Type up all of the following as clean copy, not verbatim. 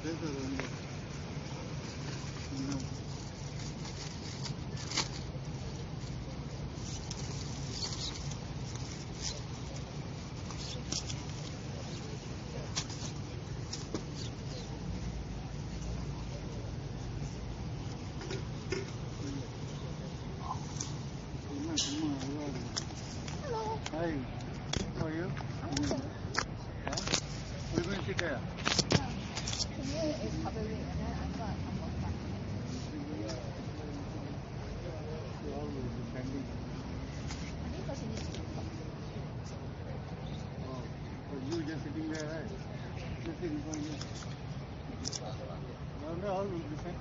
Hi, how are you? Yeah? We're going to sit there. You just sitting there, right? Sitting for you. No, all will be fine.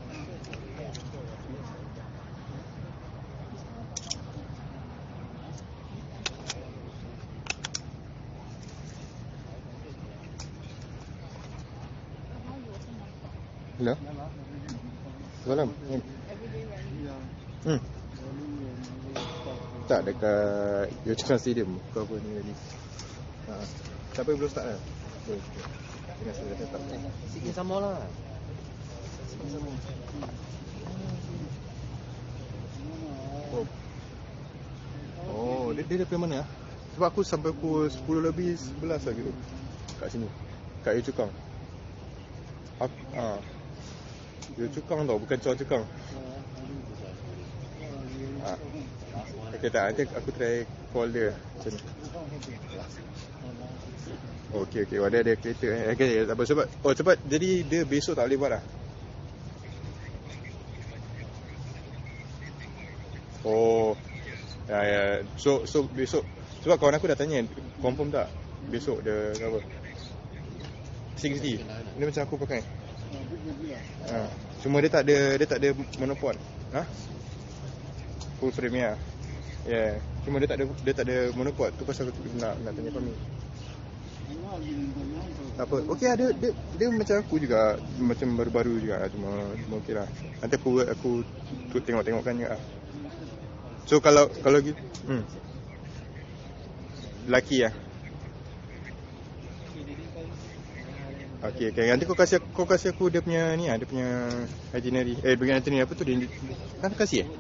Hello? Salam. Tak, dekat UNCENSORED Stadium ke apa ni tadi. Siapa yang belum start lah? Tengah saya set up. Sikit sama lah. Oh, dia daripada mana lah? Sebab aku sampai pukul 10 lebih 11 lah gitu. Kat sini. Kat Yio Chu Kang. Yio Chu Kang tau, bukan Choa Chu Kang. Okay tak, nanti aku try call dia macam ni. Okay, ada kereta okay, tak apa sebab. Oh cepat, jadi dia besok tak boleh buat lah. Oh ya. So besok, sebab kawan aku dah tanya, confirm tak besok dia apa 6D. Ni macam aku pakai. Cuma dia tak ada monopod. Full frame ya. Yeah. Cuma dia tak ada monopod. Tu pasal aku nak tanya Fahmi. Tak apa. Okey lah, dia macam aku juga, macam baru-baru juga, cuma okeylah. Nanti aku tengok-tengokkan juga. So kalau gitu lelaki lah. Okey, nanti kau kasih aku dia punya ni dia punya itinerary. Bukan itinerary apa tu dia kan kasih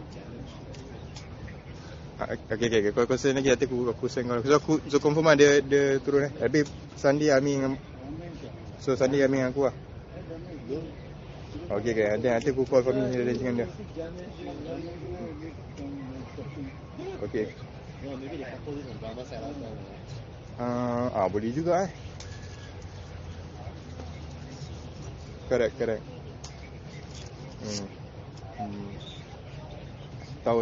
Okay. Kau send lagi, nanti aku send kau. So confirm lah dia turun Habis Sunday Ami dengan aku lah. Okay, nanti aku call Fahmi dengan dia. Okay. Boleh juga Correct. Tahu.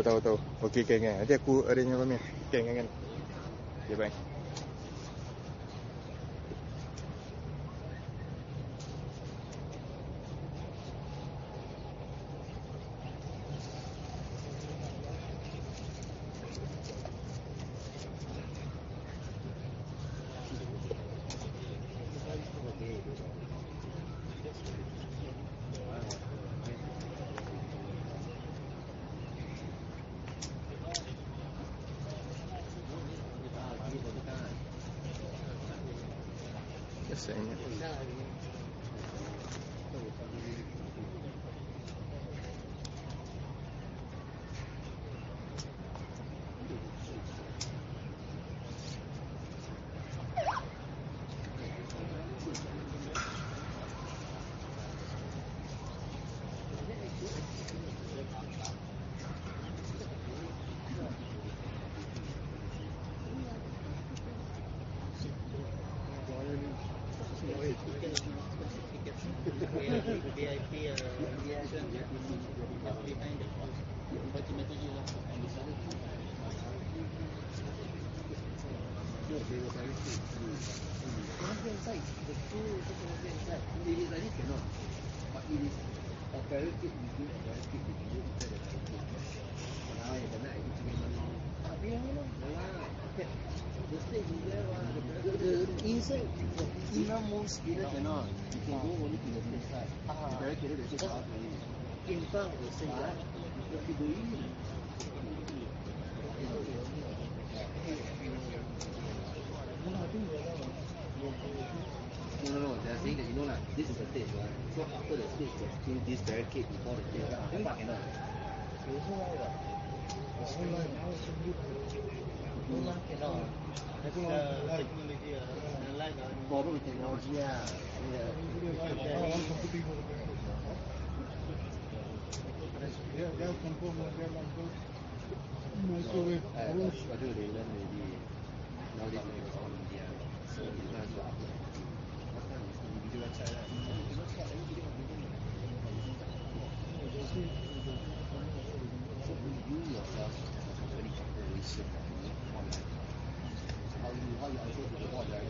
Okay, nanti aku arrange dengan Fahmi. Okay, kan. Okay, bye. No. They're saying that this is a stage, right? So after the stage, there's still this barricade before the stage. Then what cannot? Problem with technology, microwave. But they learn already. Now they know it's on media. So it's not to upload. Last time it's individual website. So you yourself, company corporation, online. How you answer to the board, right?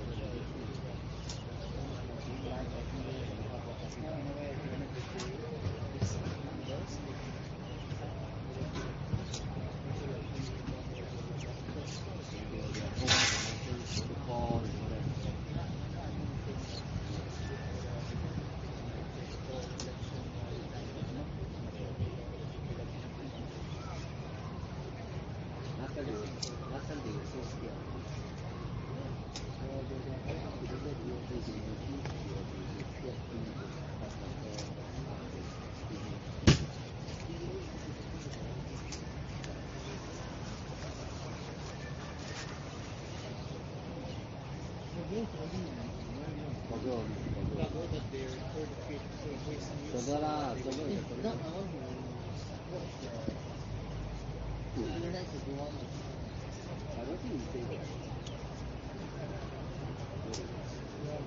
Last time they were so scared. I don't think it's safe.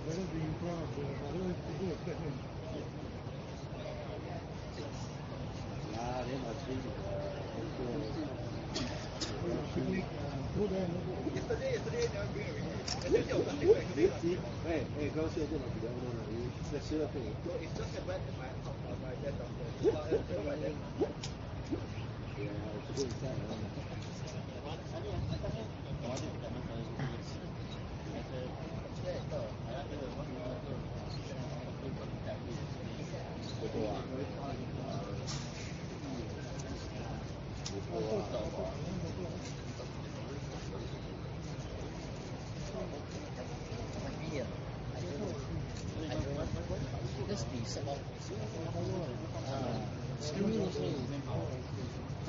Better be in front of the otherwise people will get him. They must be. Go there. Hey, go see the it's sure thing. It's just a bad my dead doctor. Yeah, it's good inside.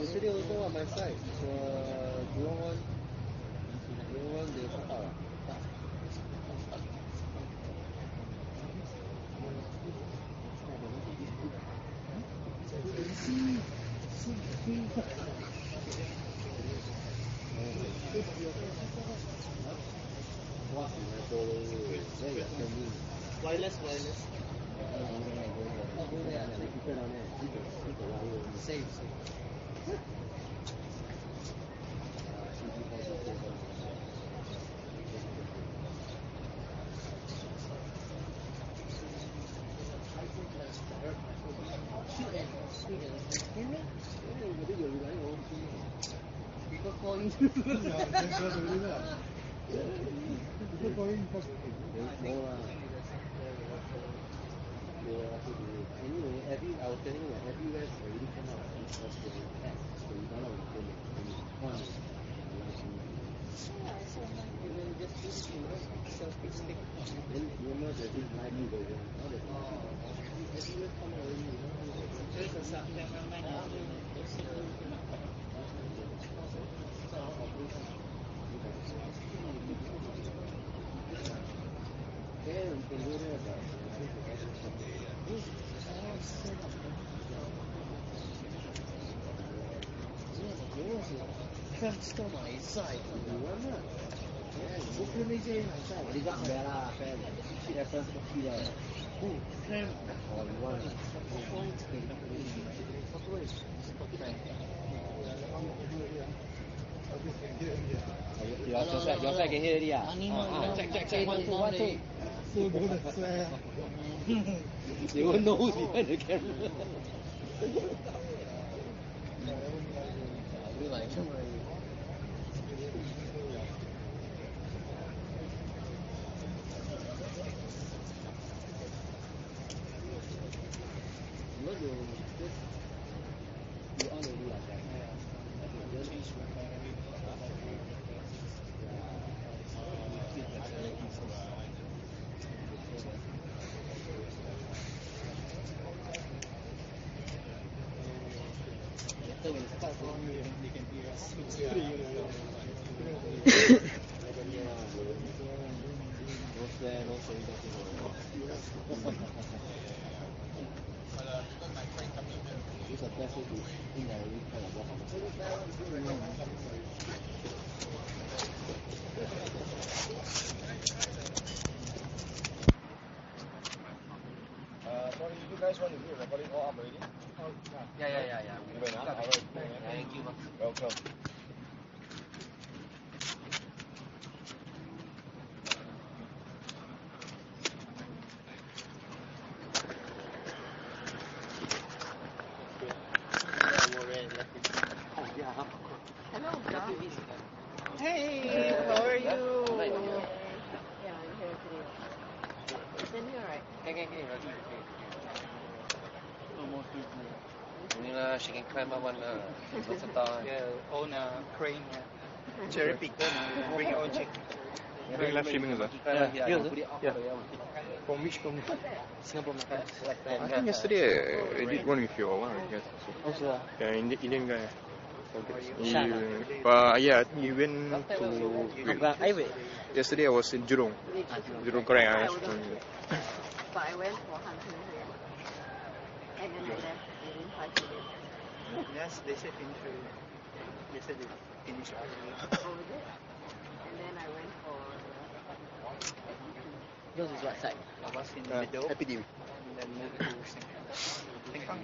Yesterday also on my side, so you don't want the power. Wireless. Safe. People call you. People call him first. Anyway, I was telling you that everywhere already come out with this first day app, so you download the phone on just use selfie stick. Then remember there's this live version. Now there's everywhere come out already. There's a subject Yeah, you can go there, but still my side. Brooklyn is in my side. They got umbrella, fan. She has first key there. Who? Cram. Or you want your side can hear already. Check. 1, 2, 1, 2. So don't swear. They won't know who's behind the camera. You on already like that. After when it starts, they can hear us. No swear, no solidarity. It's the best way to indirectly tell a war sorry, you guys want to do a recording all up already? Yeah. Thank you. Welcome. Hello, John. Hey, how are you? Yeah, I'm here today. It's in here, right? She can climb up on the star. Yeah, own a crane. Yeah. Cherry picker. Bring your own chicken. Doing live streaming as well. Yeah. From which company? Singapore market. I think yesterday I did one with your one, I guess. Also, Yeah, Indian guy. Yeah, he went to. Yesterday I was in Jurong. Jurong, correct. But I went for hunting here. And then I left within 5 minutes. Yes, they said finish already. They said they finished already. Oh, is it? And then I went for yours is what side? I was in the middle. Happy And then moved to Sengkang.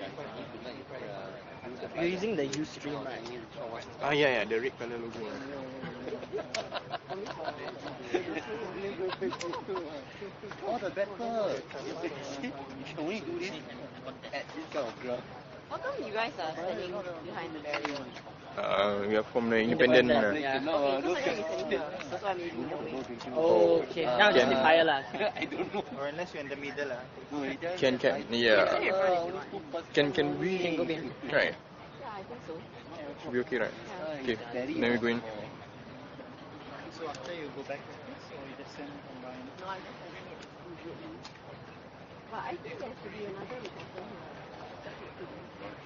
You're using the Ustream, right? Yeah, the red color logo. All the better. You can only do this at this kind of ground. How come you guys are standing behind the barrier? We are from the independent. Yeah. Okay, because I know you're standing here. That's why I'm moving. Oh, okay. Now just fire lah. I don't know. Or unless you're in the middle. Can, Stand in yeah. front if you want. Can we? Can go behind. Right. Yeah, I think so. Should be okay, right? Yeah. Okay. Then we go in. So after you go back to this, or you just send online? No, I'm just sending it immediately. But I think there should be another reporter here.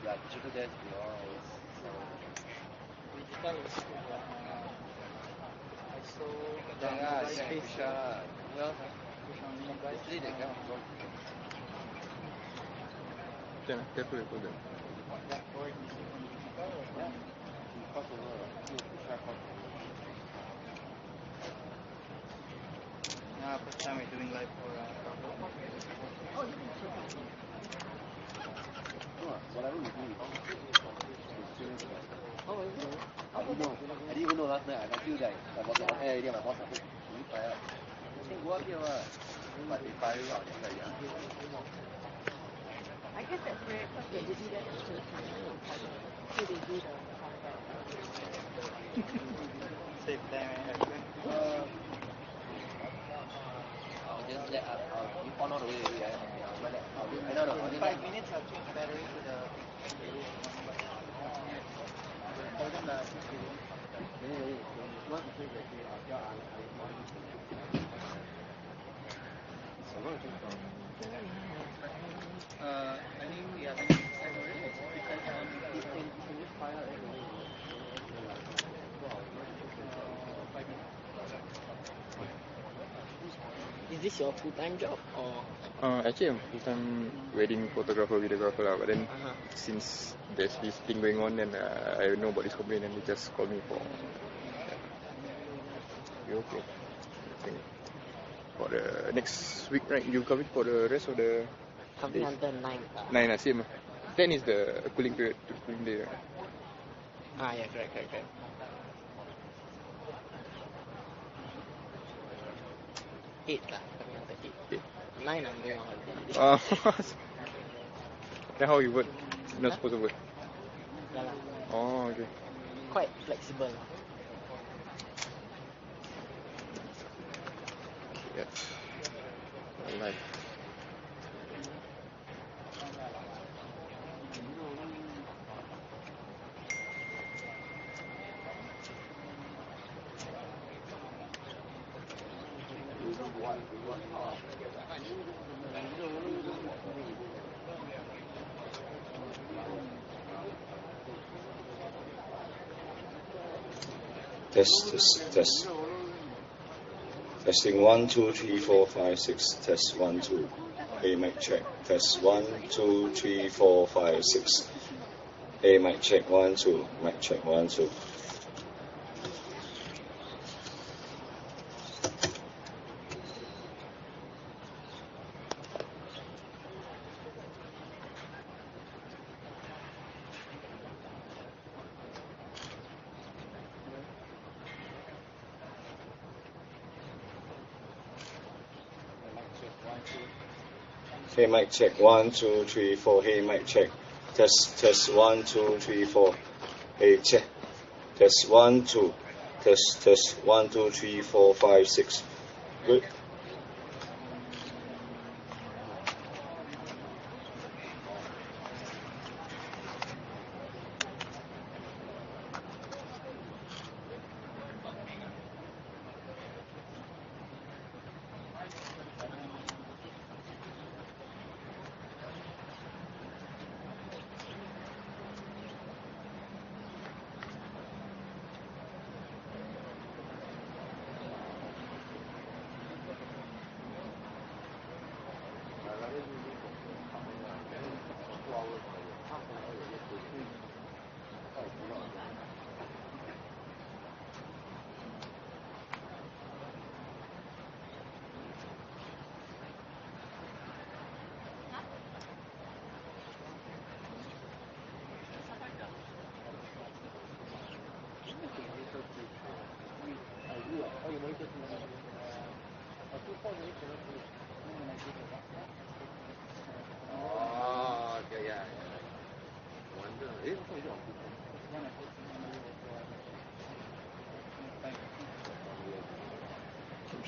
Yeah, digital desk, Digital is good. I saw Yeah, the space. well, Push on mobile. yesterday that guy was Then, careful, careful. That board is on digital or what? cross over, try cross. First time we're doing live for Oh, you can check out. Whatever we do, Oh, is it? I didn't even know last night. I feel like I was on air already. My boss said, "You fire." I think go up here, but they fire you out. I guess that's where, because they do that at the time. So they do the contact. save time and effort. I'll just let on all the way. I know. 5 minutes I'll change battery to the tell them that I think we have to Is this your full-time job or? Actually, I'm full-time wedding photographer, videographer lah. But then, since there's this thing going on, then I know about this complaint, and they just called me for. You okay? I think for the next week, right? You cover it for the rest of the. Something until 9. 9, same. 10 is the cooling period, cooling day. Right? Yeah, correct. 8 lah, coming out at 8. 9 I'm going on holiday. Then how you work? Not supposed to work. Yeah lah. Oh, okay. Quite flexible. Yeah. Life. Test. Testing 1, 2, 3, 4, 5, 6. Test 1, 2. A mic check. Test 1, 2, 3, 4, 5, 6. A mic check 1, 2. Mic check 1, 2. Hey, mic check 1, 2, 3, 4. Hey, mic check. Test 1, 2, 3, 4. Hey, check. Test 1, 2. Test 1, 2, 3, 4, 5, 6. Good.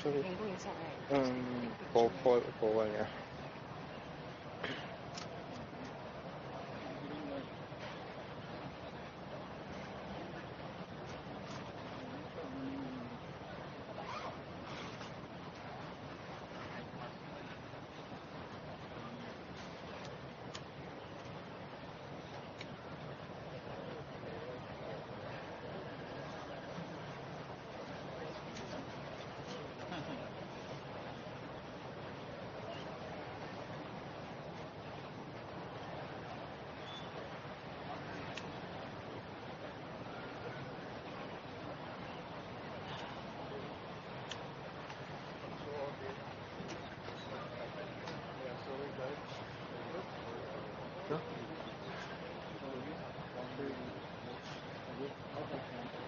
Sorry. For one, yeah.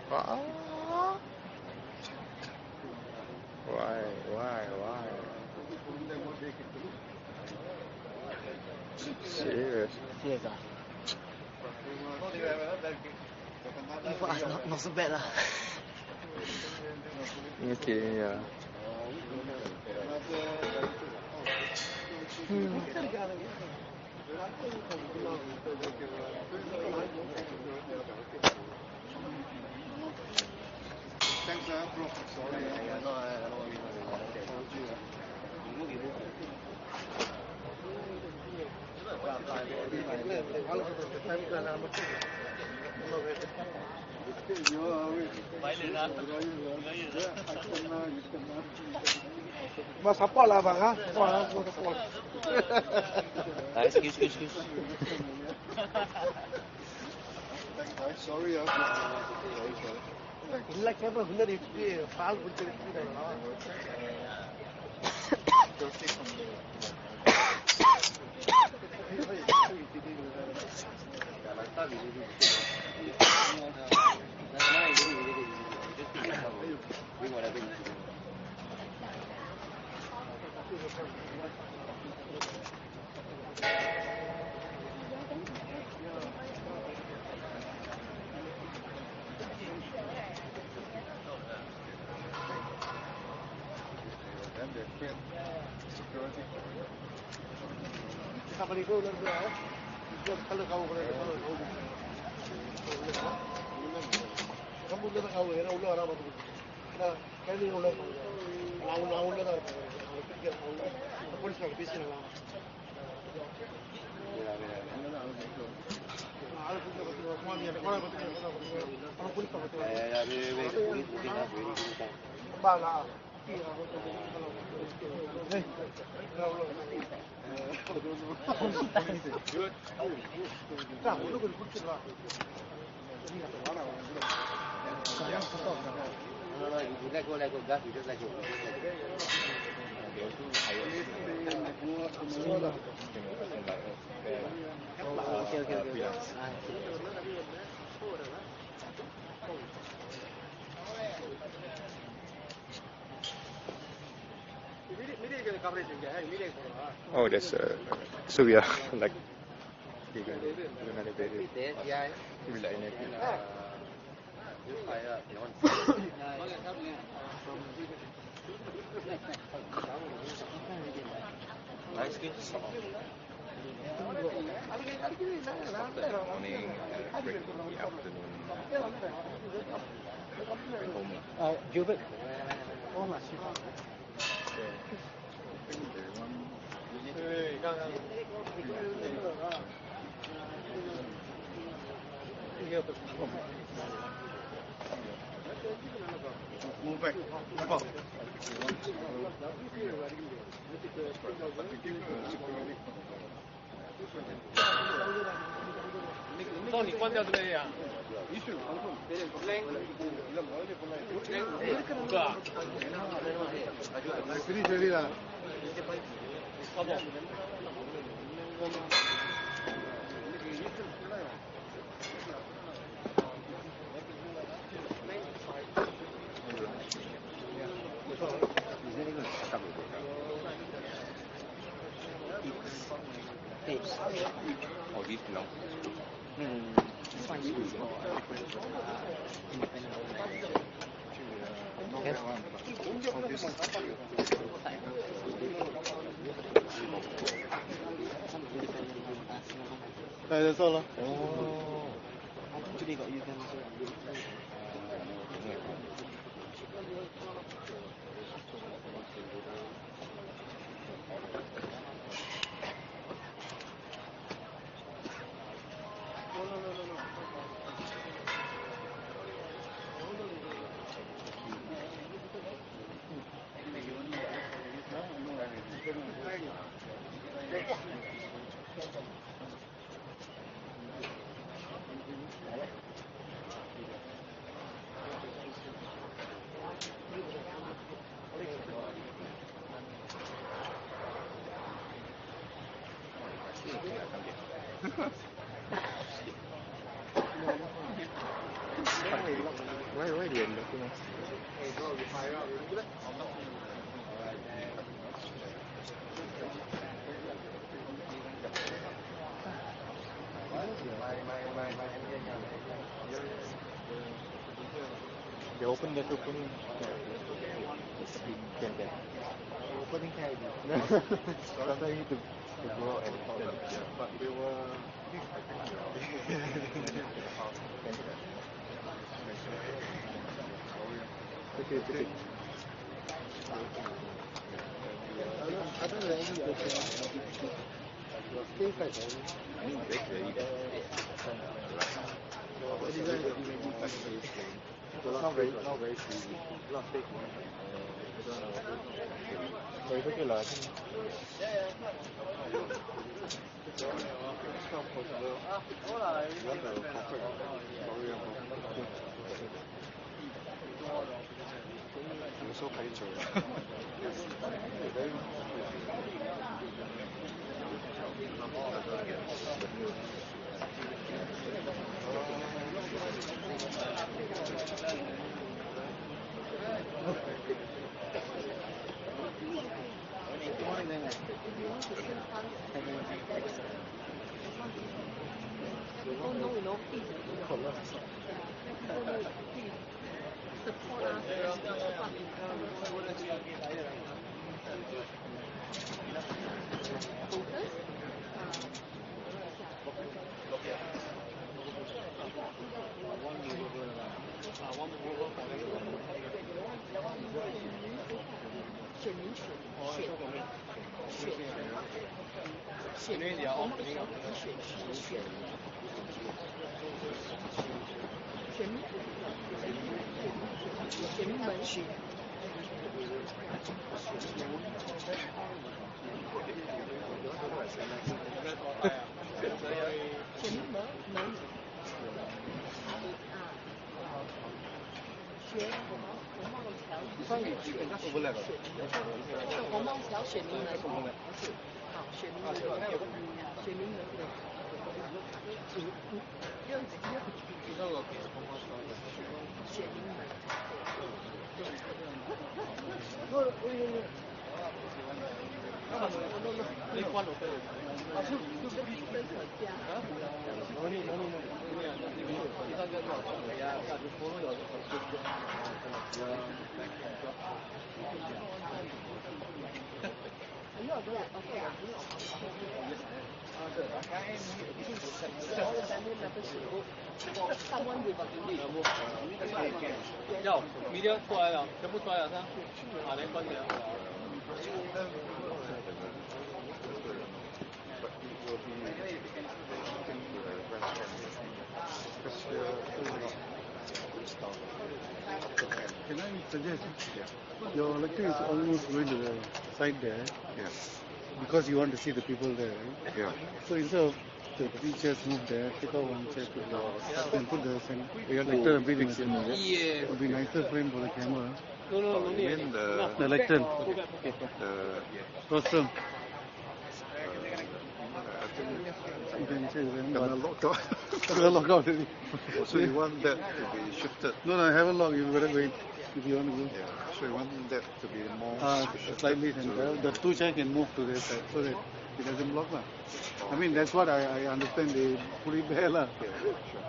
Why? Serious? Serious ah? For us, not so bad lah. Okay, yeah. Thanks, bro. Sorry. Mas support lah bang, ha? Support. Excuse. Sorry, இல்ல கேப்ப முன்னாடி பால் குடிச்சிருக்கீங்க. Company ko lang ba? Kalau kau boleh kalau kamu dah kau era ulah orang tu. Nah, kali ulah kau. Ulah dah. Polis nak bisi lah. Ada tu betul. Kau ni Oh, that's so yeah, like. Gilbert. Move back. Move up. Oh, these belong. This one is That's all. Oh. Today got you guys. Why the end document? They open that opening. Can. Opening can. Sometimes you need to go out and open. But they were. Okay. Not very easy. Not big. So it's okay lah. So选民选去。选民门学红帽桥选民门，好，选民门，选民门。选民门。要media出来了，全部出来了，上去，把连关起来。Can I suggest your lecture is almost going to the side there? Yeah. Because you want to see the people there, right? Yeah. So instead of the 3 chairs move there, take out 1 chair to the and put the We have to lectern a bit in fix the it, center. Yeah. It would be nicer frame for the camera. No need. Even The lectern, the rostrum. I think You can say then, camera but locked out. camera lock out already. So you want that to be shifted? No, I haven't locked. You better wait if you want to go. Yeah. So you want that to be more shifted Slightly to- center. The 2 chairs can move to the side so that it doesn't block. I mean, that's what I understand. They put it there. Yeah, sure.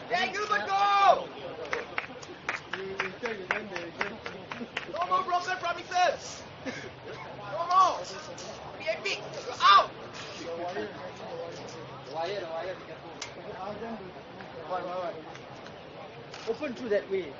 Hey, Gilbert, go! No more broken promises! No more! Be epic! You're out! Open through that way.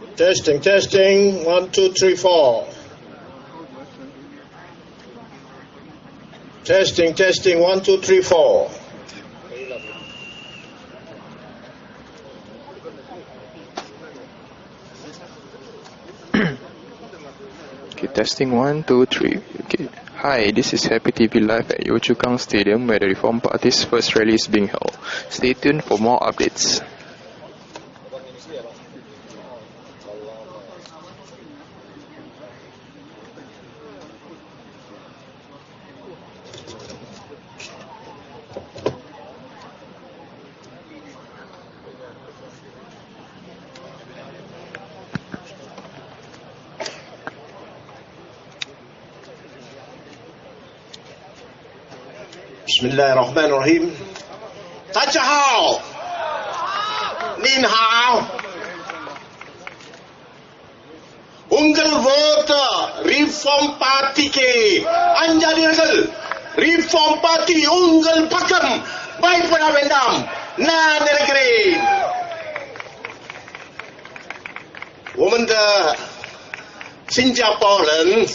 Testing. Testing. 1, 2, 3, 4. Testing. 1, 2, 3, 4. Okay, testing 1, 2, 3. Okay. Hi, this is Happy TV Live at Yio Chu Kang Stadium where the Reform Party's first rally is being held. Stay tuned for more updates. Bismillahirrahmanirrahim. 大家好，您好。Ungal vote Reform Party ke anjadiர்கள் Reform Party ungal பக்கம் பயப்பட வேண்டாம் நான் இருக்கிறேன்。我们的新加坡人，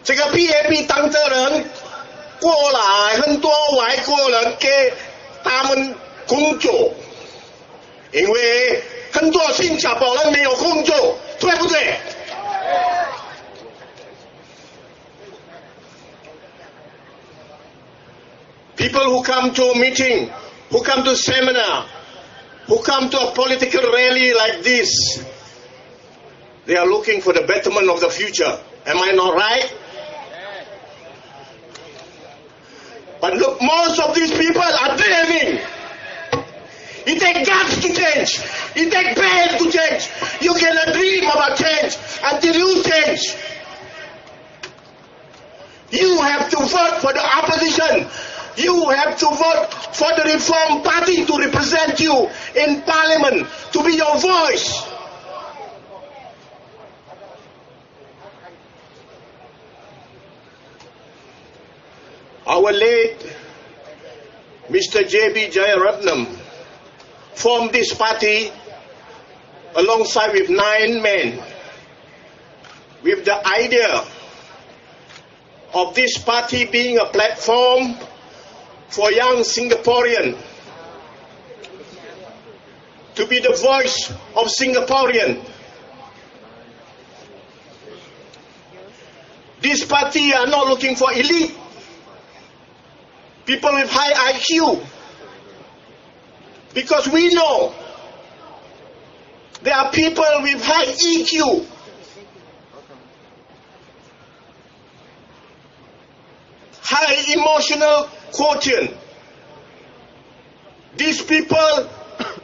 这个 PAP 当责人。过来很多外国人给他们工作，因为很多新加坡人没有工作，对不对？People who come to meeting, who come to seminar, who come to a political rally like this, they are looking for the betterment of the future. Am I not right? But look, most of these people are dreaming. It takes guts to change. It takes pain to change. You cannot dream about change until you change. You have to vote for the opposition. You have to vote for the Reform Party to represent you in Parliament, to be your voice. Our late Mr. J.B. Jeyaretnam formed this party alongside with 9 men with the idea of this party being a platform for young Singaporeans to be the voice of Singaporeans. This party are not looking for elite, people with high IQ, because we know there are people with high EQ. High emotional quotient. These people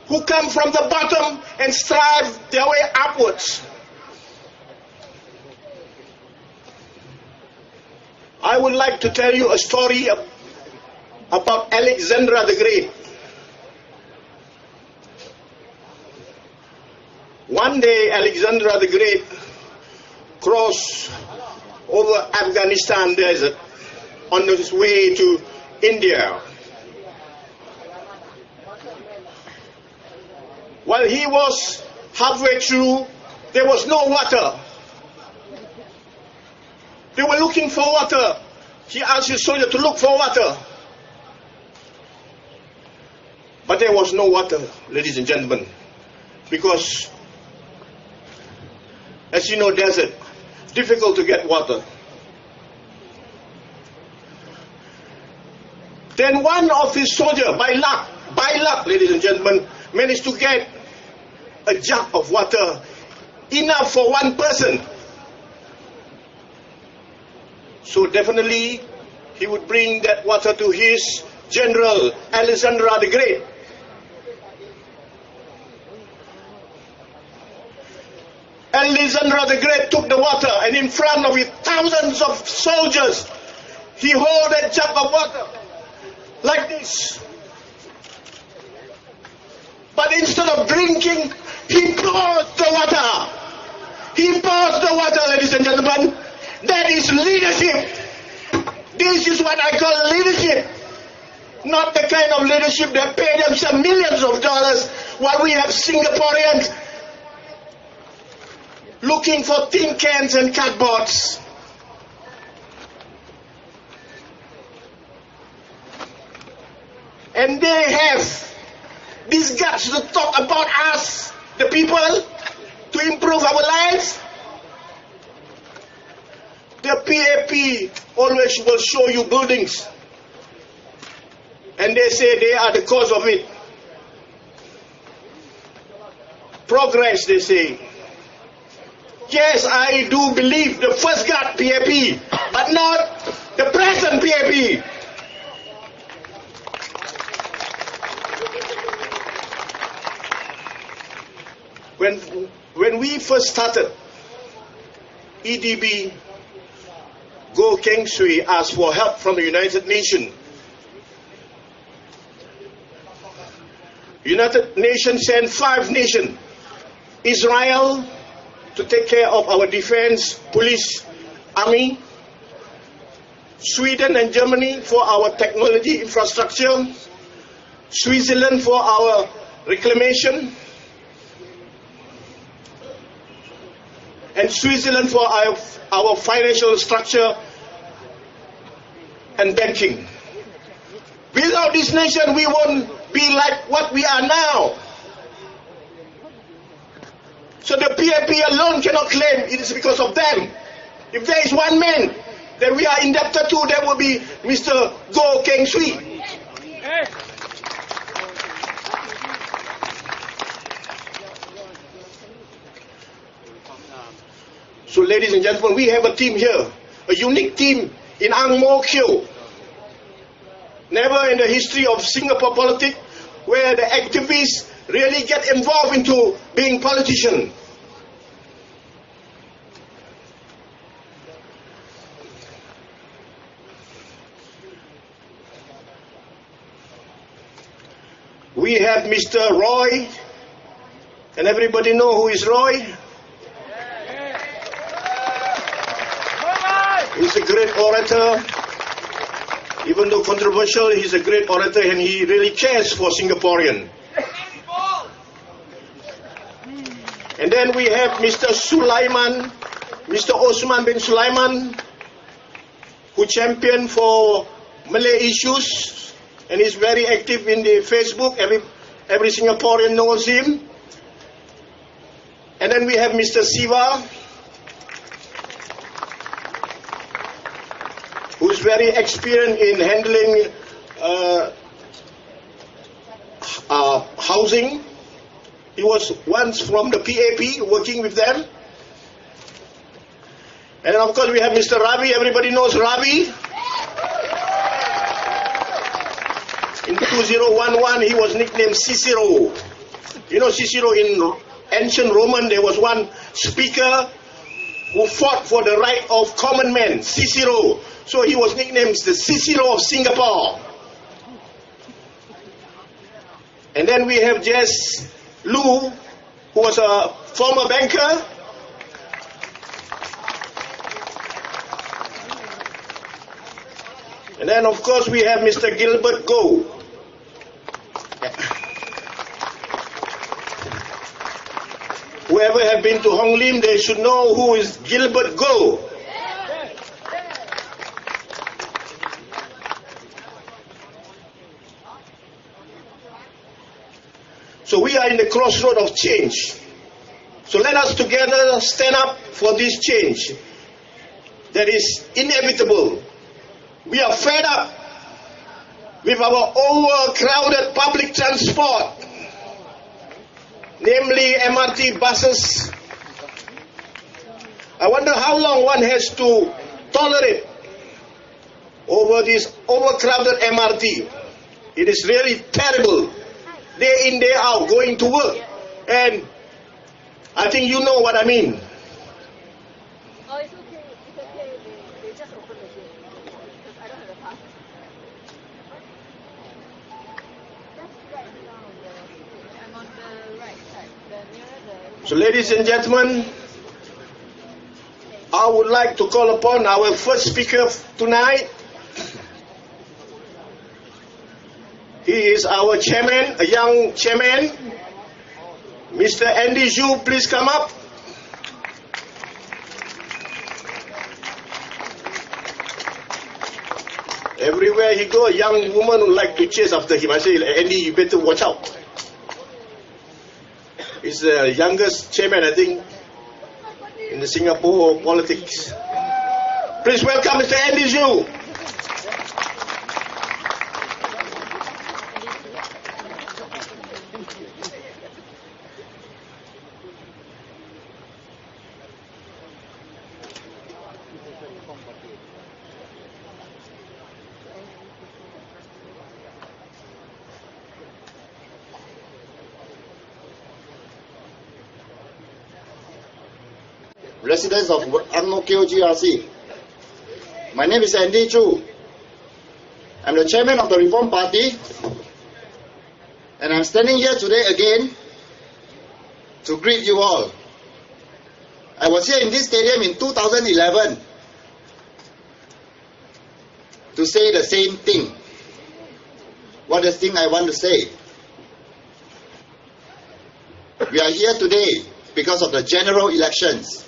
who come from the bottom and strive their way upwards. I would like to tell you a story about Alexander the Great. One day, Alexander the Great crossed over Afghanistan desert on his way to India. While he was halfway through, there was no water. They were looking for water. He asked his soldier to look for water. But there was no water, ladies and gentlemen, because, as you know, desert, difficult to get water. Then one of his soldiers, by luck, ladies and gentlemen, managed to get a jug of water, enough for one person. So definitely, he would bring that water to his general, Alexander the Great. Alexander the Great took the water, and in front of thousands of soldiers, he held that jug of water like this. But instead of drinking, he poured the water. He pours the water, ladies and gentlemen. That is leadership. This is what I call leadership. Not the kind of leadership that pay them some millions of dollars while we have Singaporeans looking for tin cans and cardboards. And they have these guts to talk about us, the people, to improve our lives. The PAP always will show you buildings, and they say they are the cause of it. Progress, they say. Yes, I do believe the first guard PAP, but not the present PAP. When we first started, EDB, Goh Keng Swee asked for help from the United Nations. United Nations sent 5 nations. Israel to take care of our defense, police, army. Sweden and Germany for our technology infrastructure. Switzerland for our reclamation. And Switzerland for our financial structure and banking. Without this nation, we won't be like what we are now. So the PAP alone cannot claim it is because of them. If there is one man that we are indebted to, that will be Mr. Goh Keng Swee. So ladies and gentlemen, we have a team here, a unique team in ANG MO KIO. Never in the history of Singapore politics where the activists really get involved into being politicians. We have Mr. Roy, and everybody know who is Roy? He's a great orator. Even though controversial, he's a great orator and he really cares for Singaporeans. And then we have Mr. Sulaiman, Mr. Osman bin Sulaiman, who championed for Malay issues and is very active in the Facebook. Every Singaporean knows him. And then we have Mr. Siva, who is very experienced in handling housing. He was once from the PAP, working with them. And of course we have Mr. Ravi. Everybody knows Ravi. In 2011, he was nicknamed Cicero. You know Cicero, in ancient Roman, there was one speaker who fought for the right of common men, Cicero. So he was nicknamed the Cicero of Singapore. And then we have Jess Lu, who was a former banker. And then of course we have Mr. Gilbert Goh. Whoever have been to Hong Lim, they should know who is Gilbert Goh. So we are in the crossroad of change. So let us together stand up for this change that is inevitable. We are fed up with our overcrowded public transport, namely MRT buses. I wonder how long one has to tolerate over this overcrowded MRT. It is really terrible. Day in, day out, going to work. And I think you know what I mean. Oh, it's okay. It's okay. They just opened the gate. Because I don't have a pass. Just right now, I'm on the right side. The nearer the... So ladies and gentlemen, I would like to call upon our first speaker tonight. He is our chairman, a young chairman. Mr. Andy Zhu, please come up. Everywhere he go, a young woman would like to chase after him. I say, Andy, you better watch out. He's the youngest chairman, I think, in the Singapore politics. Please welcome Mr. Andy Zhu. Residents of ANG MO KIO GRC. My name is Andy Chu. I'm the chairman of the Reform Party, and I'm standing here today again to greet you all. I was here in this stadium in 2011 to say the same thing. What is the thing I want to say? We are here today because of the general elections.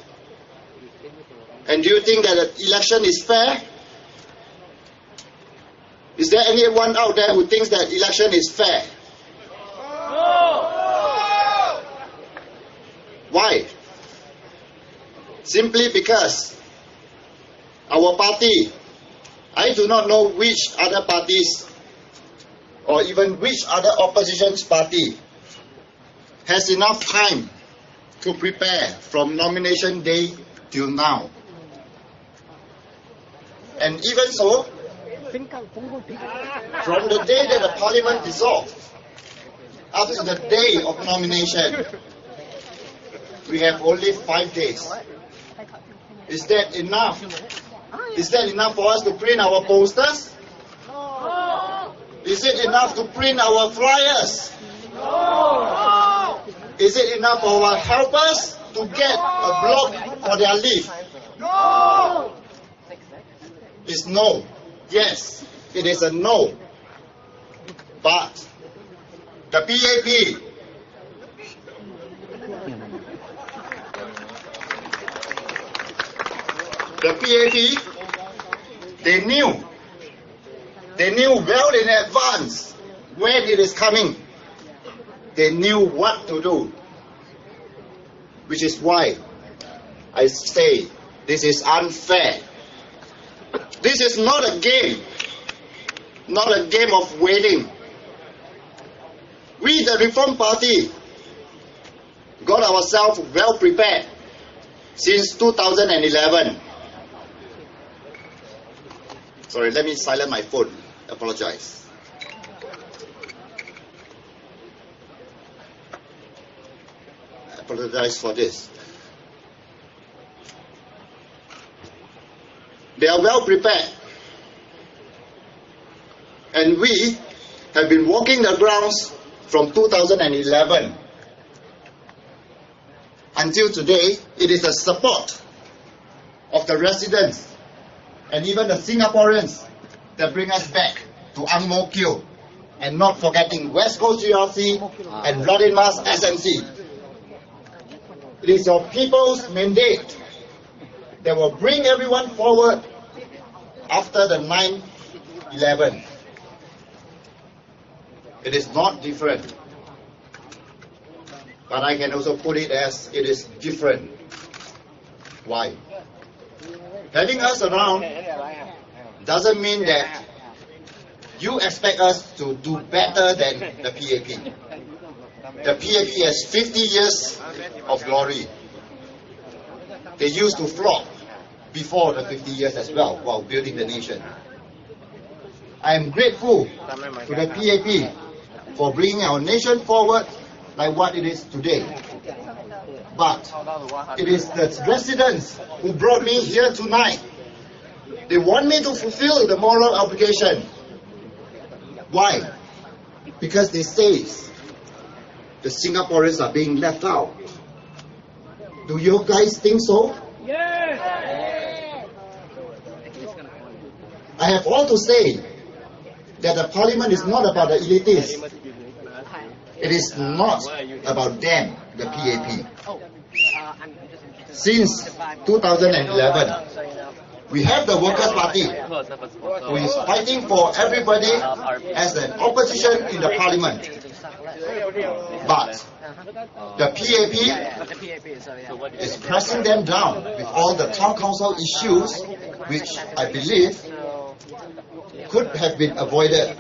And do you think that the election is fair? Is there anyone out there who thinks that election is fair? No! Why? Simply because our party, I do not know which other parties or even which other opposition party has enough time to prepare from nomination day till now. And even so, from the day that the parliament dissolved, up to the day of nomination, we have only 5 days. Is that enough? Is that enough for us to print our posters? Is it enough to print our flyers? Is it enough for our helpers to get a block for their leave? It's no. Yes, it is a no. But the PAP, they knew well in advance when it is coming. They knew what to do. Which is why I say this is unfair. This is not a game. Not a game of waiting. We, the Reform Party, got ourselves well prepared since 2011. Sorry, let me silence my phone. Apologize. I apologize for this. They are well prepared. And we have been walking the grounds from 2011 until today. It is the support of the residents and even the Singaporeans that bring us back to ANG MO KIO, and not forgetting West Coast GRC and Radin Mas SNC. It is your people's mandate that will bring everyone forward after the 9/11. It is not different. But I can also put it as it is different. Why? Having us around doesn't mean that you expect us to do better than the PAP. The PAP has 50 years of glory. They used to flop before the 50 years as well while building the nation. I am grateful to the PAP for bringing our nation forward like what it is today. But it is the residents who brought me here tonight. They want me to fulfill the moral obligation. Why? Because they say the Singaporeans are being left out. Do you guys think so? Yes. I have all to say that the parliament is not about the elitists. It is not about them, the PAP. Since 2011, we have the Workers' Party, who is fighting for everybody as an opposition in the parliament. But the PAP is pressing them down with all the town council issues, which I believe could have been avoided.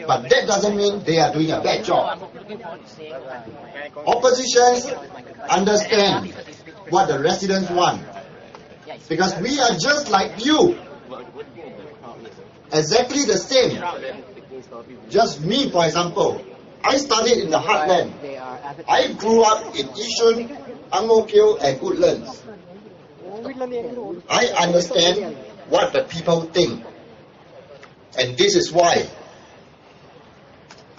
But that doesn't mean they are doing a bad job. Oppositions understand what the residents want. Because we are just like you. Exactly the same. Just me, for example. I studied in the heartland. I grew up in Yishun, Ang Mo Kio and Woodlands. I understand what the people think. And this is why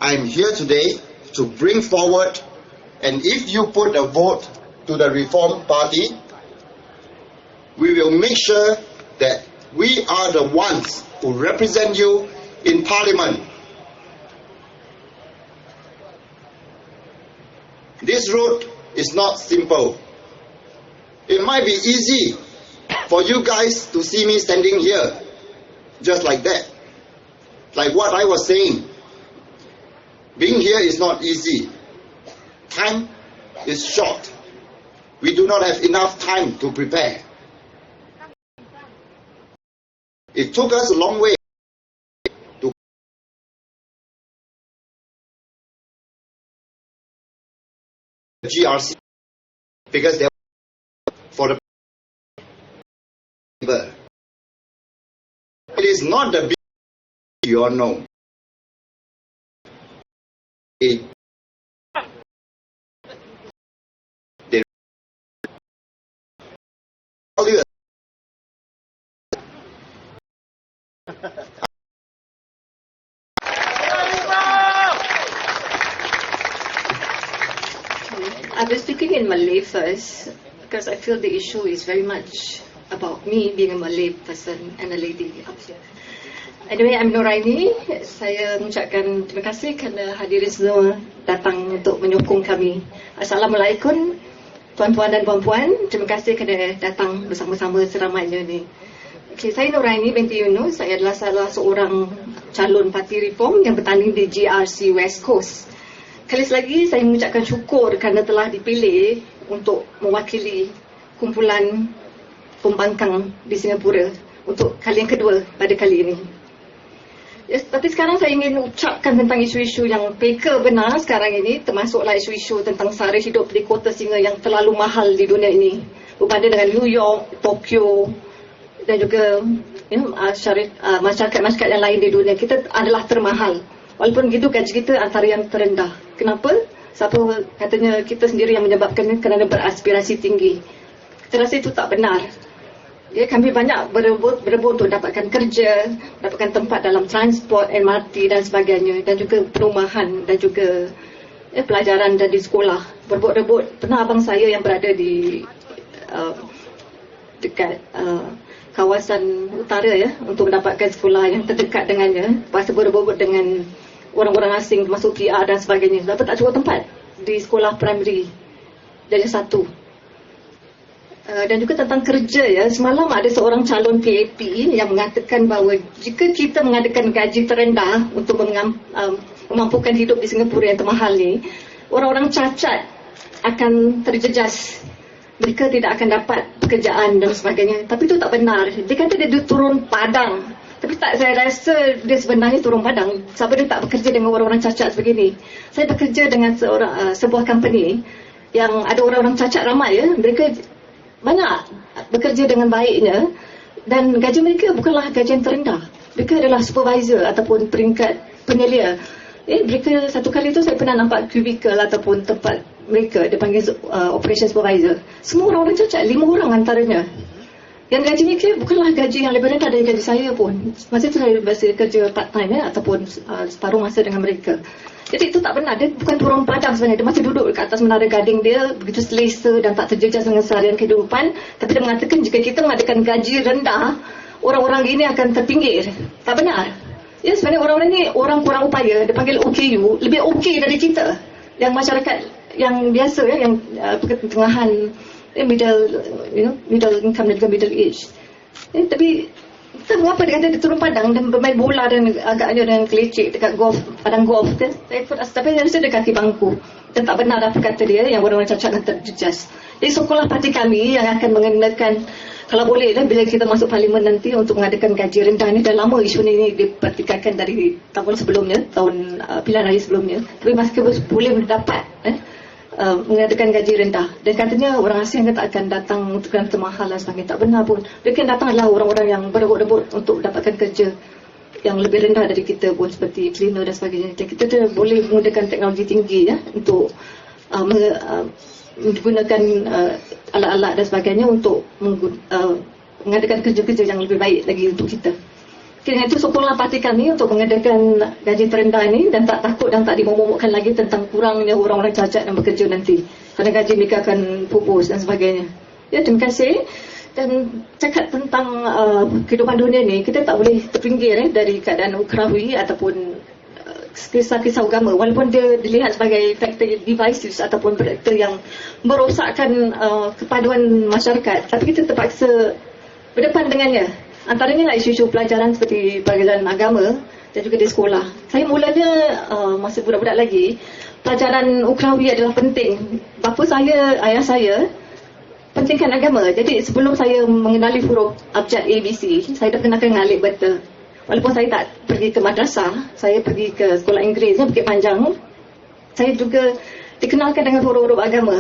I am here today to bring forward, and if you put a vote to the Reform Party, we will make sure that we are the ones who represent you in Parliament. This road is not simple. It might be easy for you guys to see me standing here, just like that. Like what I was saying. Being here is not easy. Time is short. We do not have enough time to prepare. It took us a long way to GRC because they for the It is not the big you all know. They I was speaking in Malay first because I feel the issue is very much about me being a Malay person and a lady up here. Anyway, I'm Noraini. Saya mengucapkan terima kasih kerana hadirin semua datang untuk menyokong kami. Assalamualaikum tuan-tuan dan puan-puan. Terima kasih kerana datang bersama-sama seramainya ni. Okay, saya Noraini binti Yunus. Saya adalah salah seorang calon parti reform yang bertanding di GRC West Coast. Sekali lagi saya mengucapkan syukur kerana telah dipilih untuk mewakili kumpulan pembangkang di Singapura untuk kali yang kedua pada kali ini. Ya, tapi sekarang saya ingin ucapkan tentang isu-isu yang peka benar sekarang ini, termasuklah isu-isu tentang sara hidup di kota singa yang terlalu mahal di dunia ini berbanding dengan New York, Tokyo dan juga masyarakat-masyarakat yang lain di dunia. Kita adalah termahal. Walaupun begitu gaji kita antara yang terendah. Kenapa? Siapa katanya kita sendiri yang menyebabkannya kerana beraspirasi tinggi. Saya rasa itu tak benar. Ya, kami banyak berebut untuk dapatkan kerja, dapatkan tempat dalam transport, MRT dan sebagainya, dan juga perumahan dan juga pelajaran dan di sekolah. Berebut-rebut. Pernah abang saya yang berada di dekat kawasan utara ya, untuk mendapatkan sekolah yang terdekat dengannya. Pasal berebut dengan orang-orang asing termasuk PR dan sebagainya. Dapat tak cukup tempat di sekolah primary darjah 1. Dan juga tentang kerja ya. Semalam ada seorang calon PAP yang mengatakan bahawa jika kita mengadakan gaji terendah untuk memampukan hidup di Singapura yang termahal ni, orang-orang cacat akan terjejas. Mereka tidak akan dapat pekerjaan dan sebagainya. Tapi itu tak benar. Dia kata dia turun padang. Tapi tak, saya rasa dia sebenarnya turun padang. Sebab dia tak bekerja dengan orang-orang cacat sebegini. Saya bekerja dengan sebuah company yang ada orang-orang cacat ramai ya. Mereka banyak bekerja dengan baiknya. Dan gaji mereka bukanlah gaji yang terendah. Mereka adalah supervisor ataupun peringkat penyelia. Mereka satu kali tu saya pernah nampak cubicle ataupun tempat mereka, dia panggil operation supervisor. Semua orang-orang cacat, 5 orang antaranya. Yang gaji mereka bukanlah gaji yang lebih rendah dari gaji saya pun. Masa itu saya biasa kerja part time ya, ataupun separuh masa dengan mereka. Jadi itu tak benar, dia bukan turun padang sebenarnya. Dia masih duduk dekat atas menara gading dia, begitu selesa dan tak terjejas dengan seharian kehidupan. Tapi dia mengatakan jika kita mengadakan gaji rendah, orang-orang ini akan terpinggir. Tak benar. Ya, sebenarnya orang-orang ini orang kurang upaya, dia panggil OKU, lebih okey dari kita. Yang masyarakat yang biasa ya, yang pertengahan, middle income dan juga middle age. Tapi tak mengapa dia kata dia turun padang dan bermain bola dan agaknya dengan kelecek dekat golf, padang golf. Tapi saya rasa dia kaki bangku. Dan tak benar apa kata dia yang orang-orang cacat dan terjejas. Jadi sekolah parti kami yang akan mengenakan, kalau boleh lah, bila kita masuk parlimen nanti untuk mengadakan gaji rendah ni, dah lama isu ni dipertikaikan dari tahun sebelumnya, tahun pilihan raya sebelumnya. Tapi masih boleh mendapat mengadakan gaji rendah. Dan katanya orang asing tak akan datang untuk kerana termahal dan sebagainya. Tak benar pun. Mereka yang datang adalah orang-orang yang berebut-rebut untuk dapatkan kerja yang lebih rendah dari kita pun, seperti cleaner dan sebagainya. Dan kita boleh menggunakan teknologi tinggi ya, untuk menggunakan alat-alat dan sebagainya untuk mengadakan kerja-kerja yang lebih baik lagi untuk kita. Kerana itu sokongan parti kami untuk mengadakan gaji terendah ini, dan tak takut dan tak dimomokkan lagi tentang kurangnya orang-orang cacat yang bekerja nanti. Kerana gaji mereka akan pupus dan sebagainya. Ya, terima kasih. Dan cakap tentang kehidupan dunia ni, kita tak boleh terpinggir dari keadaan ukrawi ataupun kisah-kisah agama, walaupun dia dilihat sebagai faktor divisive ataupun faktor yang merosakkan kepaduan masyarakat, tapi kita terpaksa berdepan dengannya. Antaranya lah isu-isu pelajaran seperti pelajaran agama dan juga di sekolah. Saya mulanya masa budak-budak lagi, pelajaran ukrawi adalah penting. Bapa saya, ayah saya pentingkan agama. Jadi sebelum saya mengenali huruf abjad ABC, saya dah kenalkan dengan alif beta. Walaupun saya tak pergi ke madrasah, saya pergi ke sekolah Inggeris, Bukit Panjang, saya juga dikenalkan dengan huruf-huruf agama.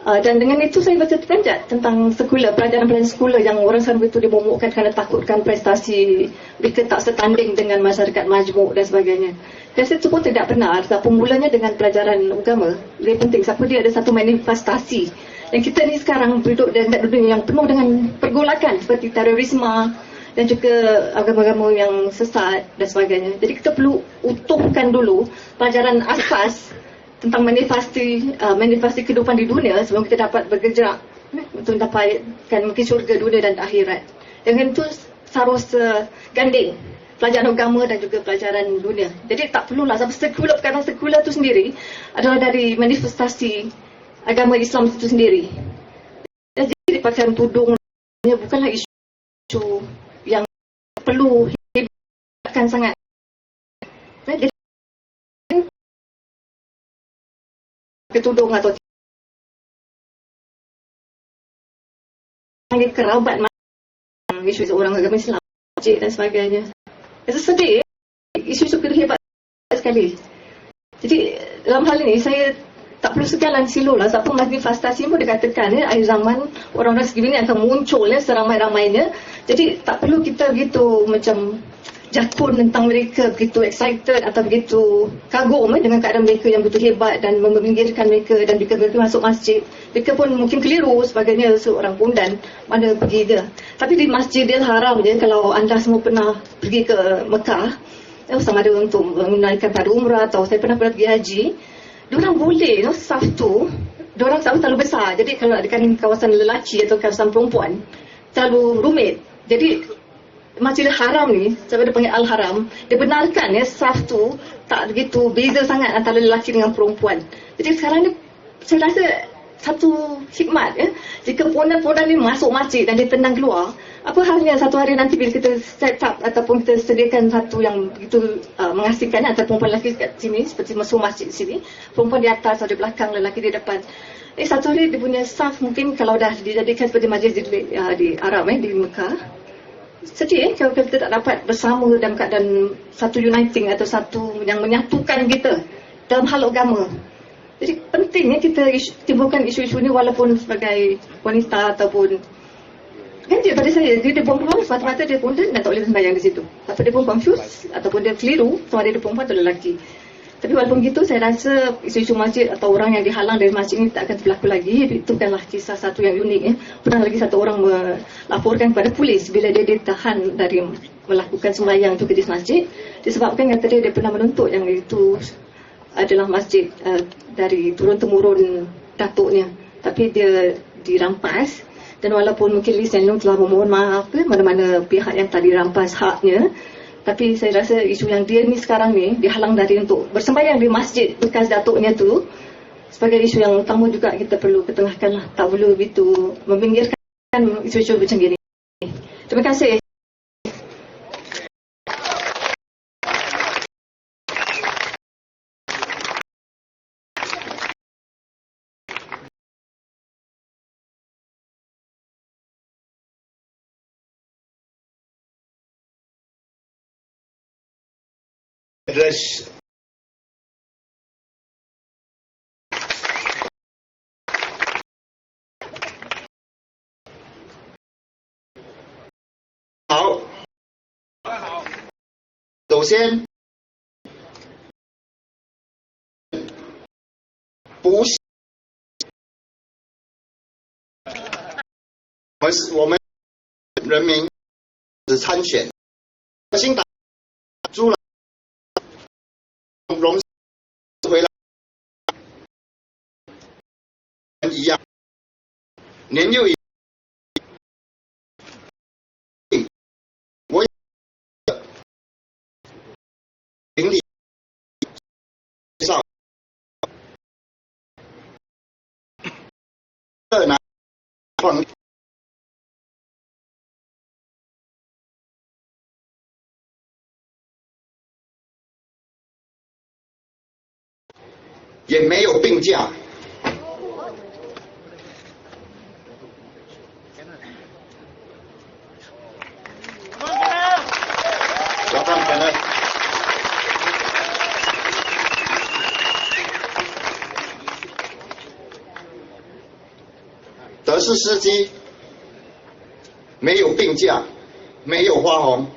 Dan dengan itu saya baca terperanjat tentang sekular, pelajaran-pelajaran sekular yang orang selalu itu dimomokkan kerana takutkan prestasi mereka tak setanding dengan masyarakat majmuk dan sebagainya. Rasa itu pun tidak benar. Mulanya dengan pelajaran agama. Lebih penting, siapa dia ada satu manifestasi. Dan kita ni sekarang duduk dalam dunia yang penuh dengan pergolakan seperti terorisme dan juga agama-agama yang sesat dan sebagainya. Jadi kita perlu utuhkan dulu pelajaran asas tentang manifestasi kehidupan di dunia sebelum kita dapat bergerak untuk mendapatkan mungkin syurga dunia dan akhirat. Dengan itu harus ganding pelajaran agama dan juga pelajaran dunia. Jadi tak perlulah sekular, perkataan sekular itu sendiri adalah dari manifestasi agama Islam itu sendiri. Jadi pakaian tudung bukanlah isu yang perlu dihebatkan sangat. Jadi ketudung atau kerabat isu orang agama Islam dan sebagainya. Itu sedih, isu-isu hebat sekali. Jadi dalam hal ini saya tak perlu segalan silu lah. Siapa manifestasi pun dikatakan akhir zaman orang-orang segini akan muncul seramai-ramainya. Jadi tak perlu kita begitu macam jakun tentang mereka, begitu excited atau begitu kagum dengan keadaan mereka yang begitu hebat dan meminggirkan mereka. Dan bila mereka masuk masjid, mereka pun mungkin keliru sebagainya seorang pundan mana pergi dia. Tapi di Masjidil Haram je, kalau anda semua pernah pergi ke Mekah, sama ada untuk menunaikan pada umrah atau saya pernah pergi haji, diorang boleh saf tu, diorang saf terlalu besar. Jadi kalau ada kawasan lelaki atau kawasan perempuan terlalu rumit. Jadi Masjidil Haram ni, sebab dia panggil Al-Haram, dia benarkan saf tu tak begitu beza sangat antara lelaki dengan perempuan. Jadi sekarang ni saya rasa satu hikmat jika pondan-pondan ni masuk masjid dan dia tendang keluar, apa halnya satu hari nanti bila kita set up ataupun kita sediakan satu yang begitu mengasihkan antara perempuan lelaki kat sini, seperti masuk masjid sini, perempuan di atas atau di belakang, lelaki di depan. Satu hari dia punya saf mungkin kalau dah dijadikan seperti majlis di Arab di Mekah. Sedih kalau kita tak dapat bersama dalam keadaan satu uniting atau satu yang menyatukan kita dalam hal agama. Jadi pentingnya kita timbulkan isu-isu ni walaupun sebagai wanita ataupun kan dia pada saya, dia perempuan semata-mata dia pun dan tak boleh sembahyang di situ. Atau dia pun confused ataupun dia keliru sama ada dia perempuan atau lelaki. Tapi walaupun begitu, saya rasa isu-isu masjid atau orang yang dihalang dari masjid ini tak akan berlaku lagi. Itu bukanlah kisah satu yang unik. Pernah lagi satu orang melaporkan kepada polis bila dia ditahan dari melakukan sembahyang juga di masjid. Disebabkan kata dia pernah menuntut yang itu adalah masjid dari turun-temurun datuknya. Tapi dia dirampas. Dan walaupun mungkin Lee Hsien Loong telah memohon maaf mana-mana pihak yang tadi rampas haknya, tapi saya rasa isu yang dia ni sekarang ni dihalang dari untuk bersembahyang di masjid bekas datuknya tu sebagai isu yang utama juga kita perlu ketengahkan lah. Tak perlu begitu meminggirkan isu-isu macam gini. Terima kasih. Address好，首先不是我们人民是参选，新打出了荣回来一样，年幼一我邻里上这拿放。也没有病假。我看可能是司机，没有病假，没有花红，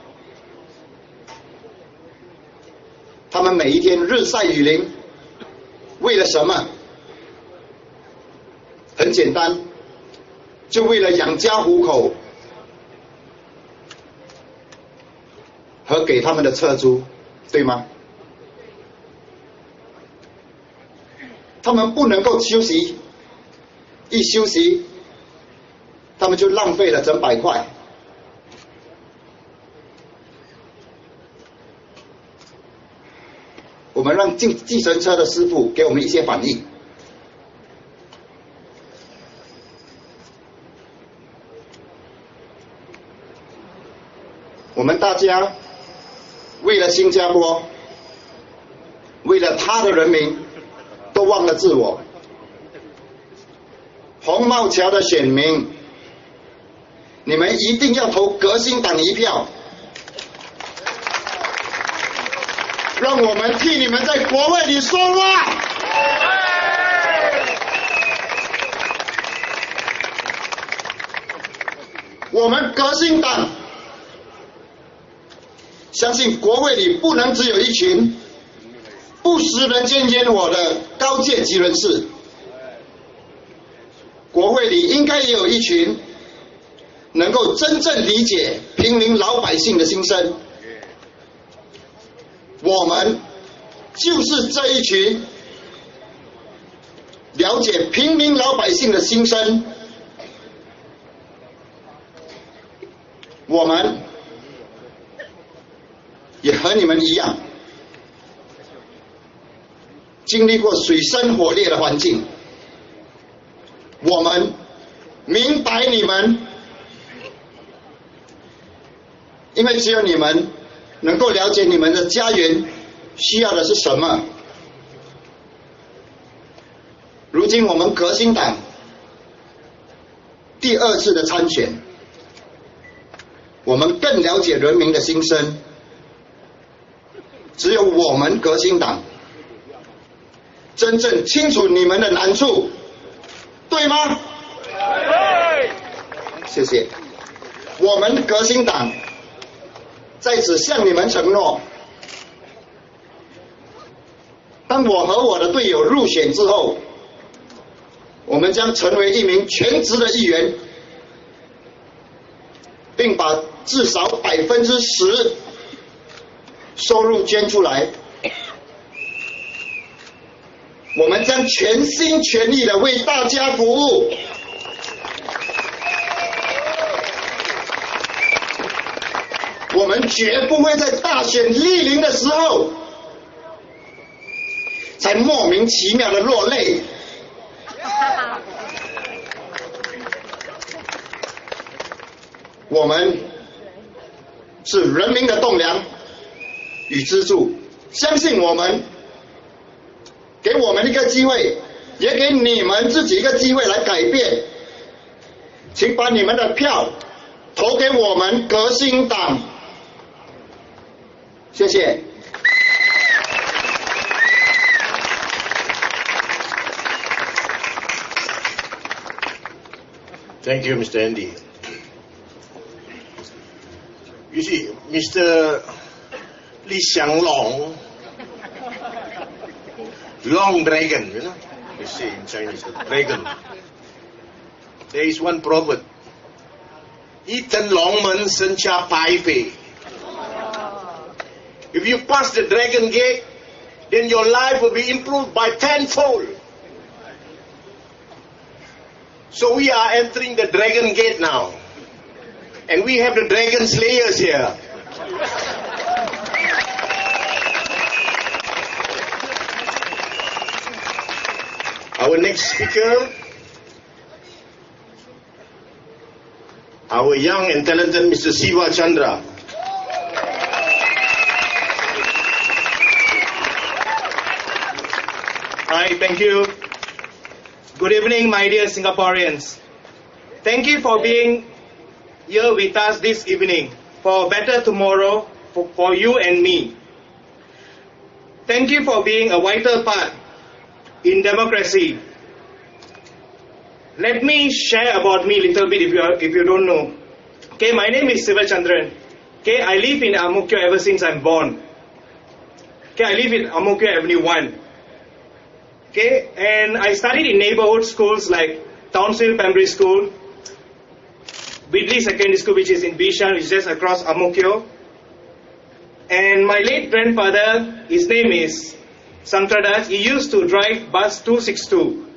他们每一天日晒雨淋，为了什么？很简单，就为了养家糊口和给他们的车租，对吗？他们不能够休息，一休息他们就浪费了整100块。我们让计程车的师傅给我们一些反应。我们大家为了新加坡，为了他的人民，都忘了自我。红帽桥的选民，你们一定要投革新党一票，让我们替你们在国会里说话。我们革新党相信国会里不能只有一群不食人间烟火的高阶级人士，国会里应该也有一群能够真正理解平民老百姓的心声。我们就是这一群了解平民老百姓的心声。我们也和你们一样，经历过水深火烈的环境，我们明白你们，因为只有你们能够了解你们的家园需要的是什么。如今我们革新党第2次的参选，我们更了解人民的心声。只有我们革新党真正清楚你们的难处，对吗？对。谢谢。我们革新党在此向你们承诺，当我和我的队友入选之后，我们将成为一名全职的议员，并把至少10%收入捐出来。我们将全心全意的为大家服务。我们绝不会在大选莅临的时候才莫名其妙的落泪。我们是人民的栋梁与支柱，相信我们，给我们一个机会，也给你们自己一个机会来改变。请把你们的票投给我们革新党。谢谢。Thank you, Mr. Andy. You see, Mr. Lee Xiang Long, Long Dragon, you know, you say in Chinese, dragon. There is one proverb, 一等龙门生下白飞. If you pass the dragon gate, then your life will be improved by tenfold. So we are entering the dragon gate now. And we have the dragon slayers here. Our next speaker, our young and talented Mr. Siva Chandra. Hi, thank you. Good evening, my dear Singaporeans. Thank you for being here with us this evening for a better tomorrow for you and me. Thank you for being a vital part in democracy. let me share about me a little bit if you don't know. Okay, my name is Sivachandran. Okay, I live in Ang Mo Kio ever since I'm born. Okay, I live in Ang Mo Kio Avenue 1. Okay, and I studied in neighborhood schools like Townsville Primary School, Bidley Secondary School, which is in Bishan, which is just across Ang Mo Kio. And my late grandfather, his name is Sankradas, he used to drive bus 262.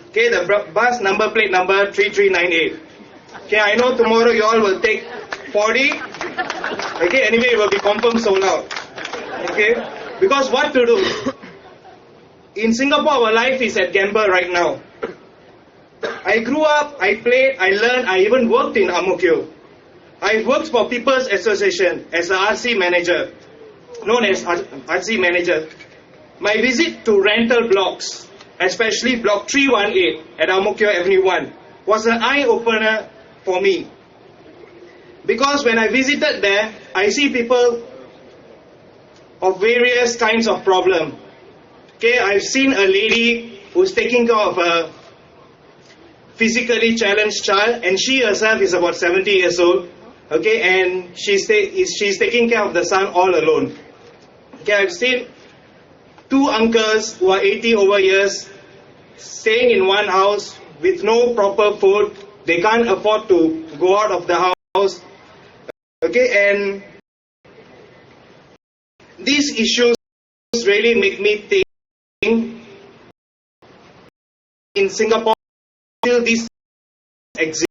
Okay, the bus number plate number 3398. Okay, I know tomorrow you all will take 40. Okay, anyway, it will be confirmed sold out. Okay, because what to do? In Singapore, our life is at gamble right now. I grew up, I played, I learned, I even worked in Ang Mo Kio. I worked for People's Association as an RC manager, known as RC manager. My visit to rental blocks, especially block 318 at Ang Mo Kio Avenue 1, was an eye-opener for me. Because when I visited there, I see people of various kinds of problem. Okay, I've seen a lady who's taking care of a physically challenged child, and she herself is about 70 years old. Okay, and she's taking care of the son all alone. Okay, I've seen two uncles who are 80 over years staying in one house with no proper food. They can't afford to go out of the house. Okay, and these issues really make me think in Singapore still this exists.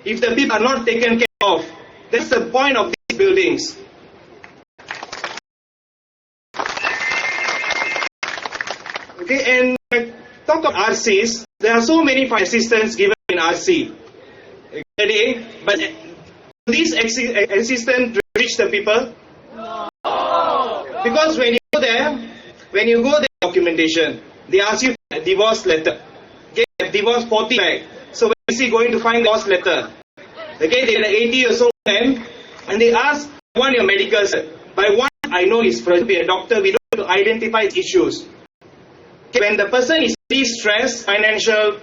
If the people are not taken care of, that's the point of these buildings. Okay, and talk of RCs, there are so many fire assistants given in RC today, but these assistants reach the people? No. Because when you go there, documentation, they ask you for a divorce letter. Okay, a divorce 40 back. So when you see going to find divorce letter, okay, they're 80 years old man, and they ask, I want your medical cert. By one, I know is for to be a doctor, we don't have to identify issues. Okay, when the person is really stressed, financial,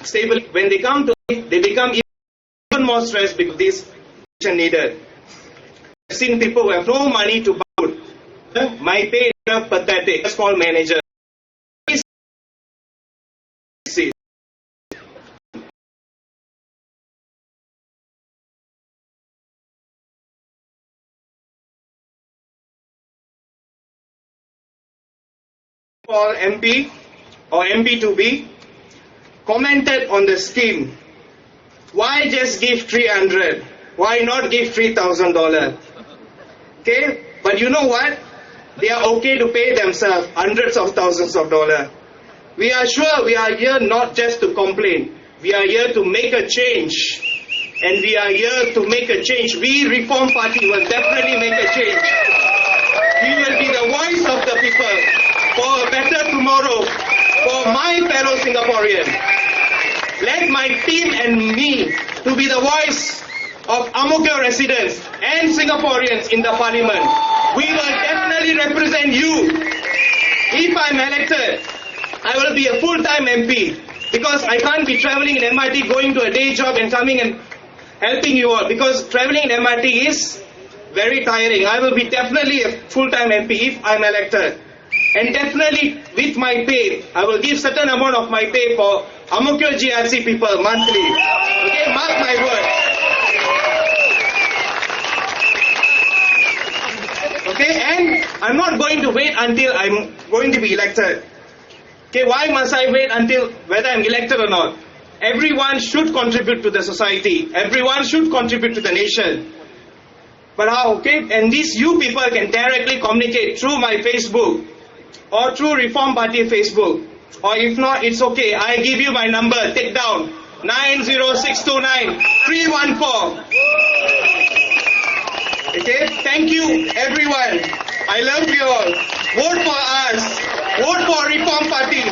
stable, when they come to it, they become even more stressed because this is needed. I've seen people who have no money to buy food. My pay is pathetic, a small manager. MP or MP to be commented on the scheme. Why just give 300? Why not give $3,000? Okay, but you know what? They are okay to pay themselves hundreds of thousands of dollars. We are sure we are here not just to complain. We are here to make a change. And we are here to make a change. We Reform Party will definitely make a change. We will be the voice of the people for a better tomorrow for my fellow Singaporeans. Let my team and me to be the voice of Ang Mo Kio residents and Singaporeans in the parliament. We will definitely represent you. If I'm elected, I will be a full-time MP because I can't be traveling in MRT, going to a day job and coming and helping you all, because traveling in MRT is very tiring. I will be definitely a full-time MP if I'm elected. And definitely with my pay, I will give certain amount of my pay for Ang Mo Kio GRC people monthly. Okay, mark my word. Okay, and I'm not going to wait until I'm going to be elected. Okay, why must I wait until whether I'm elected or not? Everyone should contribute to the society. Everyone should contribute to the nation. But how? Okay, and these you people can directly communicate through my Facebook or through Reform Party Facebook. Or if not, it's okay. I give you my number. Take down. 90629 314. Okay, thank you everyone. I love you all. Vote for us. Vote for Reform Party.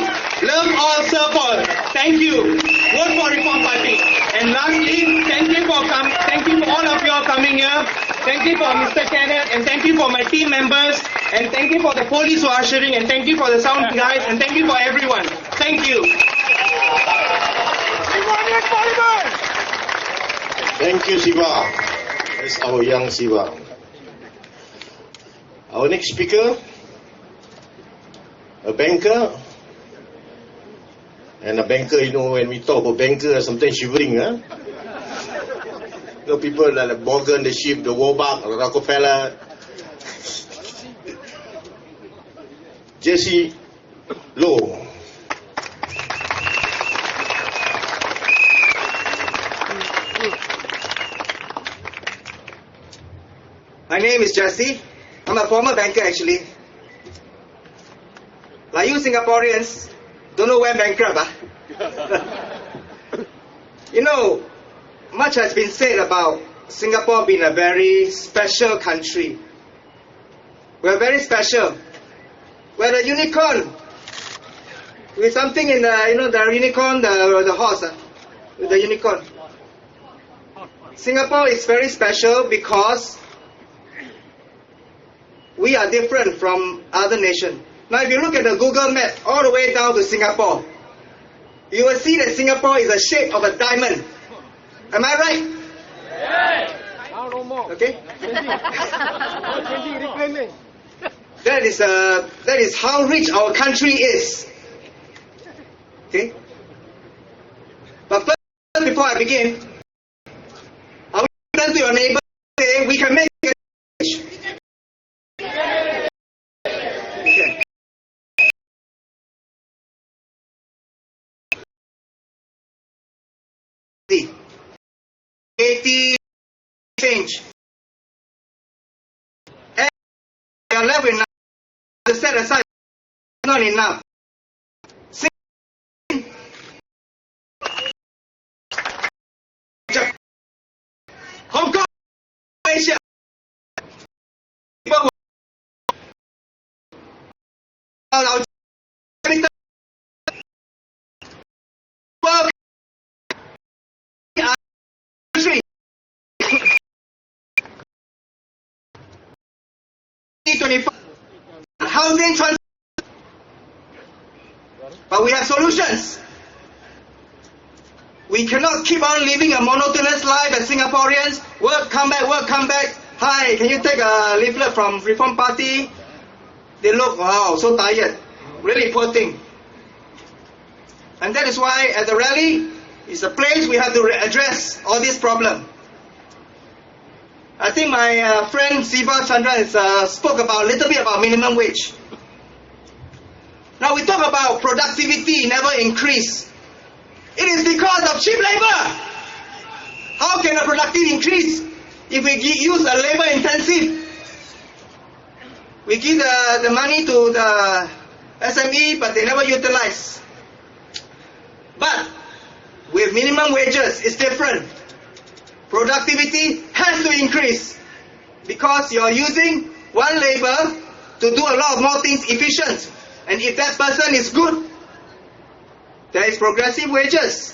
Love all, serve all. Thank you. Vote for Reform Party. And lastly, thank you for all of you coming here. Thank you for Mr. Kenneth, and thank you for my team members, and thank you for the police who are ushering, and thank you for the sound guys, and thank you for everyone. Thank you. Thank you, Siva. That's our young Siva. Our next speaker, a banker. And a banker, you know, when we talk about banker, sometimes shivering, huh? You know, people like Morgan, the Sheep, the Warbuck, the Rockefeller. Jesse Low. My name is Jesse. I'm a former banker actually. Like you Singaporeans, don't know when bankrupt, huh? You know, much has been said about Singapore being a very special country. We're very special. We're a unicorn. With something in the, you know, the unicorn, the horse, with the unicorn. Singapore is very special because we are different from other nations. Now if you look at the Google map all the way down to Singapore, you will see that Singapore is the shape of a diamond. Am I right? Yes. Okay? That is how rich our country is. Okay? But first, before I begin, I will tell to your neighbor, say, we can make it. Okay. See. 80 change. And we are left with to set aside not enough. Hong Kong, Asia. People who allow housing transport, but we have solutions. We cannot keep on living a monotonous life as Singaporeans. Work, come back, work, come back. Hi, can you take a leaflet from Reform Party? They look, wow, so tired. Really poor thing. And that is why at the rally, it's a place we have to address all this problem. I think my friend Siva Chandran spoke about a little bit about minimum wage. Now we talk about productivity never increase. It is because of cheap labor. How can a productivity increase if we use a labor intensive? We give the money to the SME, but they never utilize. But with minimum wages, it's different. Productivity has to increase because you're using one labor to do a lot of more things efficient. And if that person is good, there is progressive wages.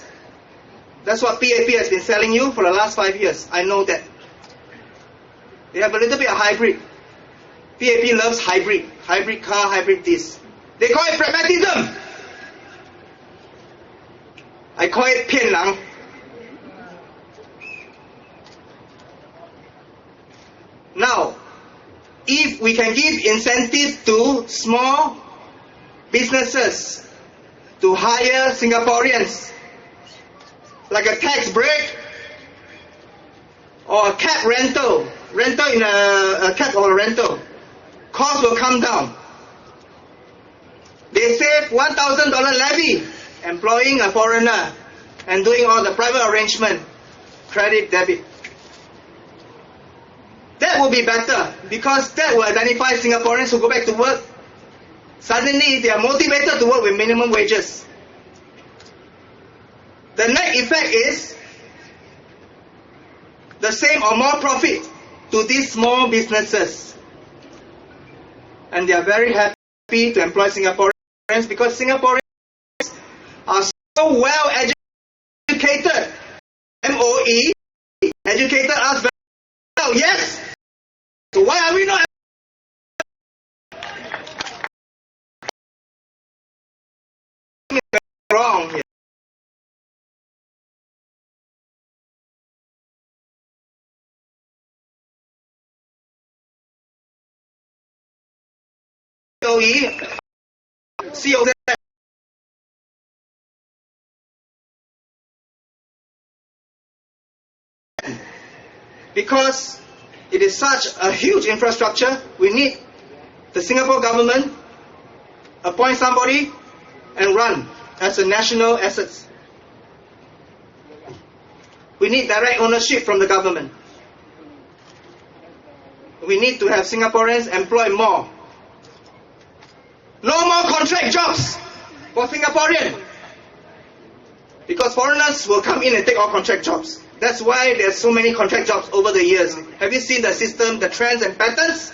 That's what PAP has been selling you for the last 5 years. I know that. They have a little bit of hybrid. PAP loves hybrid. Hybrid car, hybrid this. They call it pragmatism. I call it 骗人. Now, if we can give incentives to small businesses to hire Singaporeans, like a tax break or a cab rental in a cab or a rental, cost will come down. They save $1,000 levy employing a foreigner and doing all the private arrangement, credit, debit. That will be better because that will identify Singaporeans who go back to work. Suddenly they are motivated to work with minimum wages. the net effect is the same or more profit to these small businesses. And they are very happy to employ Singaporeans because Singaporeans are so well educated. MOE educated us very well, yes? So why are we not wrong here? COZ because it is such a huge infrastructure, we need the Singapore government appoint somebody and run as a national asset. We need direct ownership from the government. We need to have Singaporeans employ more. No more contract jobs for Singaporeans. Because foreigners will come in and take all contract jobs. That's why there's so many contract jobs over the years. Have you seen the system, the trends and patterns?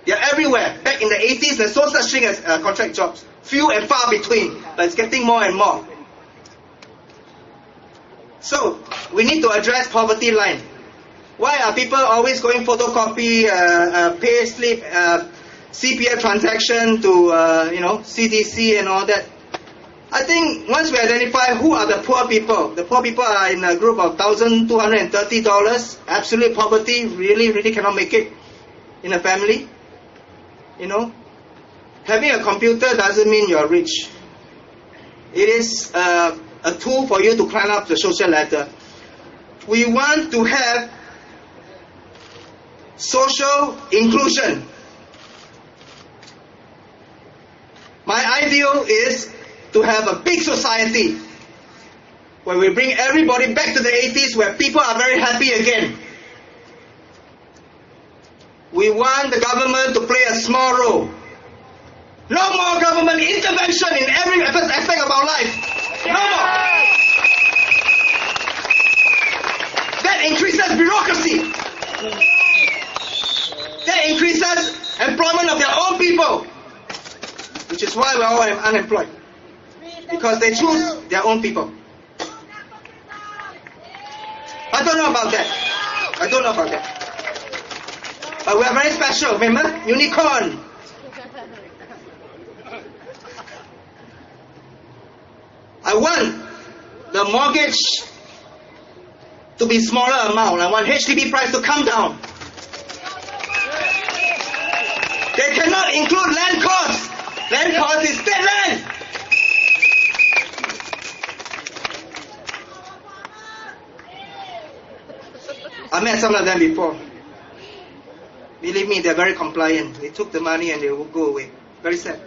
They're everywhere. Back in the 80s, there's no such thing as contract jobs. Few and far between, but it's getting more and more. So, we need to address poverty line. Why are people always going photocopy, pay slip, CPF transaction to, CDC and all that? I think once we identify who are the poor people, the poor people are in a group of $1,230, absolute poverty, really cannot make it in a family. Having a computer doesn't mean you're rich. It is a tool for you to climb up the social ladder. We want to have social inclusion. My ideal is to have a big society where we bring everybody back to the 80s where people are very happy again. We want the government to play a small role. No more government intervention in every aspect of our life. No more. That increases bureaucracy. That increases employment of their own people. Which is why we're all unemployed. Because they choose their own people. I don't know about that. But we are very special, remember? Unicorn. I want the mortgage to be smaller amount. I want HDB price to come down. They cannot include land costs. Land cost is state land. I met some of them before. Believe me, they're very compliant. They took the money and they will go away. Very sad.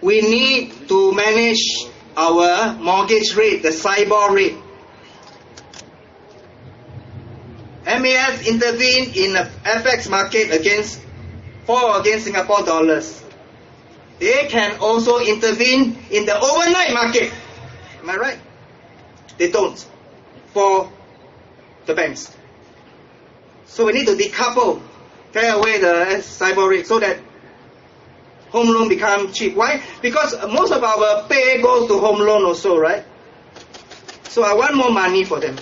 We need to manage our mortgage rate, the SIBOR rate. MAS intervened in the FX market against Singapore dollars. They can also intervene in the overnight market. Am I right? They don't. For the banks. So we need to decouple, tear away the SIBOR rate so that home loan become cheap. Why? Because most of our pay goes to home loan also, right? So I want more money for them.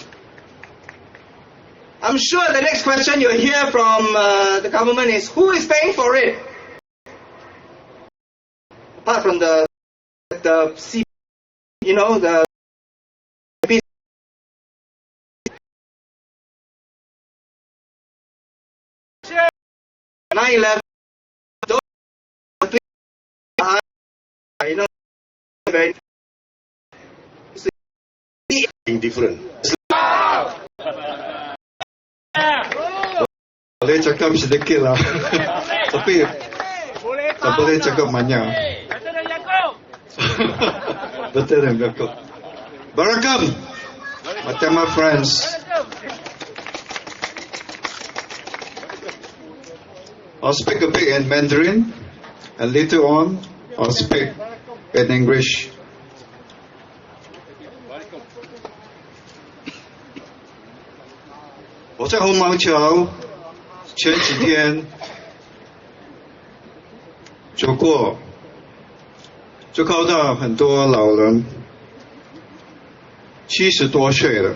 I'm sure the next question you'll hear from the government is, who is paying for it? Apart from the the 9/11, very different. Boleh cakap sedikit lah, tapi tak boleh cakap banyak. Betul dan Jacob. Barakam, my friends. I'll speak a bit in Mandarin, and later on, I'll speak in English. 在红毛桥前几天走过，就看到很多老人，70多岁了，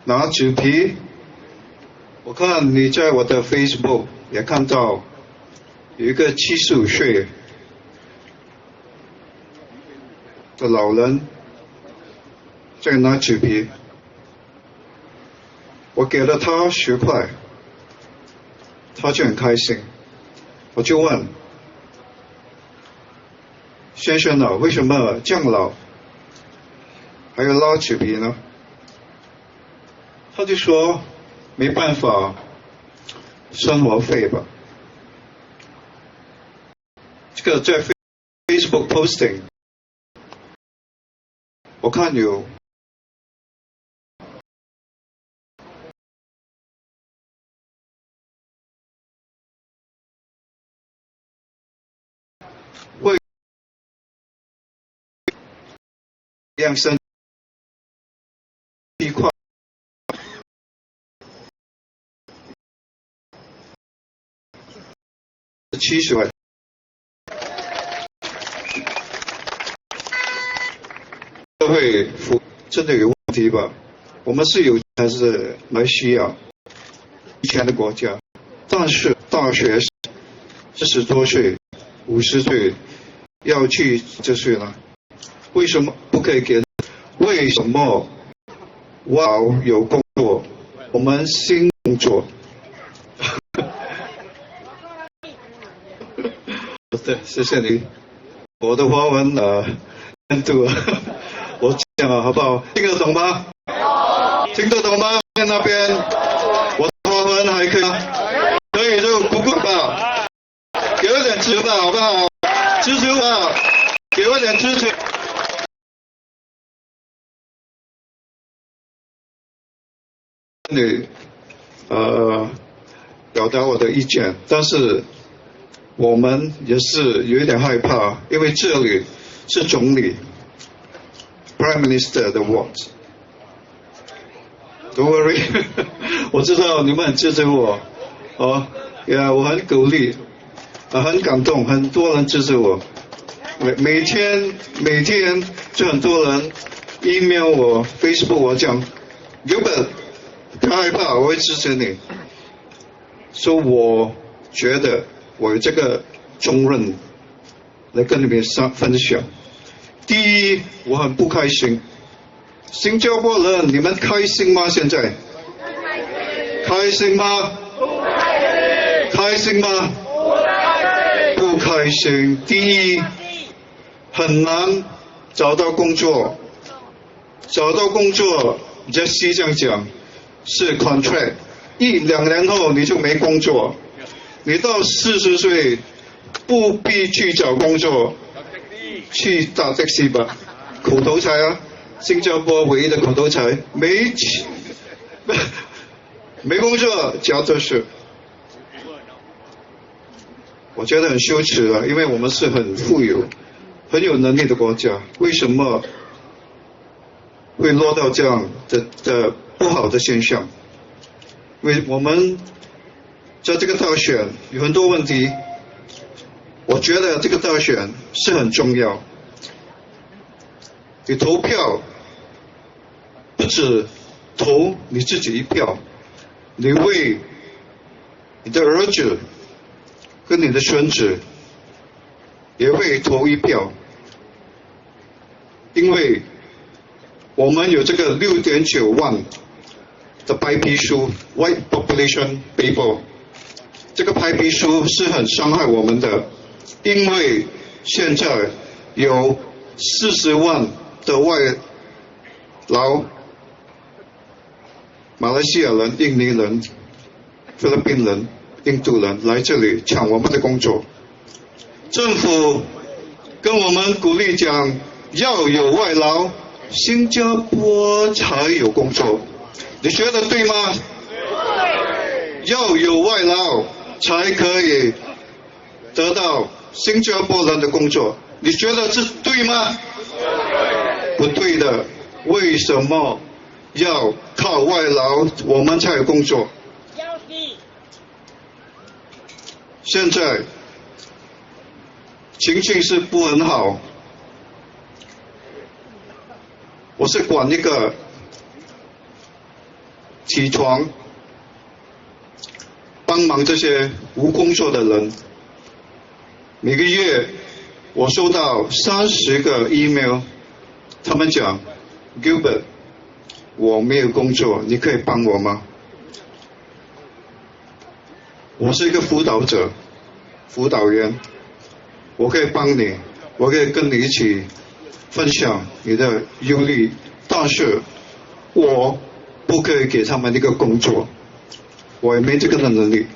拿纸皮。我看你在我的 Facebook 也看到有一个75岁的老人在拿纸皮，我给了他10块，他就很开心。我就问先生啊，为什么这样老还要拉纸皮呢？他就说没办法，生活费吧。这个在 Facebook posting 我看有会养生一块70万，社会真的有问题吧？我们是有还是没需要以前的国家？但是大学40多岁、50岁要去这岁了，为什么不可以给？为什么有工作，我们新工作？对，谢谢你。我的华文难度我讲了好不好？听得懂吗？听得懂吗？那边我的华文还可以吗？可以就不过吧，给我点支持吧，好不好？支持吧，给我点支持。你表达我的意见，但是我们也是有一点害怕，因为这里是总理 Prime Minister 的 words。 Don't worry 我知道你们很支持我我很鼓励很感动，很多人支持我，每天就很多人 email 我 Facebook 我讲有本不害怕，我会支持你。所以我觉得我有这个重任来跟你们分享。第一，我很不开心。新加坡人，你们开心吗？现在开心吗？开心吗？不开心。第一，很难找到工作。找到工作 ，Jesse 这样讲是 contract， 1-2年后你就没工作。你到40岁不必去找工作，去打的士吧，口头禅啊，新加坡唯一的口头禅，没工作夹着是，我觉得很羞耻了，因为我们是很富有、很有能力的国家，为什么会落到这样的不好的现象？因为我们在这个大选有很多问题，我觉得这个大选是很重要。你投票不只投你自己一票，你为你的儿子跟你的孙子也会投一票，因为我们有这个6.9万的白皮书 （White Population Paper）。这个白皮书是很伤害我们的，因为现在有40万的外劳，马来西亚人、印尼人、菲律宾人、印度人来这里抢我们的工作。政府跟我们鼓励讲要有外劳，新加坡才有工作，你觉得对吗？要有外劳才可以得到新加坡人的工作，你觉得这对吗？不对的，为什么要靠外劳我们才有工作？现在情形是不很好，我是管一个起床帮忙这些无工作的人，每个月我收到30个 email， 他们讲 Gilbert， 我没有工作，你可以帮我吗？我是一个辅导者、辅导员，我可以帮你，我可以跟你一起分享你的忧虑，但是我不可以给他们一个工作，我也没这个能力。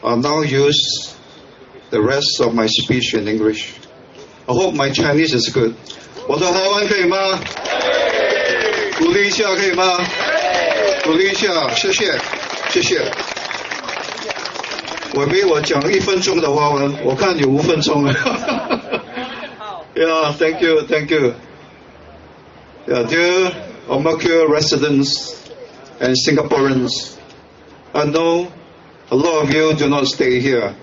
I'll now use the rest of my speech in English. I hope my Chinese is good. 我的华文可以吗？鼓励一下可以吗？鼓励一下，谢谢，谢谢。我以为我讲1分钟的华文，我看有5分钟了。Yeah, thank you, thank you. Yeah, dear ANG MO KIO residents and Singaporeans, I know a lot of you do not stay here,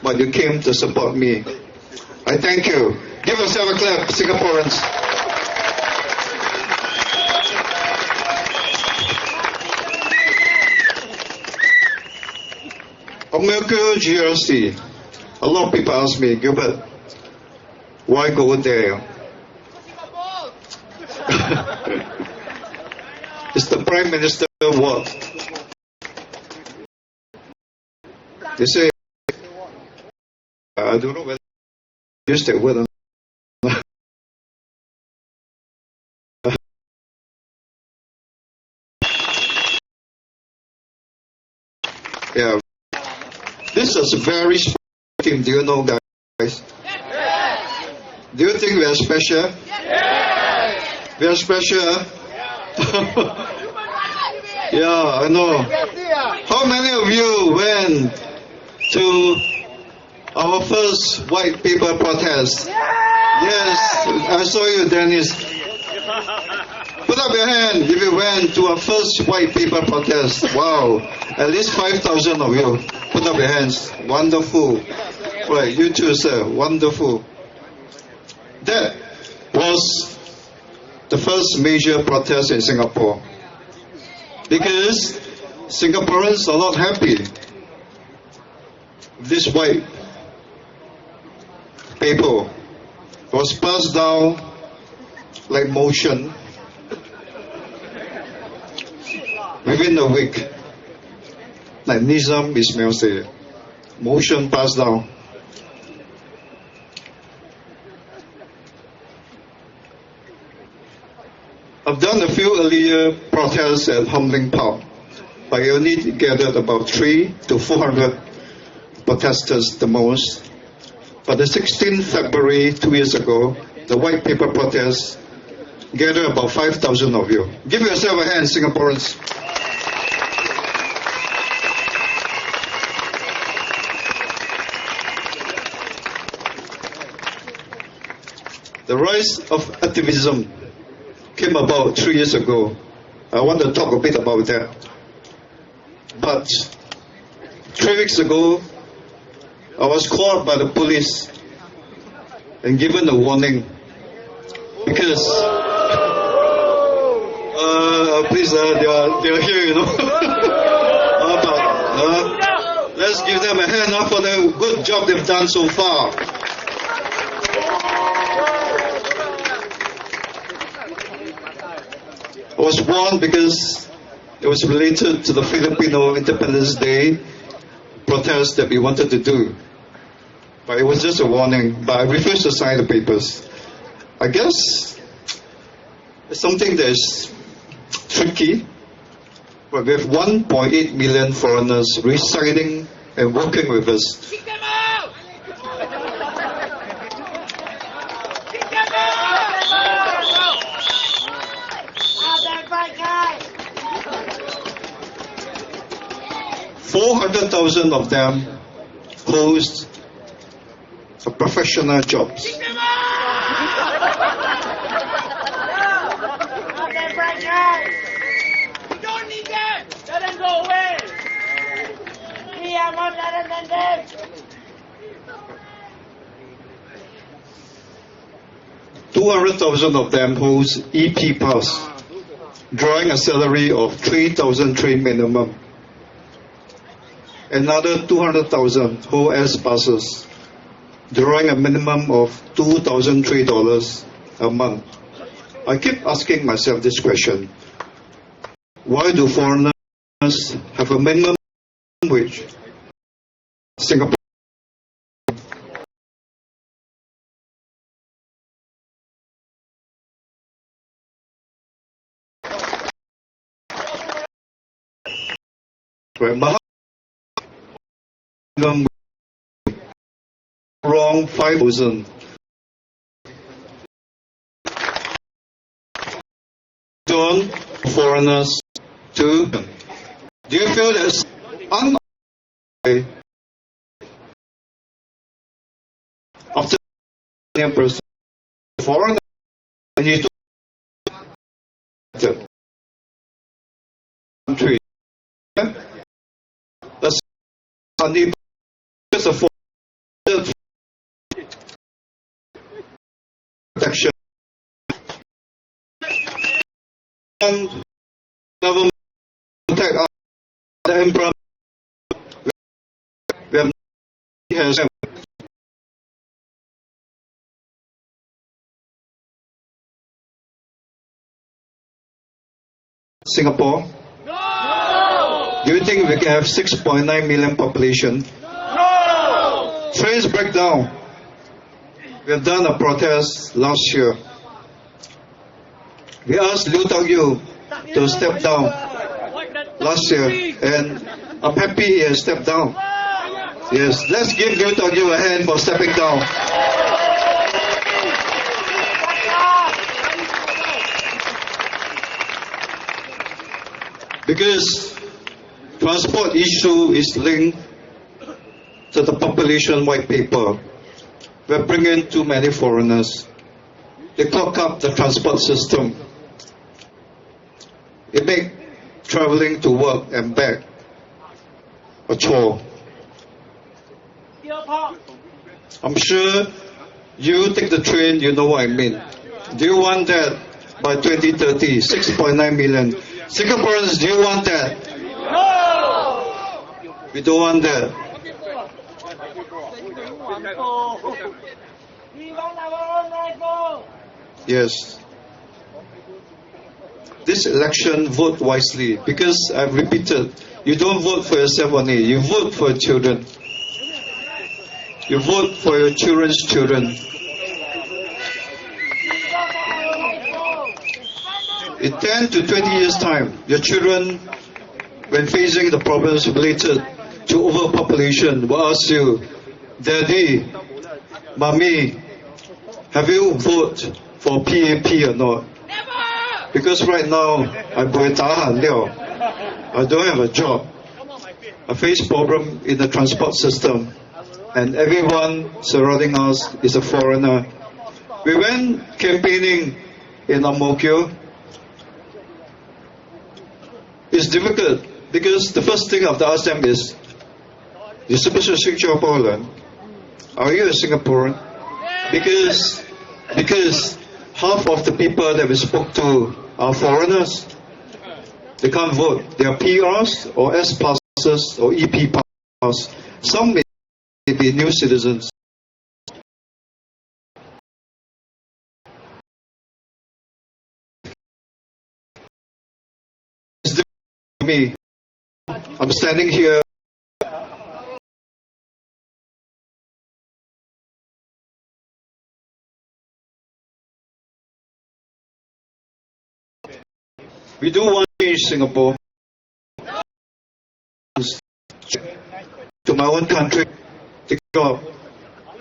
but you came to support me. I thank you. Give yourself a clap, Singaporeans. ANG MO KIO GRC. A lot of people ask me, Gilbert, why go there? Is the Prime Minister what? They say, I don't know whether I used that word or not. Yeah. This is a very special team. Do you know, guys? Do you think we are special? We are special? Yeah, I know. How many of you went to our first white paper protest? Yes, I saw you, Dennis. Put up your hand if you went to our first white paper protest. Wow, at least 5,000 of you. Put up your hands. Wonderful. Right, you too, sir. Wonderful. That was the first major protest in Singapore. Because Singaporeans are not happy. This white paper was passed down like motion within a week. Like Nizam Ismail said, motion passed down. I've done a few earlier protests at Humbling Park, but I only gathered about 300 to 400 protesters the most. But the 16th February, 2 years ago, the white paper protest gathered about 5,000 of you. Give yourself a hand, Singaporeans. The rise of activism came about 3 years ago. I want to talk a bit about that. But 3 weeks ago, I was called by the police and given a warning because please, they are here, you know. Let's give them a hand up for the good job they've done so far. I was warned because it was related to the Filipino Independence Day protest that we wanted to do. But it was just a warning, but I refused to sign the papers. I guess it's something that is tricky, but we have 1.8 million foreigners residing and working with us. Kick them out! Kick them out! 400,000 of them holds a professional jobs. We don't need them. Let them go away. We are more better than them. 200,000 of them holds EP pass, drawing a salary of 3,003 minimum. Another 200,000 hold S passes, drawing a minimum of $2,003 a month. I keep asking myself this question: why do foreigners have a minimum wage? Singapore. Wrong 5,000. Don't foreigners to. Do you feel that's unfair? After foreigner you to country. That's just a protection. And government protect us. The emperor has Singapore. No! Do you think we can have 6.9 million population? No! Trains break down. We have done a protest last year. We asked Liu Tao-yu to step down last year, and I'm happy he has stepped down. Yes, let's give Liu Tao-yu a hand for stepping down. Because transport issue is linked to the population white paper. We're bringing too many foreigners. They clog up the transport system. It makes traveling to work and back a chore. I'm sure you take the train, you know what I mean. Do you want that by 2030? 6.9 million. Singaporeans, do you want that? No! We don't want that. Yes. This election, vote wisely, because I've repeated, you don't vote for yourself only, you vote for your children. You vote for your children's children. In 10 to 20 years' time, your children, when facing the problems related to overpopulation, will ask you, Daddy, Mommy, have you voted for PAP or not? Because right now, I don't have a job. I face problem in the transport system, and everyone surrounding us is a foreigner. We went campaigning in ANG MO KIO. It's difficult because the first thing I have to ask them is, you're supposed to speak Singaporean. Are you a Singaporean? Because half of the people that we spoke to are foreigners. They can't vote. They are PRs or S passes or EP passes. Some may be new citizens. Me, I'm standing here. We do want to change Singapore to my own country. Take a job.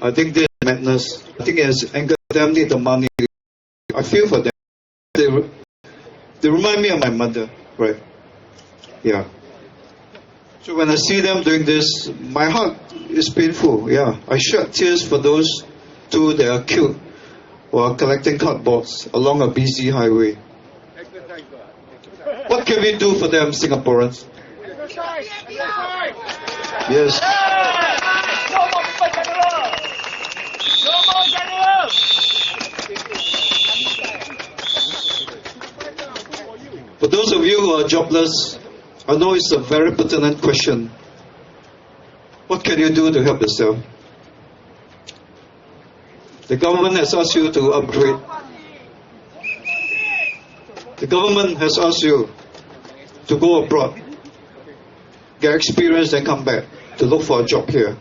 I think this is madness. I think it has angered them, need the money. I feel for them. They remind me of my mother, right? Yeah. So when I see them doing this, my heart is painful. Yeah, I shed tears for those two that are killed while collecting cardboards along a busy highway. What can we do for them, Singaporeans? Yes. For those of you who are jobless, I know it's a very pertinent question. What can you do to help yourself? The government has asked you to upgrade. The government has asked you to go abroad, get experience, and come back to look for a job here.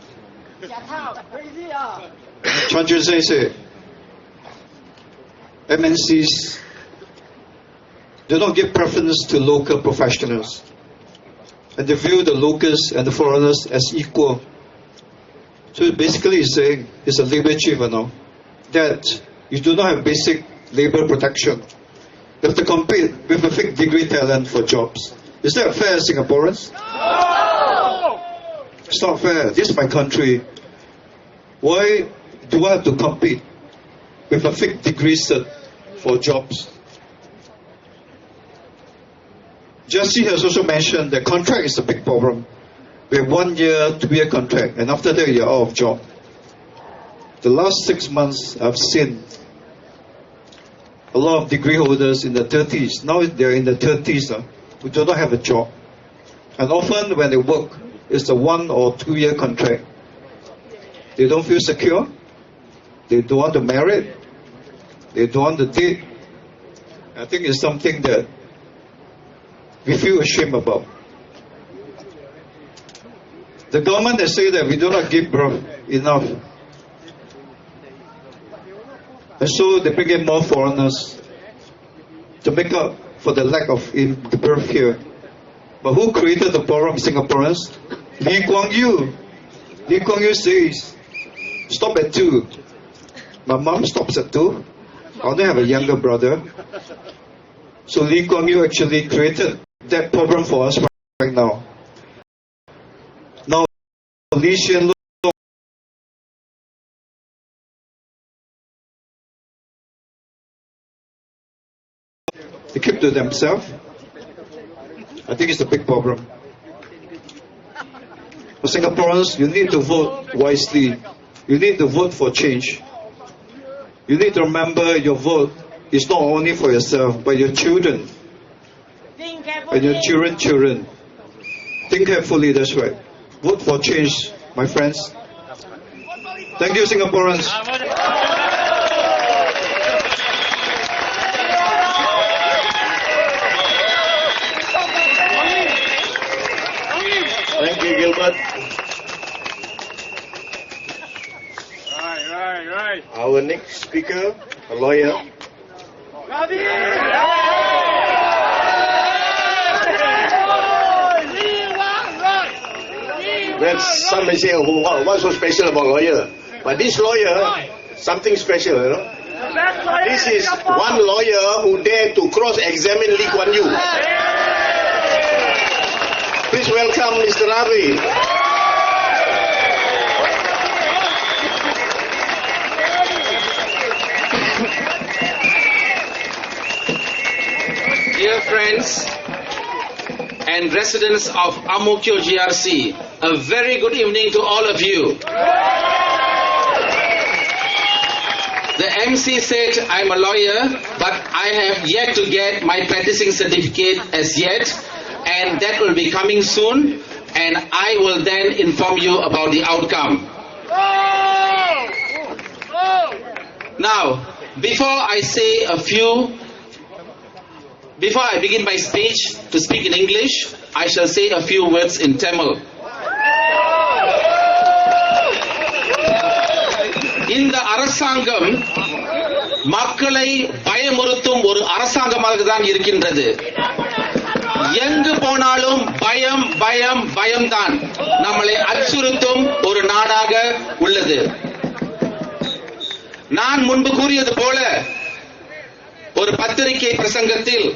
Chan Chun Sing said, MNCs do not give preference to local professionals, and they view the locals and the foreigners as equal. So basically he's saying, he's a labor chief, that you do not have basic labor protection. You have to compete with a fake degree talent for jobs. Is that fair, Singaporeans? No! It's not fair. This is my country. Why do I have to compete with a fake degree cert for jobs? Jesse has also mentioned that contract is a big problem. We have 1 year, 2-year contract, and after that you're out of job. The last 6 months I've seen a lot of degree holders in the 30s. Now they're in the 30s who do not have a job. And often when they work, it's a 1 or 2 year contract. They don't feel secure. They don't want to marry. They don't want to date. I think it's something that we feel ashamed about. The government has said that we do not give birth enough. And so they bring in more foreigners to make up for the lack of birth here. But who created the problem, Singaporeans? Lee Kuan Yew. Lee Kuan Yew says, stop at 2. My mom stops at 2. I only have a younger brother. So Lee Kuan Yew actually created that problem for us right now. Now, Lee Hsien Loong, they keep to themselves. I think it's a big problem. For Singaporeans, you need to vote wisely. You need to vote for change. You need to remember your vote is not only for yourself, but your children. And your children. Think carefully, that's right. Vote for change, my friends. Thank you, Singaporeans. Thank you, Gilbert. Right. Our next speaker, a lawyer. Well, some may say, oh, what's so special about lawyer? But this lawyer, something special, This is one lawyer who dared to cross-examine Lee Kuan Yew. Please welcome Mr. Ravi. Dear friends and residents of ANG MO KIO GRC, a very good evening to all of you. The MC said I'm a lawyer, but I have yet to get my practicing certificate as yet, and that will be coming soon, and I will then inform you about the outcome. Now, before I begin my speech to speak in English, I shall say a few words in Tamil. இந்த அரசாங்கம் மக்களை பயமுறுத்தும் ஒரு அரசாங்கமாக தான் இருக்கின்றது. எங்கு போனாலும் பயம்தான் நம்மளை அச்சுறுத்தும் ஒரு நாடாக உள்ளது. நான் முன்பு கூறியது போல ஒரு பத்திரிகை பிரசங்கத்தில்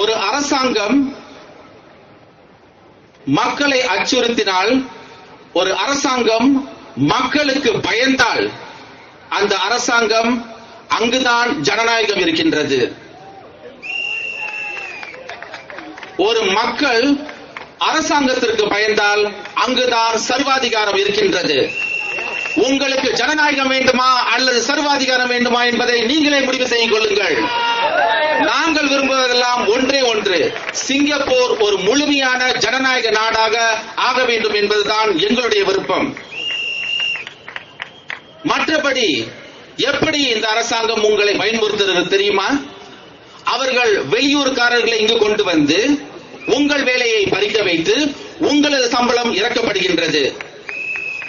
ஒரு அரசாங்கம் மக்களை அச்சுறுத்தினால், ஒரு அரசாங்கம் மக்களுக்கு பயந்தால் அந்த அரசாங்கம் அங்குதான் ஜனநாயகம் இருக்கின்றது. ஒரு மக்கள் அரசாங்கத்திற்கு பயந்தால் அங்குதான் சர்வாதிகாரம் இருக்கின்றது. உங்களுக்கு ஜனநாயகம் வேண்டுமா அல்லது சர்வாதிகாரம் வேண்டுமா என்பதை நீங்களே முடிவு செய்து கொள்ளுங்கள். நாங்கள் விரும்புவதெல்லாம் ஒன்றே ஒன்று, சிங்கப்பூர் ஒரு முழுமையான ஜனநாயக நாடாக ஆக வேண்டும் என்பதுதான் எங்களுடைய விருப்பம். மற்றபடி எப்படி இந்த அரசாங்கம் உங்களை பயன்படுத்துகிறது தெரியுமா? அவர்கள் வெளியூர்காரர்களை இங்கு கொண்டு வந்து உங்கள் வேலையை பறிக்க வைத்து உங்களது சம்பளம் இறக்கப்படுகின்றது.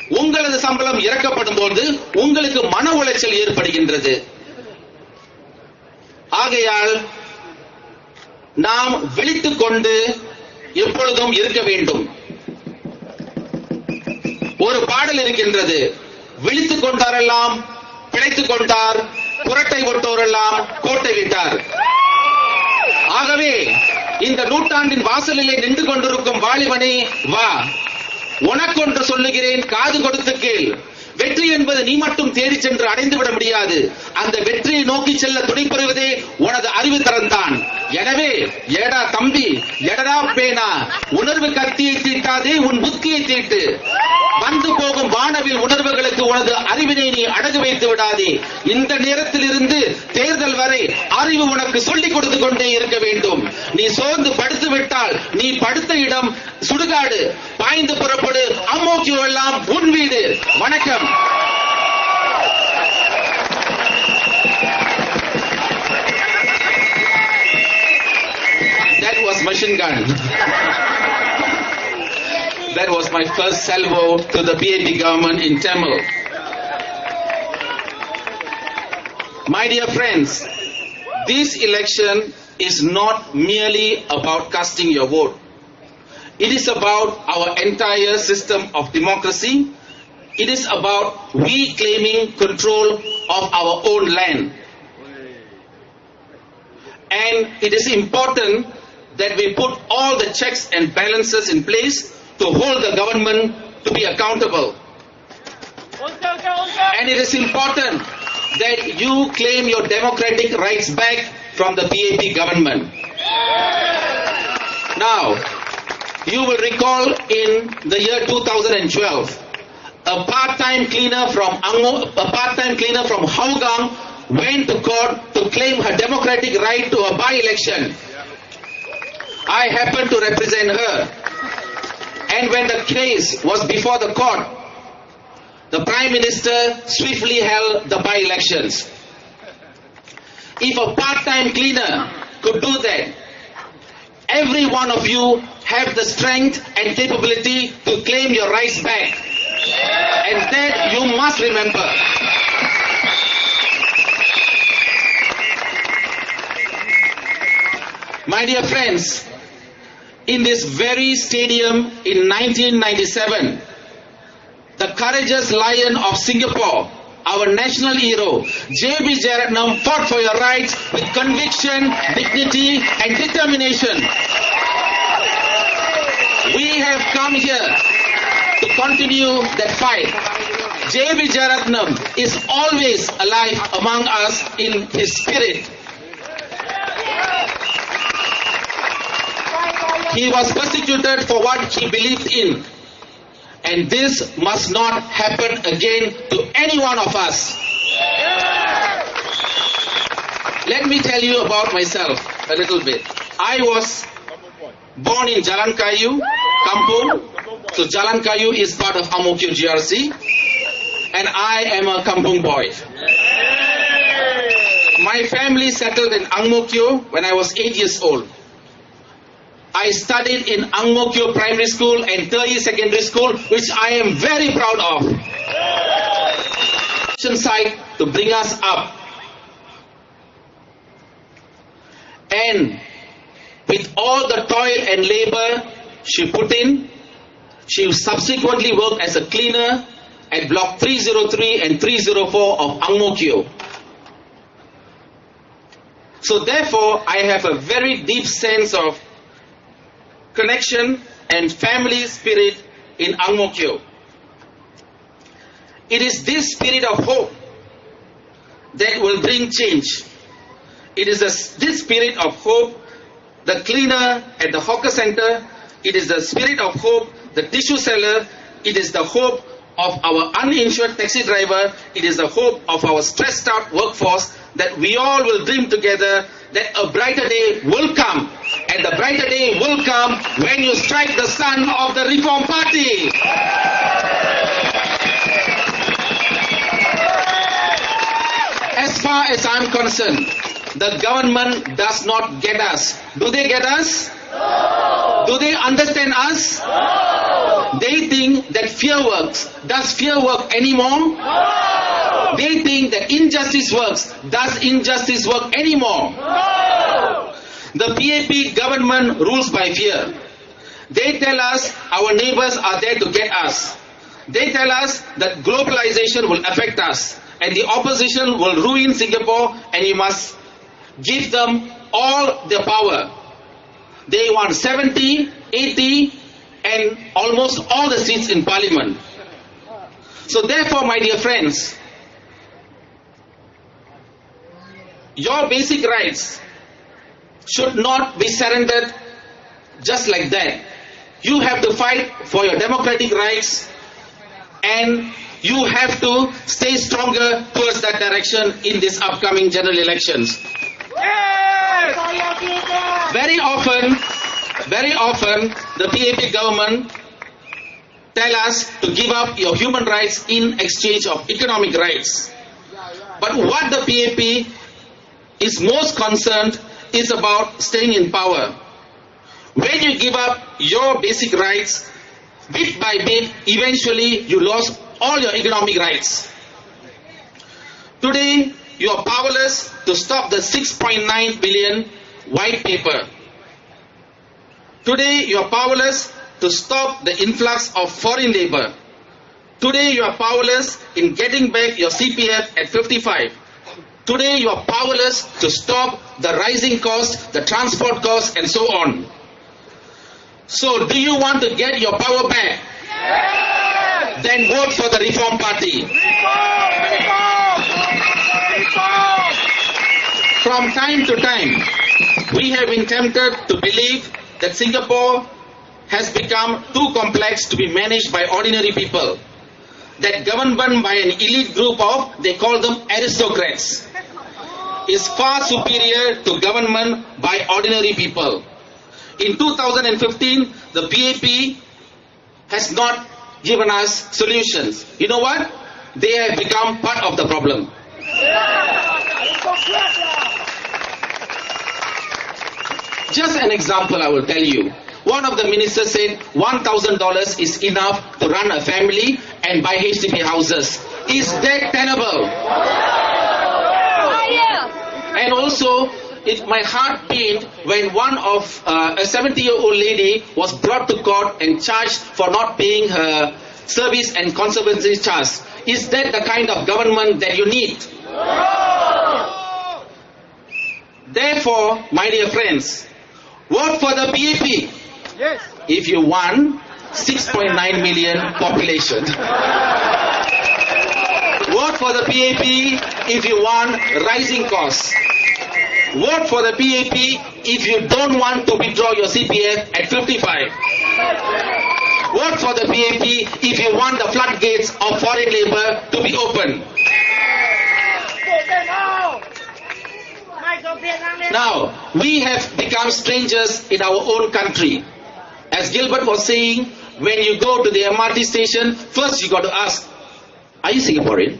உங்களது சம்பளம் இறக்கப்படும் போது உங்களுக்கு மன உளைச்சல் ஏற்படுகின்றது. ஆகையால் நாம் விழித்துக் கொண்டு எப்பொழுதும் இருக்க வேண்டும். ஒரு பாடல் இருக்கின்றது, விழித்துக் கொண்டாரெல்லாம் பிழைத்துக் கொண்டார், புரட்டை விட்டோரெல்லாம் கோட்டை விட்டார். ஆகவே இந்த நூற்றாண்டின் வாசலிலே நின்று கொண்டிருக்கும் வாலிபனே, வா, உனக்கொன்று சொல்லுகிறேன், காது கொடுத்து கேள். வெற்றி என்பது நீ மட்டும் தேடி சென்று அடைந்துவிட முடியாது. அந்த வெற்றியை நோக்கி செல்ல துணை பெறுவதே உனது அறிவு தரம்தான். எனவே எடா தம்பி, எடா பேனா, உணர்வு கத்தியை தீட்டாதே, உன் புத்தியை தீட்டு. வந்து போகும் வானவில் உணர்வுகளுக்கு உனது அறிவினை நீ அடகு வைத்து விடாதே. இந்த நேரத்தில் இருந்து தேர்தல் வரை அறிவு உனக்கு சொல்லிக் கொடுத்து கொண்டே இருக்க வேண்டும். நீ சோர்ந்து படுத்து விட்டால் நீ படுத்த இடம் சுடுகாடு. பாய்ந்து புறப்படு, அம்மோக்கியோ எல்லாம் உன் வீடு. வணக்கம். That was machine gun. That was my first salvo to the PAP government in Tamil. My dear friends, this election is not merely about casting your vote. It is about our entire system of democracy. It is about we claiming control of our own land. And it is important that we put all the checks and balances in place to hold the government to be accountable. And it is important that you claim your democratic rights back from the PAP government. Now, you will recall in the year 2012, a part-time cleaner from Hougang went to court to claim her democratic right to a by-election. I happened to represent her. And when the case was before the court, the Prime Minister swiftly held the by-elections. If a part-time cleaner could do that, every one of you have the strength and capability to claim your rights back. And that you must remember. My dear friends, in this very stadium in 1997, the courageous lion of Singapore, our national hero, J.B. Jeyaretnam, fought for your rights with conviction, dignity and determination. We have come here to continue that fight. J.B. Jeyaretnam is always alive among us in his spirit. He was persecuted for what he believed in. And this must not happen again to any one of us. Let me tell you about myself a little bit. I was born in Jalan Kayu, Kampung. So Jalan Kayu is part of ANG MO KIO GRC. And I am a Kampung boy. My family settled in ANG MO KIO when I was 8 years old. I studied in ANG MO KIO Primary School and Tertiary Secondary School, which I am very proud of. Side to bring us up. And with all the toil and labor she put in, she subsequently worked as a cleaner at Block 303 and 304 of ANG MO KIO. So therefore, I have a very deep sense of connection and family spirit in ANG MO KIO. It is this spirit of hope that will bring change. It is this spirit of hope, the cleaner at the hawker center. It is the spirit of hope, the tissue seller. It is the hope of our uninsured taxi driver. It is the hope of our stressed out workforce that we all will dream together that a brighter day will come. And the brighter day will come when you strike the sun of the Reform Party. As far as I'm concerned, the government does not get us. Do they get us? No. Do they understand us? No. They think that fear works. Does fear work anymore? No. They think that injustice works. Does injustice work anymore? No. The PAP government rules by fear. They tell us our neighbors are there to get us. They tell us that globalization will affect us and the opposition will ruin Singapore and you must give them all their power. They want 70, 80 and almost all the seats in parliament. So therefore, my dear friends, your basic rights should not be surrendered just like that. You have to fight for your democratic rights and you have to stay stronger towards that direction in this upcoming general elections. Very often, the PAP government tell us to give up your human rights in exchange of economic rights. But what the PAP is most concerned is about staying in power. When you give up your basic rights, bit by bit, eventually you lost all your economic rights. Today, you are powerless to stop the 6.9 billion white paper. Today, you are powerless to stop the influx of foreign labor. Today, you are powerless in getting back your CPF at 55. Today, you are powerless to stop the rising costs, the transport costs, and so on. So, do you want to get your power back? Yes! Then vote for the Reform Party. From time to time, we have been tempted to believe that Singapore has become too complex to be managed by ordinary people. That government by an elite group of, they call them aristocrats, is far superior to government by ordinary people. In 2015, the PAP has not given us solutions. You know what? They have become part of the problem. Just an example I will tell you. One of the ministers said $1,000 is enough to run a family and buy HDB houses. Is that tenable? And also, my heart pained when one of a 70-year-old lady was brought to court and charged for not paying her service and conservancy charge. Is that the kind of government that you need? Therefore, my dear friends, vote for the PAP. Yes. If you want 6.9 million population. Vote for the PAP if you want rising costs. Vote for the PAP if you don't want to withdraw your CPF at 55. Vote for the PAP if you want the floodgates of foreign labor to be open. Now, we have become strangers in our own country. As Gilbert was saying, when you go to the MRT station, first you got to ask, are you Singaporean?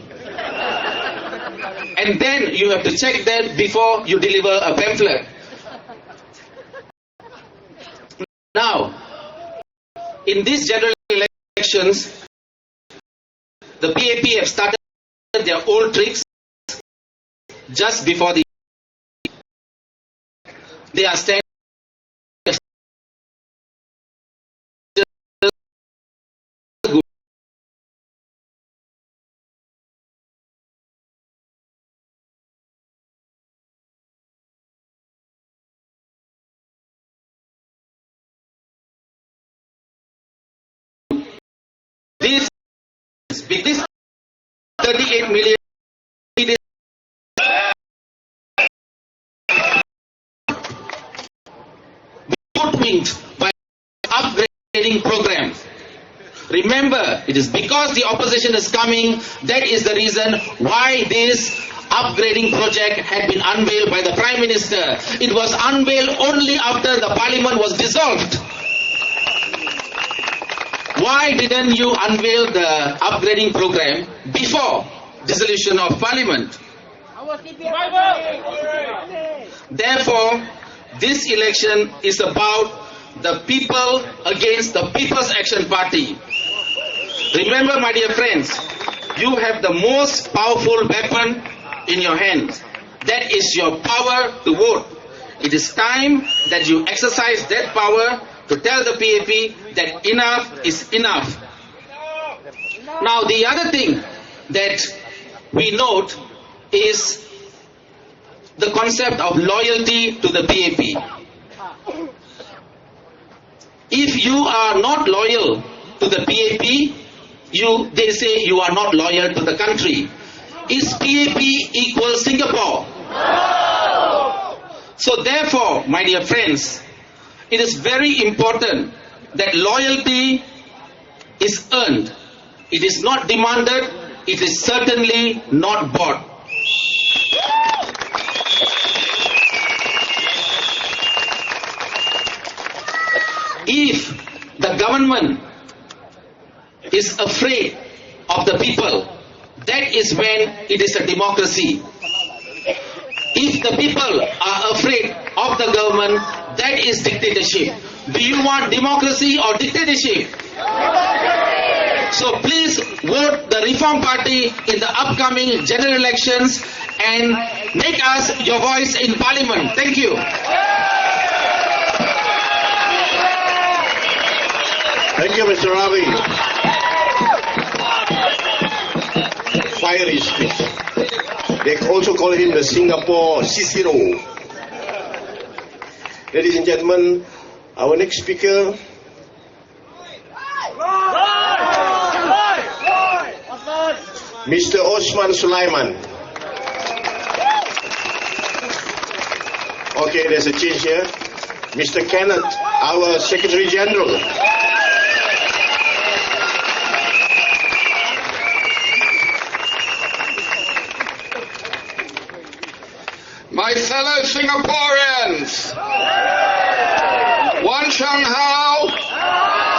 And then you have to check that before you deliver a pamphlet. Now, in these general elections, the PAP have started their old tricks just before they are standing 38 million hoodwinked by upgrading program. Remember, it is because the opposition is coming, that is the reason why this upgrading project had been unveiled by the Prime Minister. It was unveiled only after the Parliament was dissolved. Why didn't you unveil the upgrading program before dissolution of Parliament? Therefore, this election is about the people against the People's Action Party. Remember, my dear friends, you have the most powerful weapon in your hands. That is your power to vote. It is time that you exercise that power to tell the PAP that enough is enough. Now, the other thing that we note is the concept of loyalty to the PAP. If you are not loyal to the PAP, they say you are not loyal to the country. Is PAP equal Singapore? No! So therefore, my dear friends, it is very important that loyalty is earned. It is not demanded. It is certainly not bought. If the government is afraid of the people, that is when it is a democracy. If the people are afraid of the government, that is dictatorship. Do you want democracy or dictatorship? So please vote the Reform Party in the upcoming general elections and make us your voice in Parliament. Thank you. Thank you, Mr. Ravi. Fiery speech. They also call him the Singapore Cicero. Ladies and gentlemen, our next speaker. Mr. Osman Sulaiman. Okay, there's a change here. Mr. Kenneth, our Secretary General. My fellow Singaporeans, Wan Chang Hao,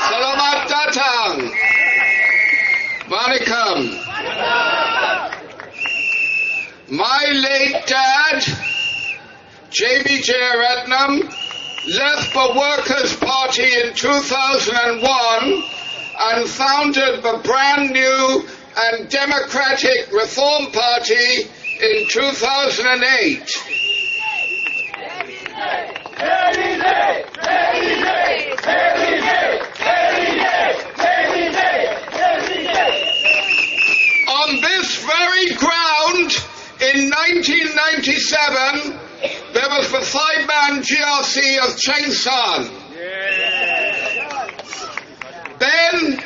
Selamat Datang, Vanakkam. My late dad, J.B. Jeyaretnam, left the Workers' Party in 2001 and founded the brand new and democratic Reform Party in 2008. On this very ground, in 1997, there was the five-man GRC of Cheng San. Then,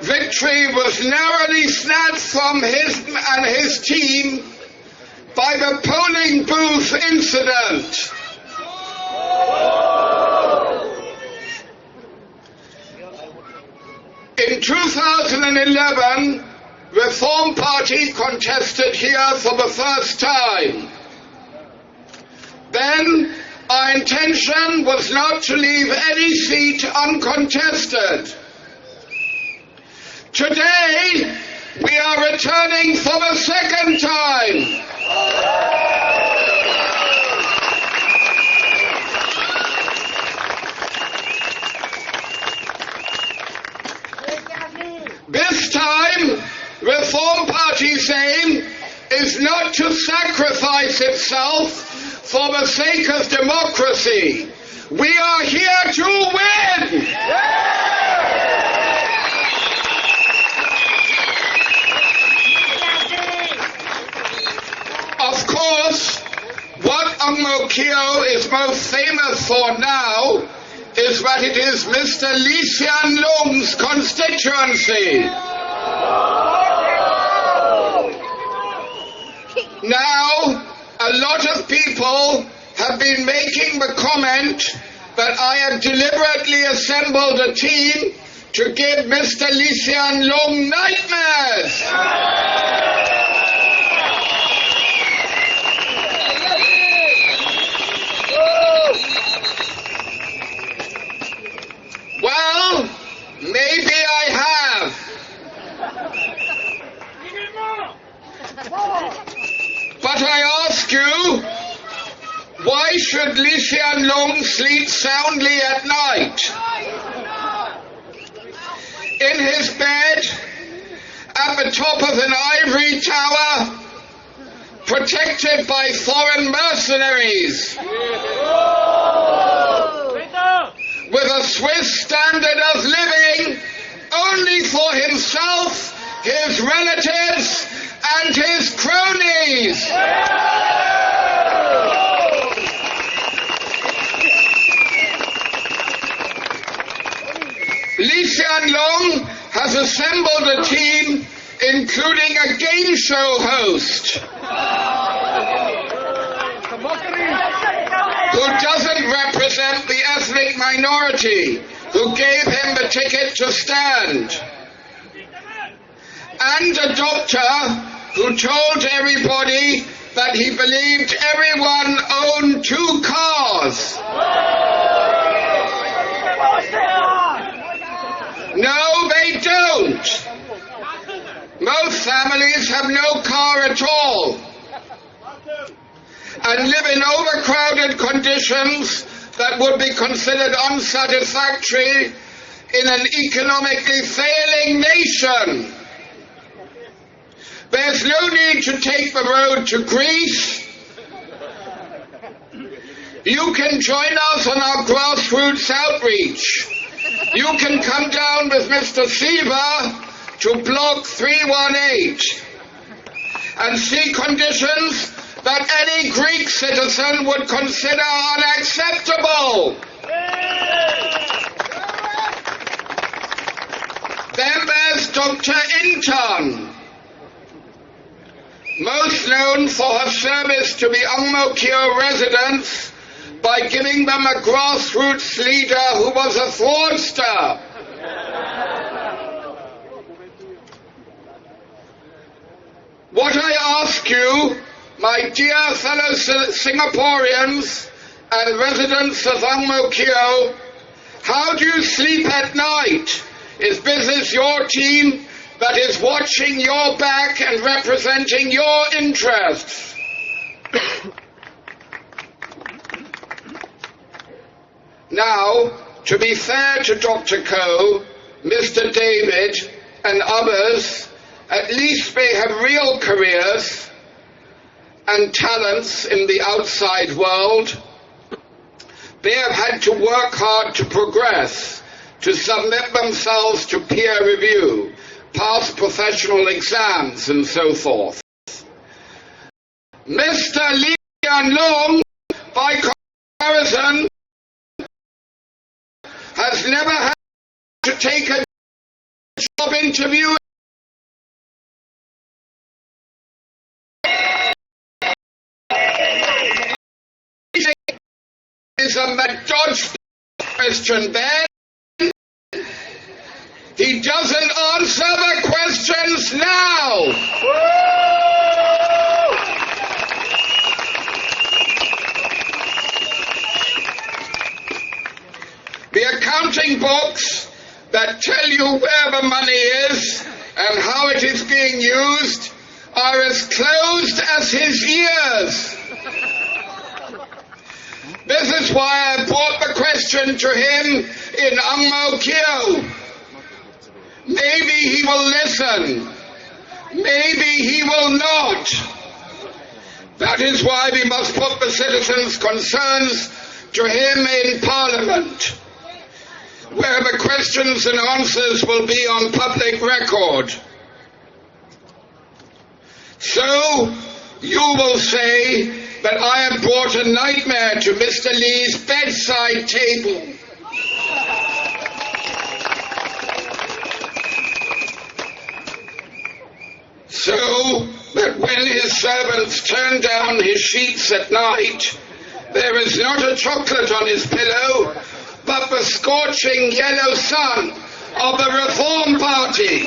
victory was narrowly snatched from him and his team by the polling booth incident. In 2011, Reform Party contested here for the first time. Then, our intention was not to leave any seat uncontested. Today, we are returning for the second time. This time, Reform Party's aim is not to sacrifice itself for the sake of democracy. We are here to win! Of course, what ANG MO KIO is most famous for now is that it is Mr. Lee Hsien Loong's constituency. Now, a lot of people have been making the comment that I have deliberately assembled a team to give Mr. Lee Hsien Loong nightmares. Well, maybe I have. But I ask you, why should Lee Hsien Loong sleep soundly at night? In his bed, at the top of an ivory tower, protected by foreign mercenaries, with a Swiss standard of living only for himself, his relatives, and his cronies. Lee Hsien Loong has assembled a team including a game show host who doesn't represent the ethnic minority who gave him the ticket to stand, and a doctor who told everybody that he believed everyone owned 2 cars. No, they don't. Most families have no car at all and live in overcrowded conditions that would be considered unsatisfactory in an economically failing nation. There's no need to take the road to Greece. You can join us on our grassroots outreach. You can come down with Mr. Siva to Block 318 and see conditions that any Greek citizen would consider unacceptable. Then there's Dr. Intan, most known for her service to the ANG MO KIO residents by giving them a grassroots leader who was a fraudster. What I ask you, my dear fellow Singaporeans and residents of ANG MO KIO, how do you sleep at night? Is this your team that is watching your back and representing your interests? Now, to be fair to Dr. Koh, Mr. David, and others, at least they have real careers and talents in the outside world. They have had to work hard to progress, to submit themselves to peer review, pass professional exams, and so forth. Mr. Lee Hsien Loong, by comparison, has never had to take a job interview. Is a McDodge question then. He doesn't answer the questions now. The accounting books that tell you where the money is and how it is being used are as closed as his ears. This is why I brought the question to him in ANG MO KIO. Maybe he will listen. Maybe he will not. That is why we must put the citizens' concerns to him in Parliament, where the questions and answers will be on public record. So, you will say that I have brought a nightmare to Mr. Lee's bedside table. So, that when his servants turn down his sheets at night, there is not a chocolate on his pillow, but the scorching yellow sun of the Reform Party.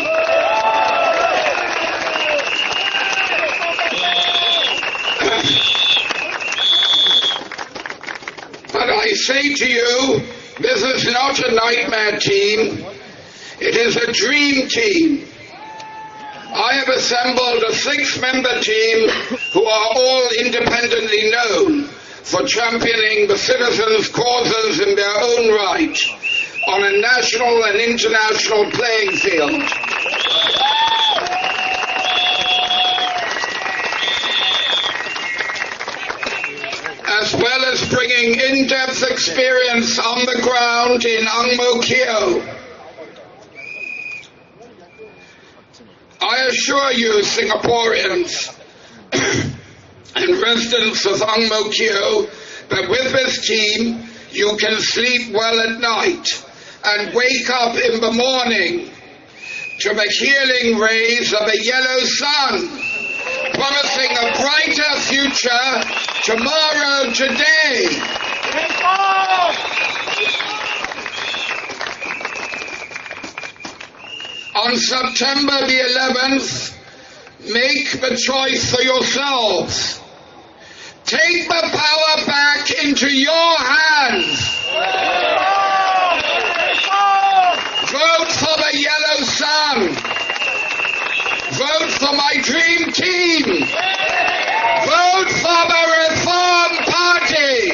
But I say to you, this is not a nightmare team. It is a dream team. I have assembled a 6-member team who are all independently known for championing the citizens' causes in their own right on a national and international playing field. As well as bringing in-depth experience on the ground in ANG MO KIO. I assure you, Singaporeans and residents of ANG MO KIO, that with this team you can sleep well at night and wake up in the morning to the healing rays of a yellow sun, promising a brighter future tomorrow, today. On September the 11th, make the choice for yourselves. Take the power back into your hands. Vote for the yellow sun. Vote for my dream team. Vote for the Reform Party.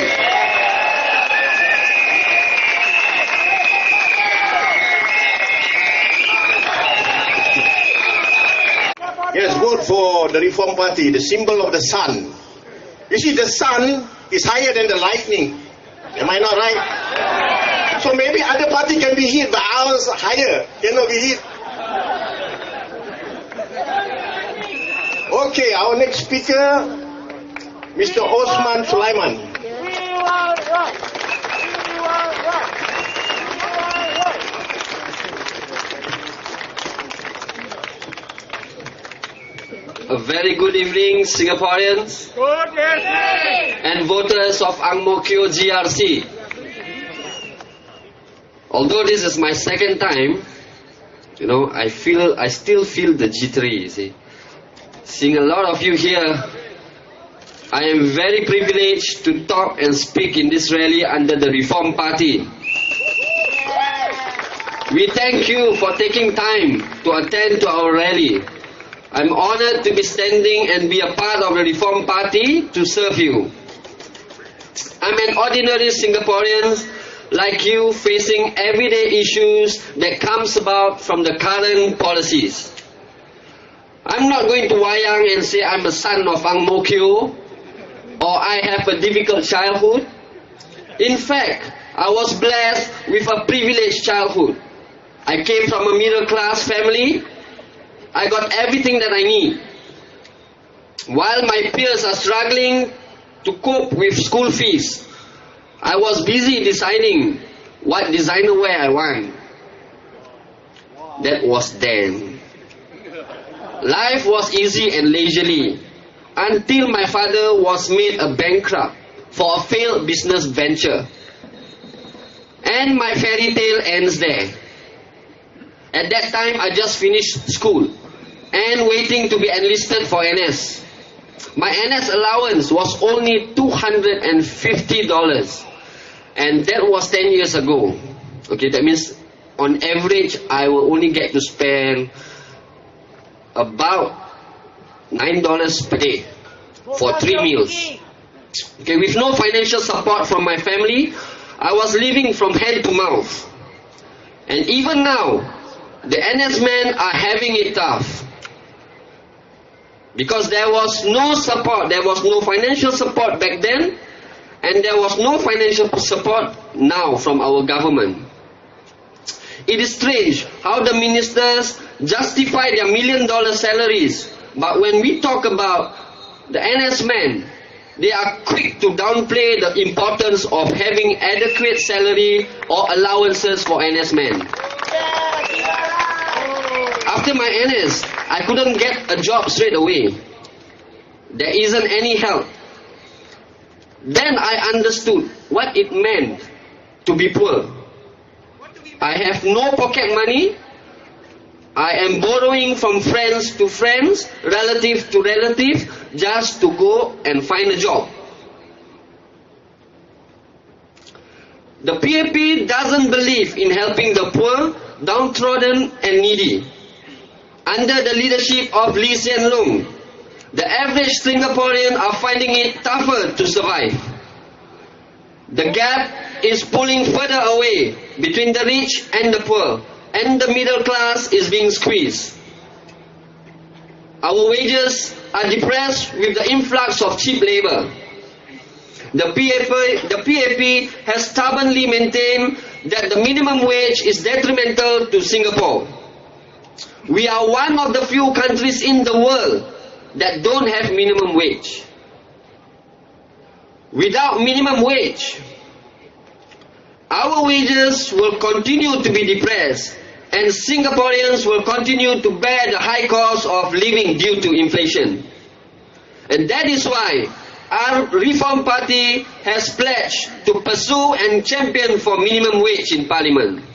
Yes, vote for the Reform Party, the symbol of the sun. You see, the sun is higher than the lightning. Am I not right? So maybe other party can be hit, but ours higher cannot be hit. Okay, our next speaker, Mr. Osman Sulaiman. A very good evening, Singaporeans and voters of ANG MO KIO GRC. Although this is my second time, I still feel the jittery, you see. Seeing a lot of you here, I am very privileged to talk and speak in this rally under the Reform Party. We thank you for taking time to attend to our rally. I'm honored to be standing and be a part of the Reform Party to serve you. I'm an ordinary Singaporean like you, facing everyday issues that comes about from the current policies. I'm not going to wayang and say I'm a son of ANG MO KIO or I have a difficult childhood. In fact, I was blessed with a privileged childhood. I came from a middle class family. I got everything that I need. While my peers are struggling to cope with school fees, I was busy deciding what designer wear I want. That was then. Life was easy and leisurely until my father was made a bankrupt for a failed business venture. And my fairy tale ends there. At that time, I just finished school and waiting to be enlisted for NS. My NS allowance was only $250, and that was 10 years ago. Okay, that means on average, I will only get to spend about $9 per day for 3 meals. Okay, with no financial support from my family, I was living from hand to mouth. And even now, the NS men are having it tough. Because there was no support, there was no financial support back then, and there was no financial support now from our government. It is strange how the ministers justify their $1 million salaries, but when we talk about the NS men, they are quick to downplay the importance of having adequate salary or allowances for NS men. After my NS, I couldn't get a job straight away. there isn't any help. Then I understood what it meant to be poor. I have no pocket money. I am borrowing from friends to friends, relative to relative, just to go and find a job. The PAP doesn't believe in helping the poor, downtrodden and needy. Under the leadership of Lee Hsien Loong, the average Singaporean are finding it tougher to survive. The gap is pulling further away between the rich and the poor, and the middle class is being squeezed. Our wages are depressed with the influx of cheap labor. The PAP has stubbornly maintained that the minimum wage is detrimental to Singapore. We are one of the few countries in the world that don't have minimum wage. Without minimum wage, our wages will continue to be depressed, and Singaporeans will continue to bear the high cost of living due to inflation. And that is why our Reform Party has pledged to pursue and champion for minimum wage in Parliament.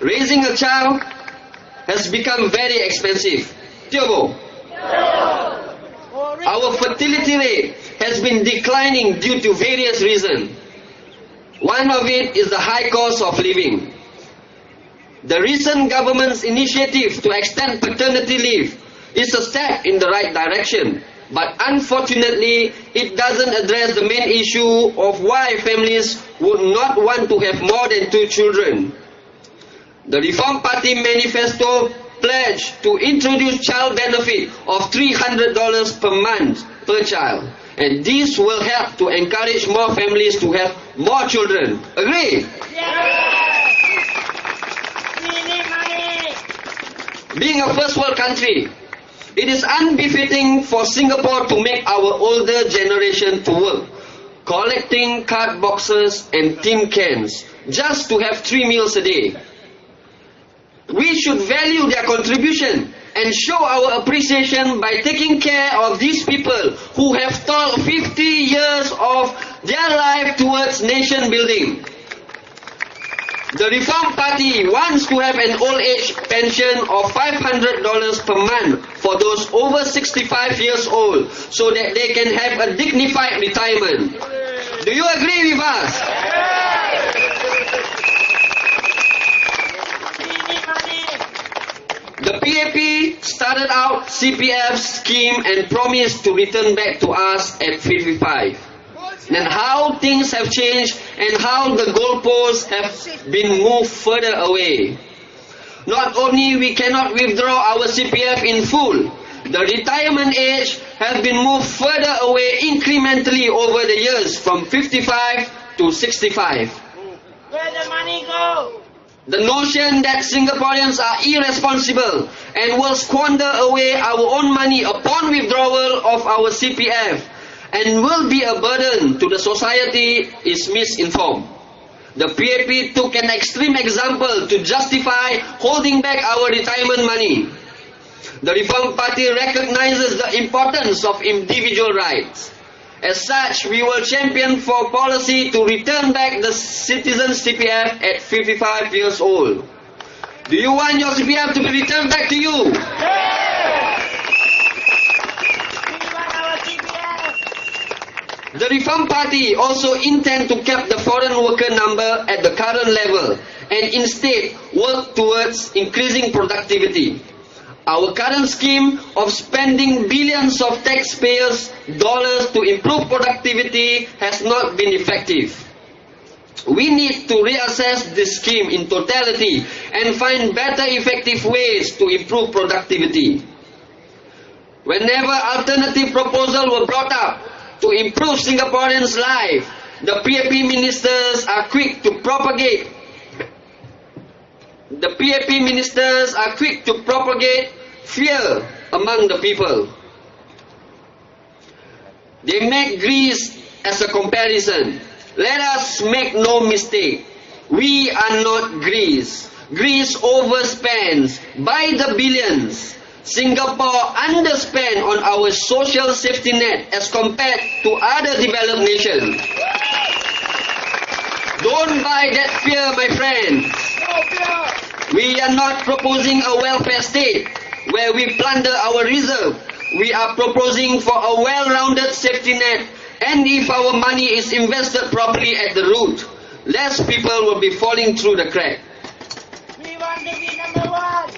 Raising a child has become very expensive. Tiobo. Our fertility rate has been declining due to various reasons. One of it is the high cost of living. The recent government's initiative to extend paternity leave is a step in the right direction, but unfortunately, it doesn't address the main issue of why families would not want to have more than 2 children. The Reform Party manifesto pledged to introduce child benefit of $300 per month per child, and this will help to encourage more families to have more children. Agree? Being a first world country, it is unbefitting for Singapore to make our older generation to work, collecting card boxes and tin cans just to have 3 meals a day. We should value their contribution and show our appreciation by taking care of these people who have toiled 50 years of their life towards nation building. The Reform Party wants to have an old age pension of $500 per month for those over 65 years old, so that they can have a dignified retirement. Do you agree with us? The PAP started out CPF's scheme and promised to return back to us at 55. And how things have changed and how the goalposts have been moved further away. Not only we cannot withdraw our CPF in full, the retirement age has been moved further away incrementally over the years from 55 to 65. Where the money go? The notion that Singaporeans are irresponsible and will squander away our own money upon withdrawal of our CPF and will be a burden to the society is misinformed. The PAP took an extreme example to justify holding back our retirement money. The Reform Party recognizes the importance of individual rights. As such, we will champion for policy to return back the citizen's CPF at 55 years old. Do you want your CPF to be returned back to you? The Reform Party also intend to cap the foreign worker number at the current level and instead work towards increasing productivity. Our current scheme of spending billions of taxpayers' dollars to improve productivity has not been effective. We need to reassess this scheme in totality and find better effective ways to improve productivity. Whenever alternative proposals were brought up to improve Singaporeans' life, the PAP ministers are quick to propagate fear among the people. They make Greece as a comparison. Let us make no mistake. We are not Greece. Greece overspends by the billions. Singapore underspend on our social safety net as compared to other developed nations. Don't buy that fear, my friends. We are not proposing a welfare state where we plunder our reserve. We are proposing for a well-rounded safety net, and if our money is invested properly at the root, less people will be falling through the crack. We want to be number one.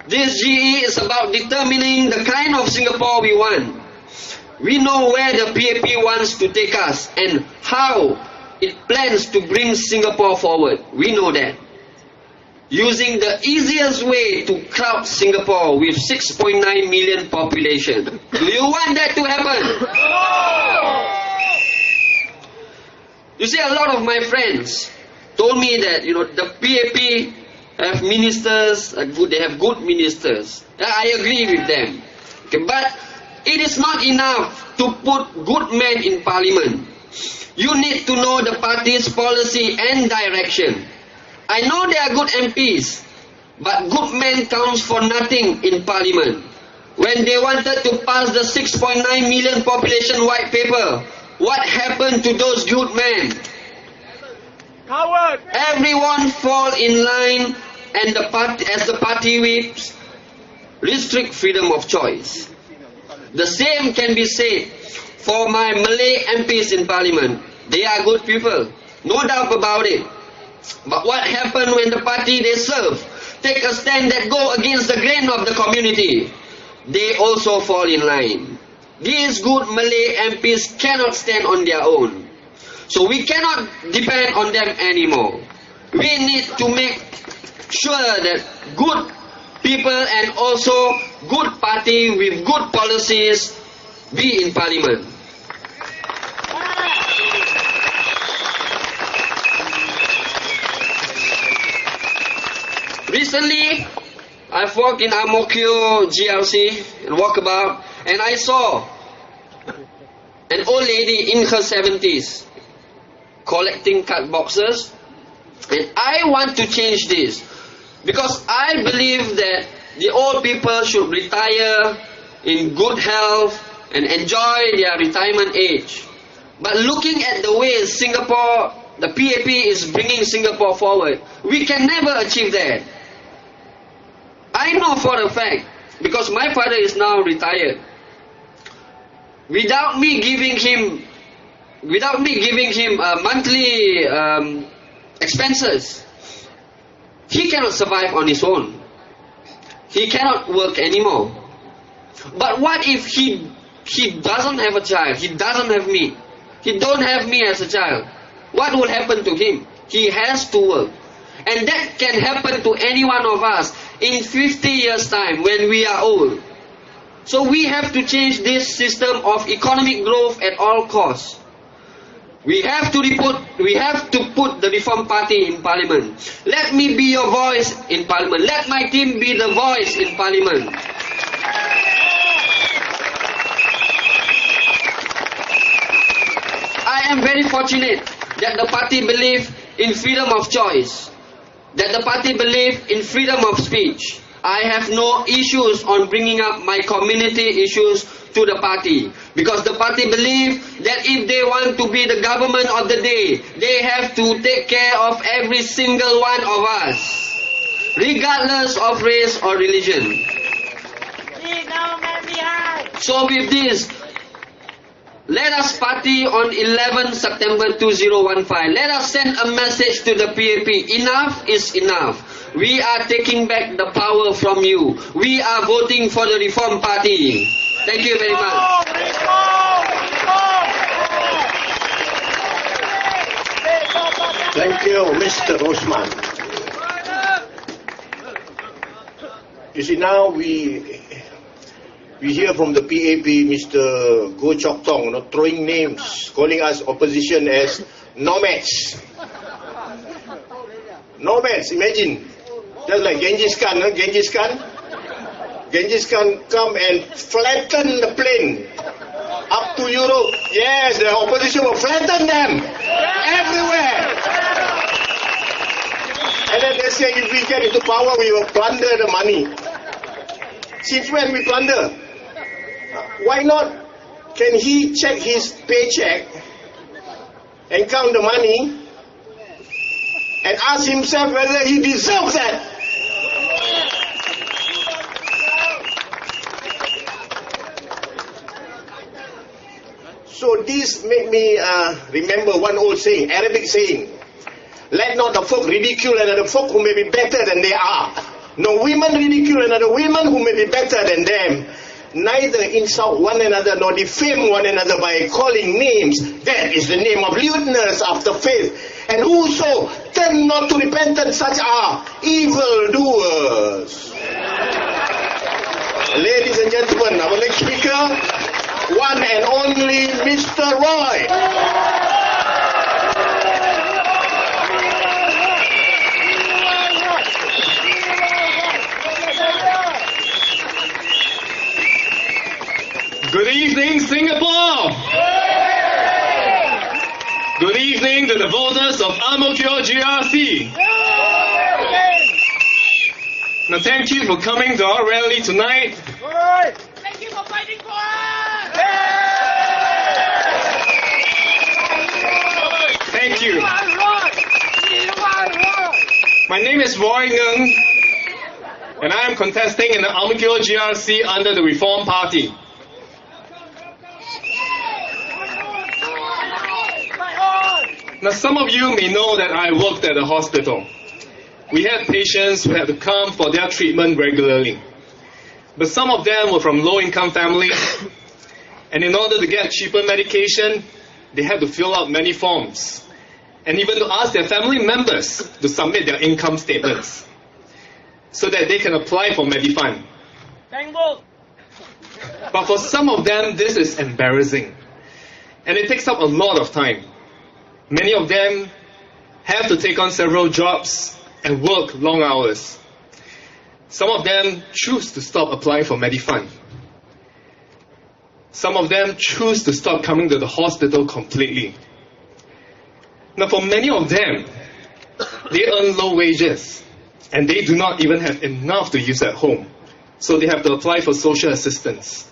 This GE is about determining the kind of Singapore we want. We know where the PAP wants to take us and how it plans to bring Singapore forward. We know that. Using the easiest way to crowd Singapore with 6.9 million population. Do you want that to happen? You see, a lot of my friends told me that, the PAP have ministers, they have good ministers. I agree with them. Okay, but it is not enough to put good men in parliament. You need to know the party's policy and direction. I know they are good MPs, but good men counts for nothing in parliament. When they wanted to pass the 6.9 million population white paper, what happened to those good men? Coward! Everyone fall in line, and as the party whips restrict freedom of choice. The same can be said for my Malay MPs in parliament. They are good people, no doubt about it. But what happened when the party they serve take a stand that go against the grain of the community? They also fall in line. These good Malay MPs cannot stand on their own. So we cannot depend on them anymore. We need to make sure that good people and also good party with good policies be in parliament. Recently, I've walked in ANG MO KIO GRC and walked about, and I saw an old lady in her 70s collecting card boxes, and I want to change this because I believe that the old people should retire in good health and enjoy their retirement age. But looking at the way Singapore, the PAP is bringing Singapore forward, we can never achieve that. I know for a fact, because my father is now retired, without me giving him monthly expenses, he cannot survive on his own. He cannot work anymore. But what if he doesn't have a child? He doesn't have me. He don't have me as a child. What will happen to him? He has to work. And that can happen to any one of us in 50 years' time when we are old. So we have to change this system of economic growth at all costs. We have to put the Reform Party in Parliament. Let me be your voice in Parliament. Let my team be the voice in Parliament. I am very fortunate that the party believes in freedom of choice, that the party believes in freedom of speech. I have no issues on bringing up my community issues to the party, because the party believes that if they want to be the government of the day, they have to take care of every single one of us, regardless of race or religion. So with this, let us party on 11 September 2015. Let us send a message to the PAP. Enough is enough. We are taking back the power from you. We are voting for the Reform Party. Thank you very much. Thank you, Mr. Osman. You see, now we hear from the PAP, Mr. Goh Chok Tong, throwing names, calling us opposition as nomads. Nomads, imagine. Just like Genghis Khan, Genghis Khan come and flatten the plane up to Europe. Yes, the opposition will flatten them everywhere. And then they say if we get into power, we will plunder the money. Since when we plunder? Why not? Can he check his paycheck and count the money and ask himself whether he deserves that? So this made me remember one old saying, Arabic saying, let not the folk ridicule another folk who may be better than they are. No women ridicule another women who may be better than them. Neither insult one another nor defame one another by calling names. That is the name of lewdness after faith. And whoso turn not to repentance, such are evildoers. Ladies and gentlemen, our next speaker, one and only Mr. Roy. Good evening, Singapore! Good evening to the voters of ANG MO KIO GRC. Now thank you for coming to our rally tonight. Thank you for fighting for us! Thank you. My name is Roy Ng, and I am contesting in the ANG MO KIO GRC under the Reform Party. Now some of you may know that I worked at a hospital. We had patients who had to come for their treatment regularly. But some of them were from low-income families, and in order to get cheaper medication, they had to fill out many forms, and even to ask their family members to submit their income statements so that they can apply for Medifund. But for some of them, this is embarrassing, and it takes up a lot of time. Many of them have to take on several jobs and work long hours. Some of them choose to stop applying for Medifund. Some of them choose to stop coming to the hospital completely. Now for many of them, they earn low wages and they do not even have enough to use at home. So they have to apply for social assistance.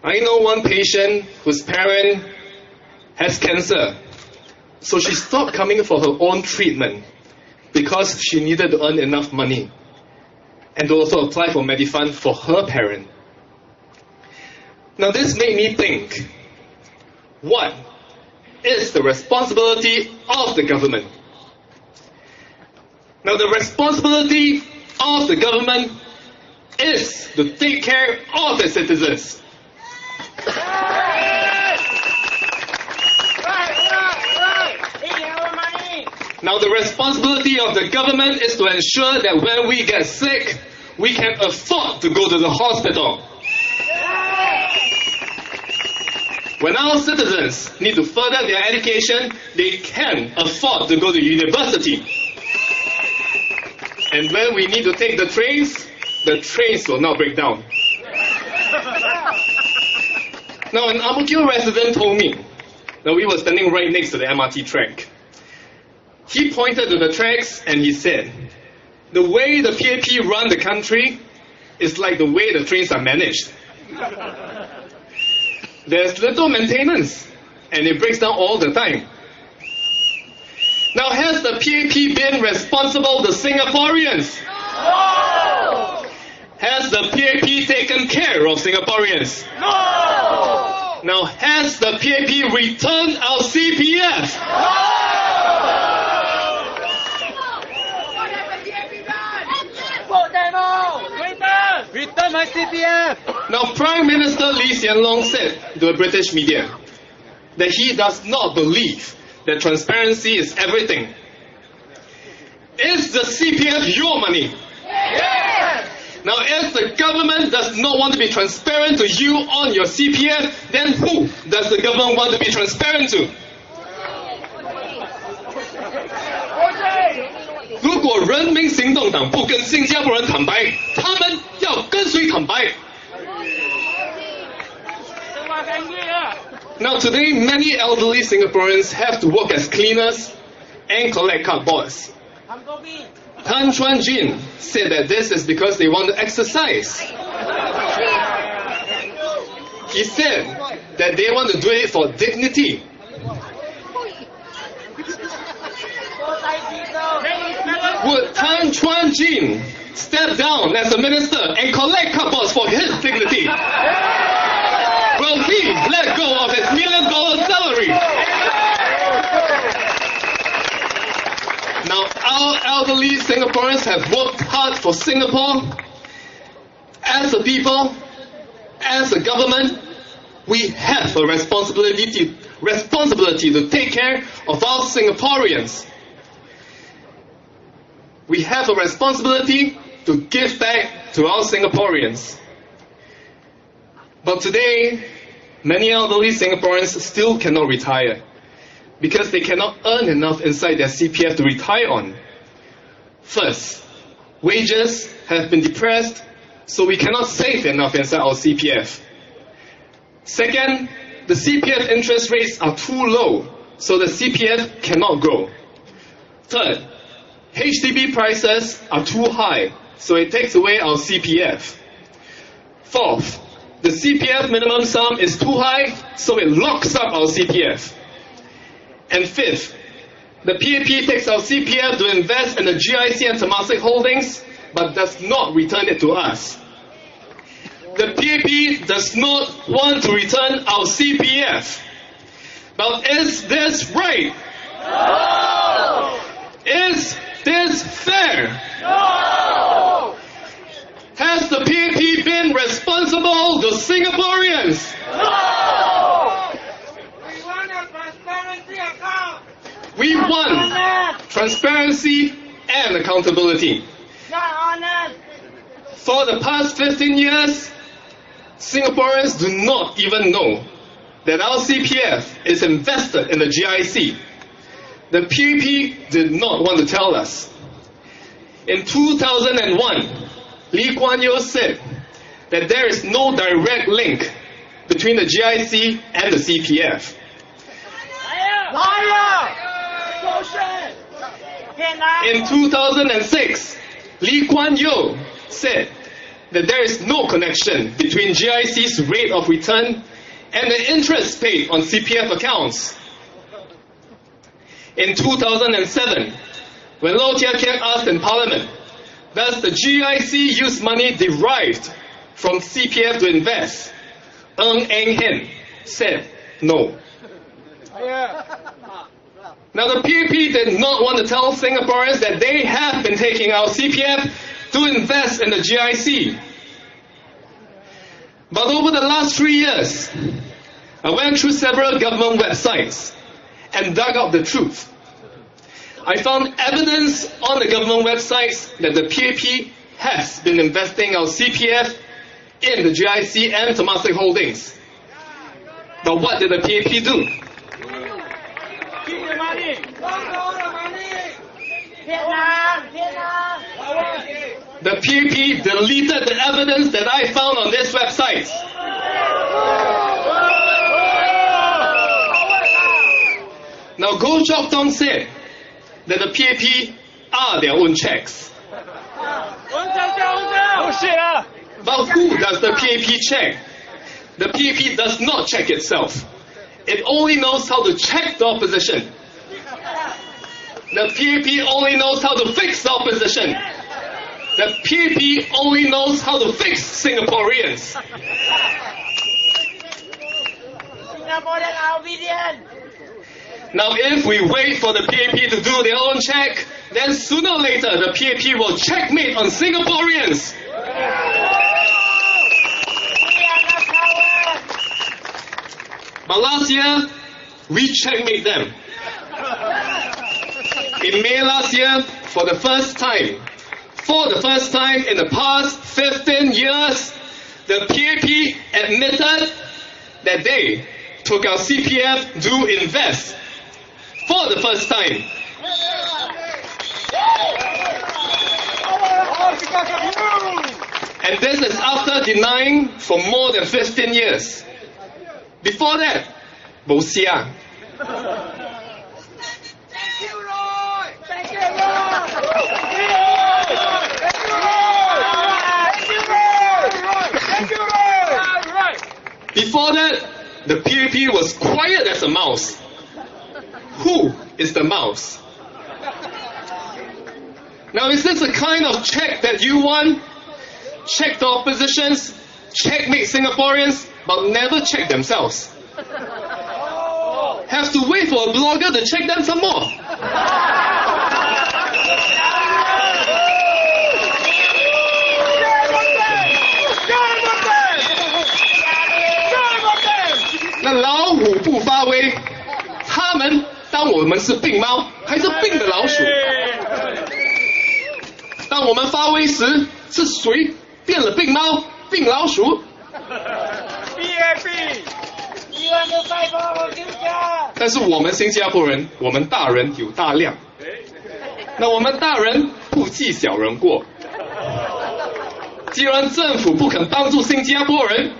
I know one patient whose parent has cancer. So she stopped coming for her own treatment because she needed to earn enough money and to also apply for Medifund for her parent. Now this made me think, what is the responsibility of the government? Now the responsibility of the government is to take care of the citizens. Now the responsibility of the government is to ensure that when we get sick, we can afford to go to the hospital. When our citizens need to further their education, they can afford to go to university. And when we need to take the trains will not break down. Now an ANG MO KIO resident told me that we were standing right next to the MRT track. He pointed to the tracks and he said, the way the PAP run the country is like the way the trains are managed. There's little maintenance and it breaks down all the time. Now has the PAP been responsible to Singaporeans? No! Has the PAP taken care of Singaporeans? No! Now has the PAP returned our CPF? No! Return my CPF! Now, Prime Minister Lee Hsien Loong said to the British media that he does not believe that transparency is everything. Is the CPF your money? Yes! Now, if the government does not want to be transparent to you on your CPF, then who does the government want to be transparent to? 如果人民行动党不跟新加坡人坦白，他们要跟谁坦白？ Now today, many elderly Singaporeans have to work as cleaners and collect cardboards. Tan Chuan Jin said that this is because they want to exercise. He said that they want to do it for dignity. Would Tan Chuan Jin step down as a minister and collect cupboards for his dignity? Will he let go of his $1 million salary? Now, our elderly Singaporeans have worked hard for Singapore. As a people, as a government, we have a responsibility to take care of our Singaporeans. We have a responsibility to give back to our Singaporeans. But today, many elderly Singaporeans still cannot retire because they cannot earn enough inside their CPF to retire on. First, wages have been depressed, so we cannot save enough inside our CPF. Second, the CPF interest rates are too low, so the CPF cannot grow. Third, HDB prices are too high, so it takes away our CPF. Fourth, the CPF minimum sum is too high, so it locks up our CPF. And fifth, the PAP takes our CPF to invest in the GIC and Temasek holdings, but does not return it to us. The PAP does not want to return our CPF. But is this right? No! Is this fair? No! Has the PAP been responsible to Singaporeans? No! We want transparency and accountability. For the past 15 years, Singaporeans do not even know that our CPF is invested in the GIC. The PAP did not want to tell us. In 2001, Lee Kuan Yew said that there is no direct link between the GIC and the CPF. In 2006, Lee Kuan Yew said that there is no connection between GIC's rate of return and the interest paid on CPF accounts. In 2007, when Low Tia Kiek asked in Parliament, does the GIC use money derived from CPF to invest? Eng Hen said no. Now the PAP did not want to tell Singaporeans that they have been taking our CPF to invest in the GIC. But over the last 3 years, I went through several government websites and dug out the truth. I found evidence on the government websites that the PAP has been investing our CPF in the GIC and Temasek holdings. But what did the PAP do? Keep the money! The PAP deleted the evidence that I found on this website. Now, Goh Chok Tong said that the PAP are their own checks. But who does the PAP check? The PAP does not check itself. It only knows how to check the opposition. The PAP only knows how to fix the opposition. The PAP only knows how to fix Singaporeans. Singaporeans are obedient. Now, if we wait for the PAP to do their own check, then sooner or later the PAP will checkmate on Singaporeans. But last year, we checkmate them. In May last year, for the first time in the past 15 years, the PAP admitted that they took our CPF to invest. For the first time. And this is after denying for more than 15 years. Before that, Bo Sia. Thank you, Roy! Thank you, Roy! Before that, the PAP was quiet as a mouse. Who is the mouse? Now, is this the kind of check that you want? Check the oppositions, checkmate Singaporeans, but never check themselves. Have to wait for a blogger to check them some more.那老虎不发威，他们当我们是病猫，还是病的老鼠？当我们发威时，是谁变了病猫、病老鼠？但是我们新加坡人，我们大人有大量。那我们大人不计小人过。既然政府不肯帮助新加坡人，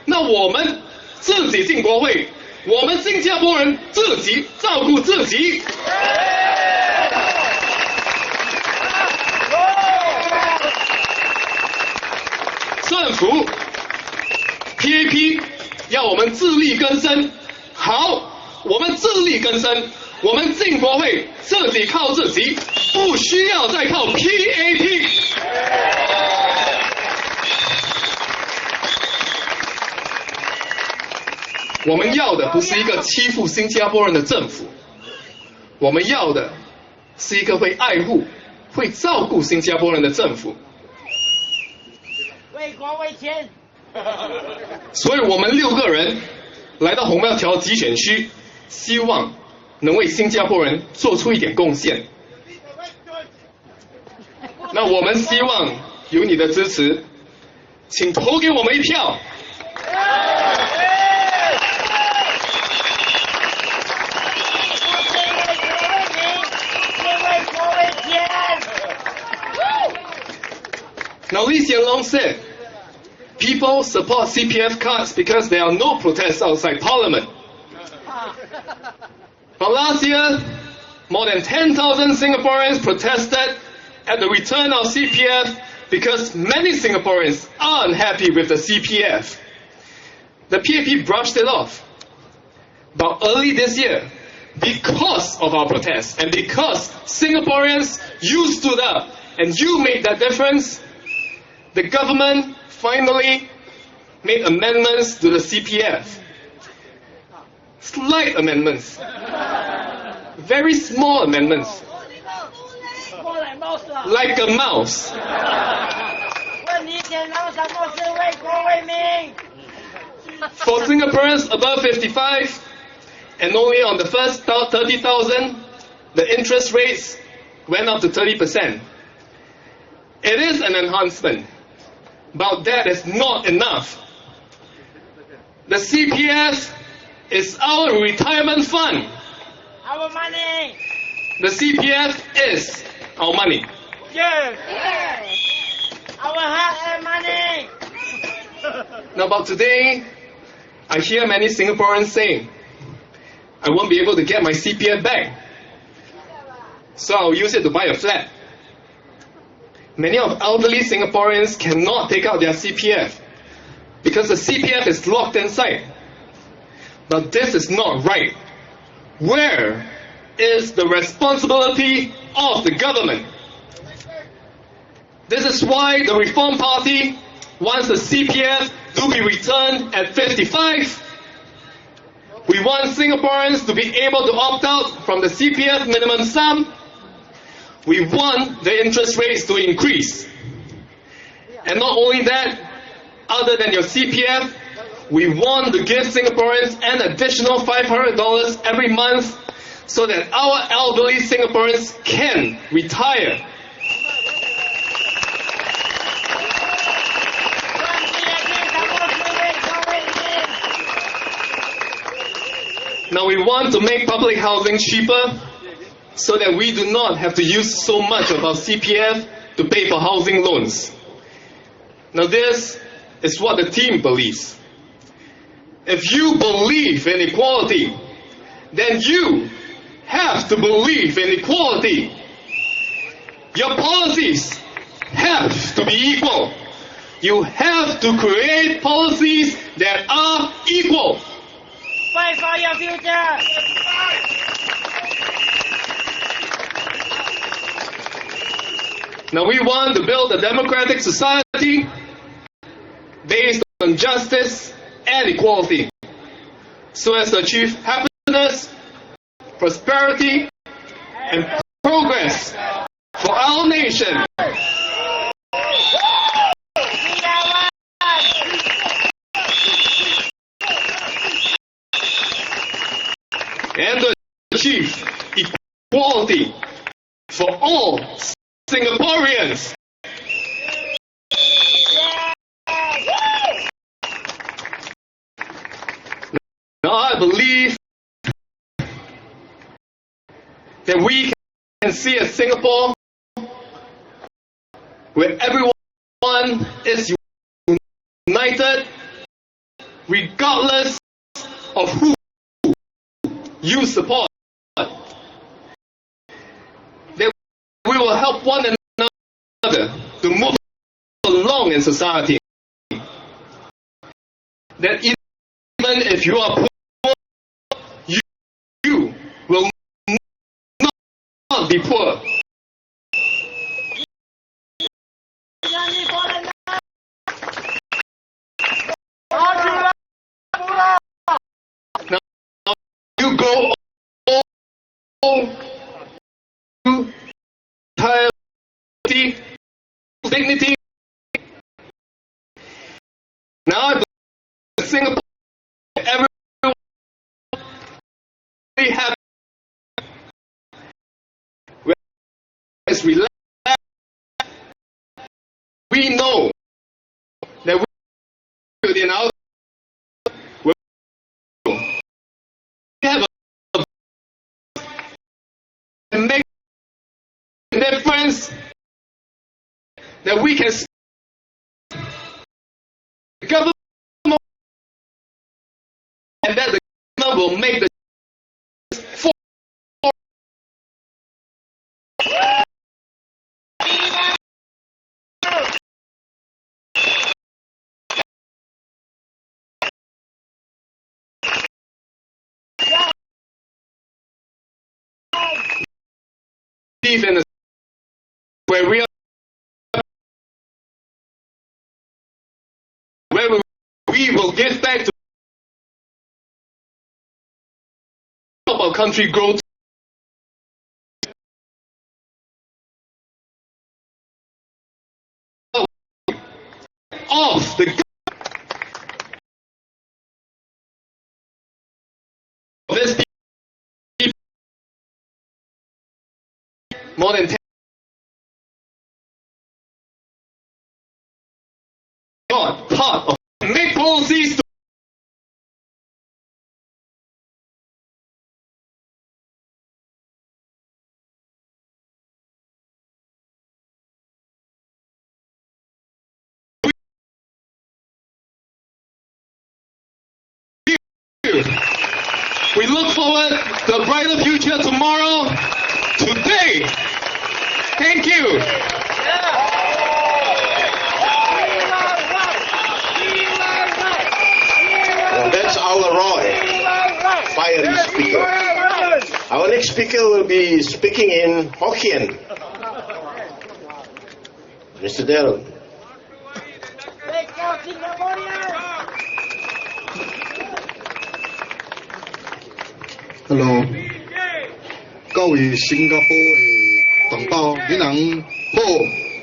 那我们自己进国会，我们新加坡人自己照顾自己。政府 PAP 要我们自力更生，好，我们自力更生，我们进国会自己靠自己，不需要再靠 PAP。我们要的不是一个欺负新加坡人的政府，我们要的是一个会爱护、会照顾新加坡人的政府。为国为钱。所以我们6个人来到红庙桥集选区，希望能为新加坡人做出一点贡献。那我们希望有你的支持，请投给我们一票。Now, Lee Hsien Loong said, people support CPF cards because there are no protests outside Parliament. But last year, more than 10,000 Singaporeans protested at the return of CPF because many Singaporeans are unhappy with the CPF. The PAP brushed it off. But early this year, because of our protests and because Singaporeans, you stood up and you made that difference, the government finally made amendments to the CPF. Slight amendments. Very small amendments. Like a mouse. For Singaporeans above 55 and only on the first 30,000, the interest rates went up to 30%. It is an enhancement. But that is not enough. The CPF is our retirement fund. Our money. The CPF is our money. Yes. Our hard-earned money. Now, but today, I hear many Singaporeans saying, I won't be able to get my CPF back, so I'll use it to buy a flat. Many of elderly Singaporeans cannot take out their CPF because the CPF is locked inside. But this is not right. Where is the responsibility of the government? This is why the Reform Party wants the CPF to be returned at 55. We want Singaporeans to be able to opt out from the CPF minimum sum. We want the interest rates to increase. And not only that, other than your CPF, we want to give Singaporeans an additional $500 every month so that our elderly Singaporeans can retire. Now we want to make public housing cheaper so that we do not have to use so much of our CPF to pay for housing loans. Now this is what the team believes. If you believe in equality, then you have to believe in equality. Your policies have to be equal. You have to create policies that are equal. Fight for your future. Now we want to build a democratic society based on justice and equality, so as to achieve happiness, prosperity, and progress for our nation. And to achieve equality for all Singaporeans. Now I believe that we can see a Singapore where everyone is united regardless of who you support. That we will help one another to move along in society. That even if you are poor, you will not be poor. Now you go to dignity. Now Singapore, everyone happy. As we know that we within our have a make a difference, that we can the government, and that the government will make the for in a where we will give back to help our country grow off the this people more than 10 not part of make policies to we look forward to a brighter future tomorrow, today. Thank you. That's our Roy, fiery speaker. Our next speaker will be speaking in Hokkien. Mr. Darrell. Let's go, Singaporeans! Hello，各位新加坡的同胞，你人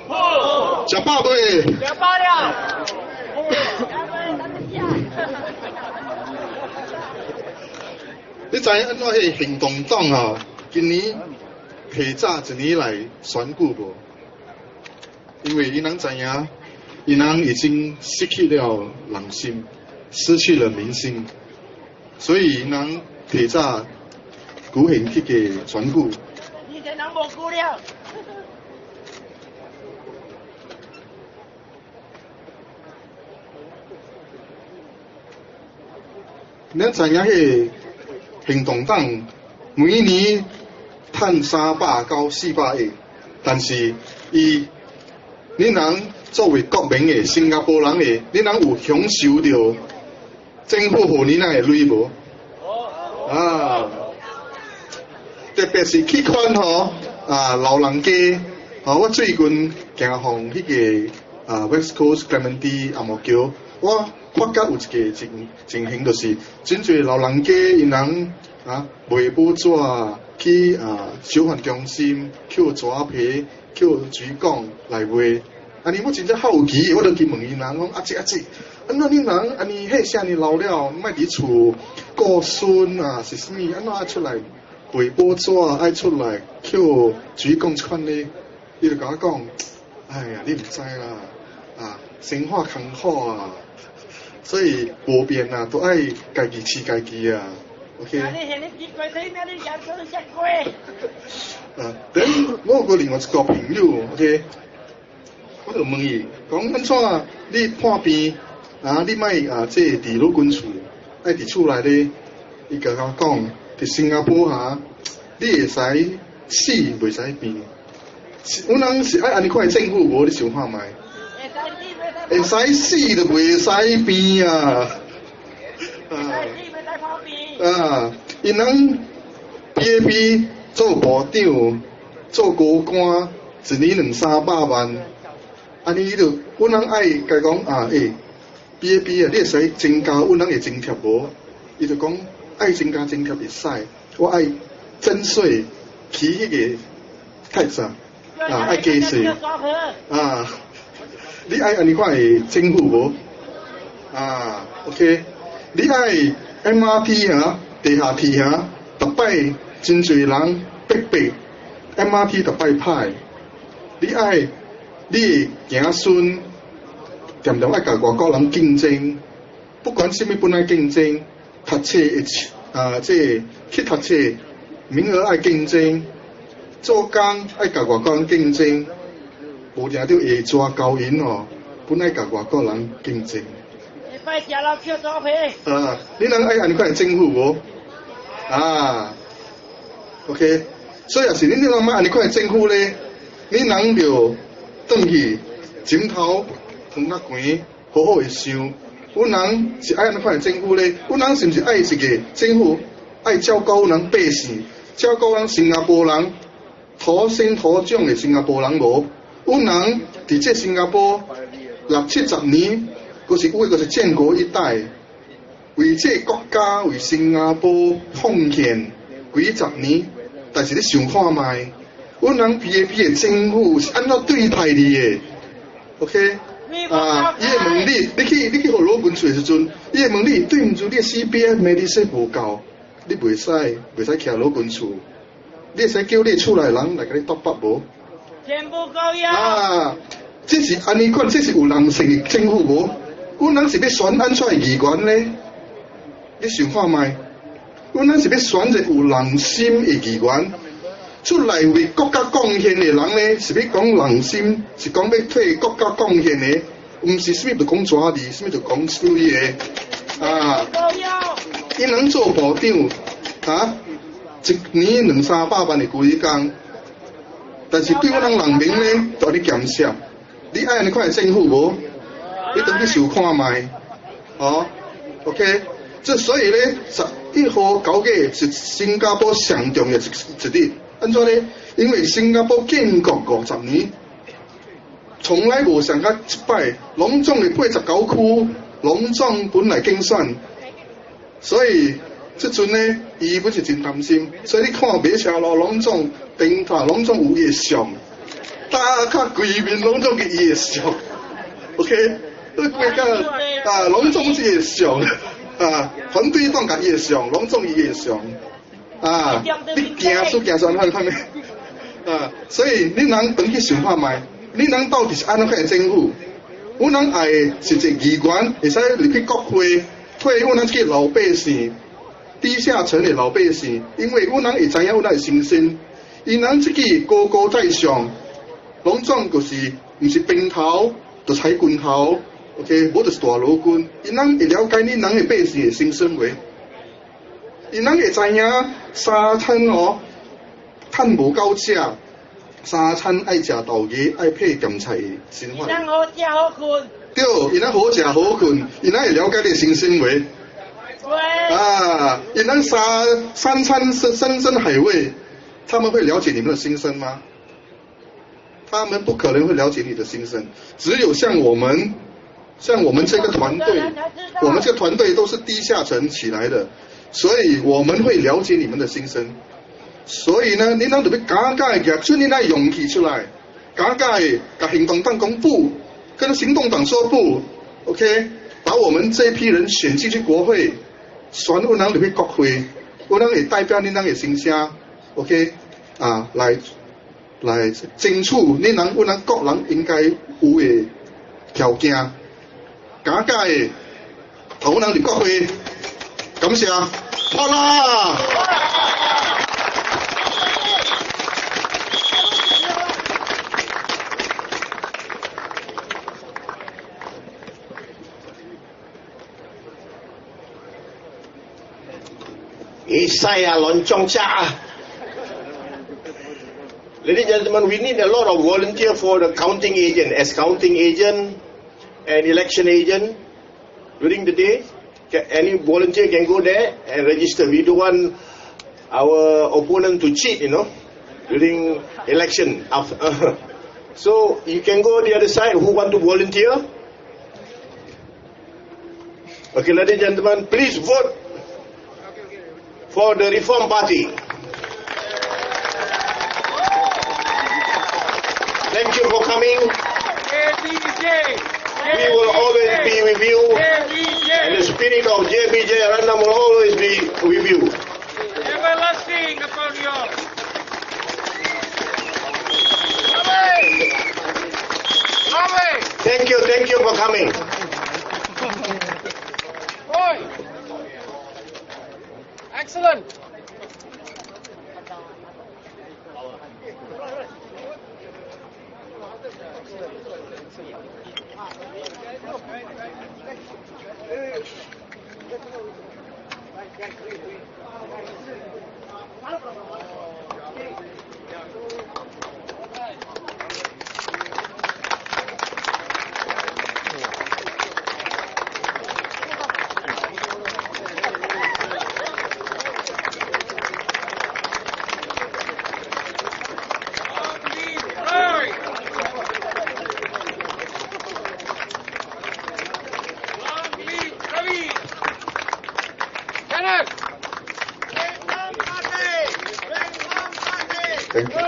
好，食饱未？食饱了。你知影安怎迄行动党啊？今年提早一年来选举无？因为伊人知影，伊人已经失去了人心，失去了民心，所以伊人提早举行去个选举。你这人无辜了。咱知影迄行动党每年赚300到400亿，但是伊，恁人作为国民的新加坡人的，恁人有享受到政府互你那会累无？啊，特别是去看吼老人家，我最近行访迄个West Coast Clementi 阿摩桥，我发觉有一个情形，就是真侪老人家因人卖报纸去小贩中心捡纸皮、捡水管来卖。安尼我真正好奇，我就去问因人讲阿姐，安怎恁人安尼遐啥尼老了，莫伫厝顾孙是啥物？安怎爱出来卖报纸，爱出来捡水管即款呢？伊就甲我讲，哎呀，你唔知啦，生活艰苦所以无变都爱家己饲家己OK。等我有个另外一个朋友 ，OK， 我就问伊讲，安怎你判边你莫即伫老军厝，爱伫厝内咧？伊甲我讲，伫新加坡你会使死，袂使变。阮人是爱安尼款政府无？你想看觅？会使死就袂使变因人 PAP 做部长、做高官，一年200-300万，安尼就阮人爱甲讲PAP 你会使增加阮人的津贴无？伊就讲爱增加津贴会使，我爱征税起迄个 tax 爱加税你爱安尼款的政府无？OK， 你爱 MRT 地下铁逐摆真侪人逼 MRT 逐摆歹，你爱你子孙点爱甲外国人竞争，不管什么本来竞争，读册即去读册名额爱竞争，做工爱甲外国人竞争。无定着下抓交银本来甲外国人竞争。你人爱安尼款政府无？OK， 所以也是恁人莫安尼款政府咧，恁人着转去枕头放较悬，好好的想。阮人是爱安尼款政府咧，阮人是毋是爱一个政府爱照顾阮人百姓，照顾咱新加坡人土生土长的新加坡人无？阮人伫这新加坡60-70年，佫是建国一代，为这国家为新加坡奉献几十年。但是你想看觅，阮人 PAP 的政府是安怎对待你的 ？OK， 伊会问你，你去互老军厝的时阵，伊会问你对毋住你的 CPF 每日说无够，你袂使徛老军厝，你会使叫你厝内人来甲你督北无？全部够用这是安尼款，这是有人性的政府无？阮人是要选安怎的议员呢？你想看觅？阮人是要选一个有人心的议员，出来为国家贡献的人呢？是要讲人心，是讲要替国家贡献的，毋是啥物就讲纸字，啥物就讲水的因能做部长一年200-300万的规工。但是对我人民呢，就安尼减少。你爱安尼款政府无？你等去想看觅，OK。这所以呢，11号9月是新加坡上重要一日。安怎呢？因为新加坡建国50年，从来无上较一摆拢总的89区拢总本来竞选，所以这阵呢，伊本是真担心。所以你看马车路拢总灯塔拢总有伊的像，大卡规面拢总伊的像 ，OK。你规个拢总是伊的像反对党甲伊的像，拢总伊的像你行出安怎所以恁人等去想看觅，恁人到底是安怎款政府？阮人爱的是一个议员，会使入去国会，替阮人这个老百姓。低下层的老百姓，因为阮人会知影阮人的心声，因人自己高高在上，拢总就是毋是兵头，就踩拳头 ，OK， 无就是大老军，因人会了解恁人的百姓的心声话，因人会知影三餐趁无够食，三餐爱食豆芽，爱配咸菜的生活。因人好食好困。对，因人好食好困，因人会了解你的心声话。你能杀三餐山珍海味，他们会了解你们的心声吗？他们不可能会了解你的心声，只有像我们这个团队，我们这个团队都是低下层起来的，所以我们会了解你们的心声。所以呢，你能特别敢敢嘅，就你那勇气出来，敢敢กับ行动党公布，跟行动党说不 ，OK， 把我们这一批人选进去国会，选我能入去国会，我能会代表你那嘅声声 ，OK， 来争取你能我能各人应该有嘅条件，敢敢嘅投能入国会，感谢，好啦。Saya loncong cak. Ladies and gentlemen, we need a lot of volunteer for the counting agent, as counting agent and election agent during the day. Any volunteer can go there and register. We don't want our opponent to cheat, during election. So you can go the other side. Who want to volunteer? Okay, ladies and gentlemen, please vote for the Reform Party. Thank you for coming. We will always be with you. And the spirit of JBJ Random will always be with you. Everlasting upon you. Thank you for coming. Excellent. Thank you.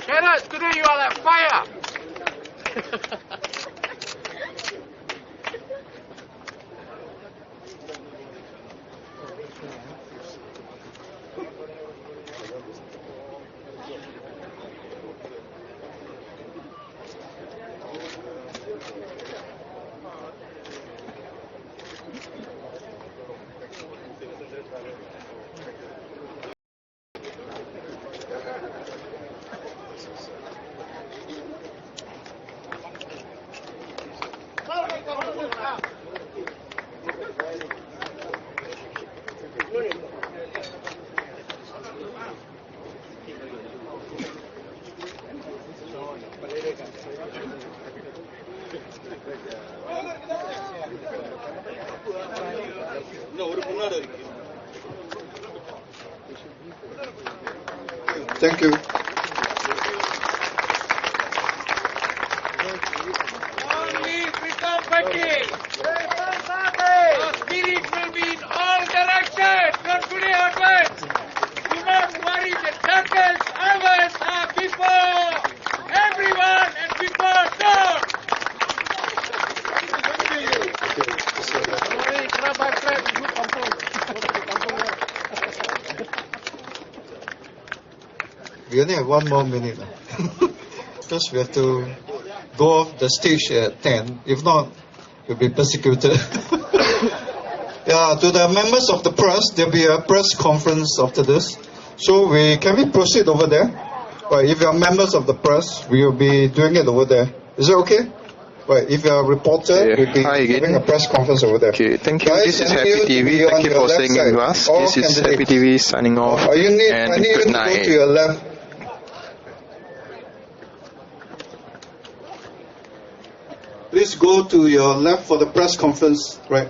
Kenneth, today you are on fire. Thank you. Your spirit will be in all directions from today onwards. Do not worry, the circles hours are before everyone and before God. We only have 1 more minute. Because we have to go off the stage at 10. If not, we'll be persecuted. Yeah, to the members of the press, there'll be a press conference after this. So can we proceed over there? Right, if you are members of the press, we will be doing it over there. Is it okay? Right, if you are a reporter, we'll be having a press conference over there. Okay, thank you. Guys, This is Happy TV. Thank you for staying with us. This is Happy TV signing off. I need And you good to night. go to your left. Please go to your left for the press conference, right?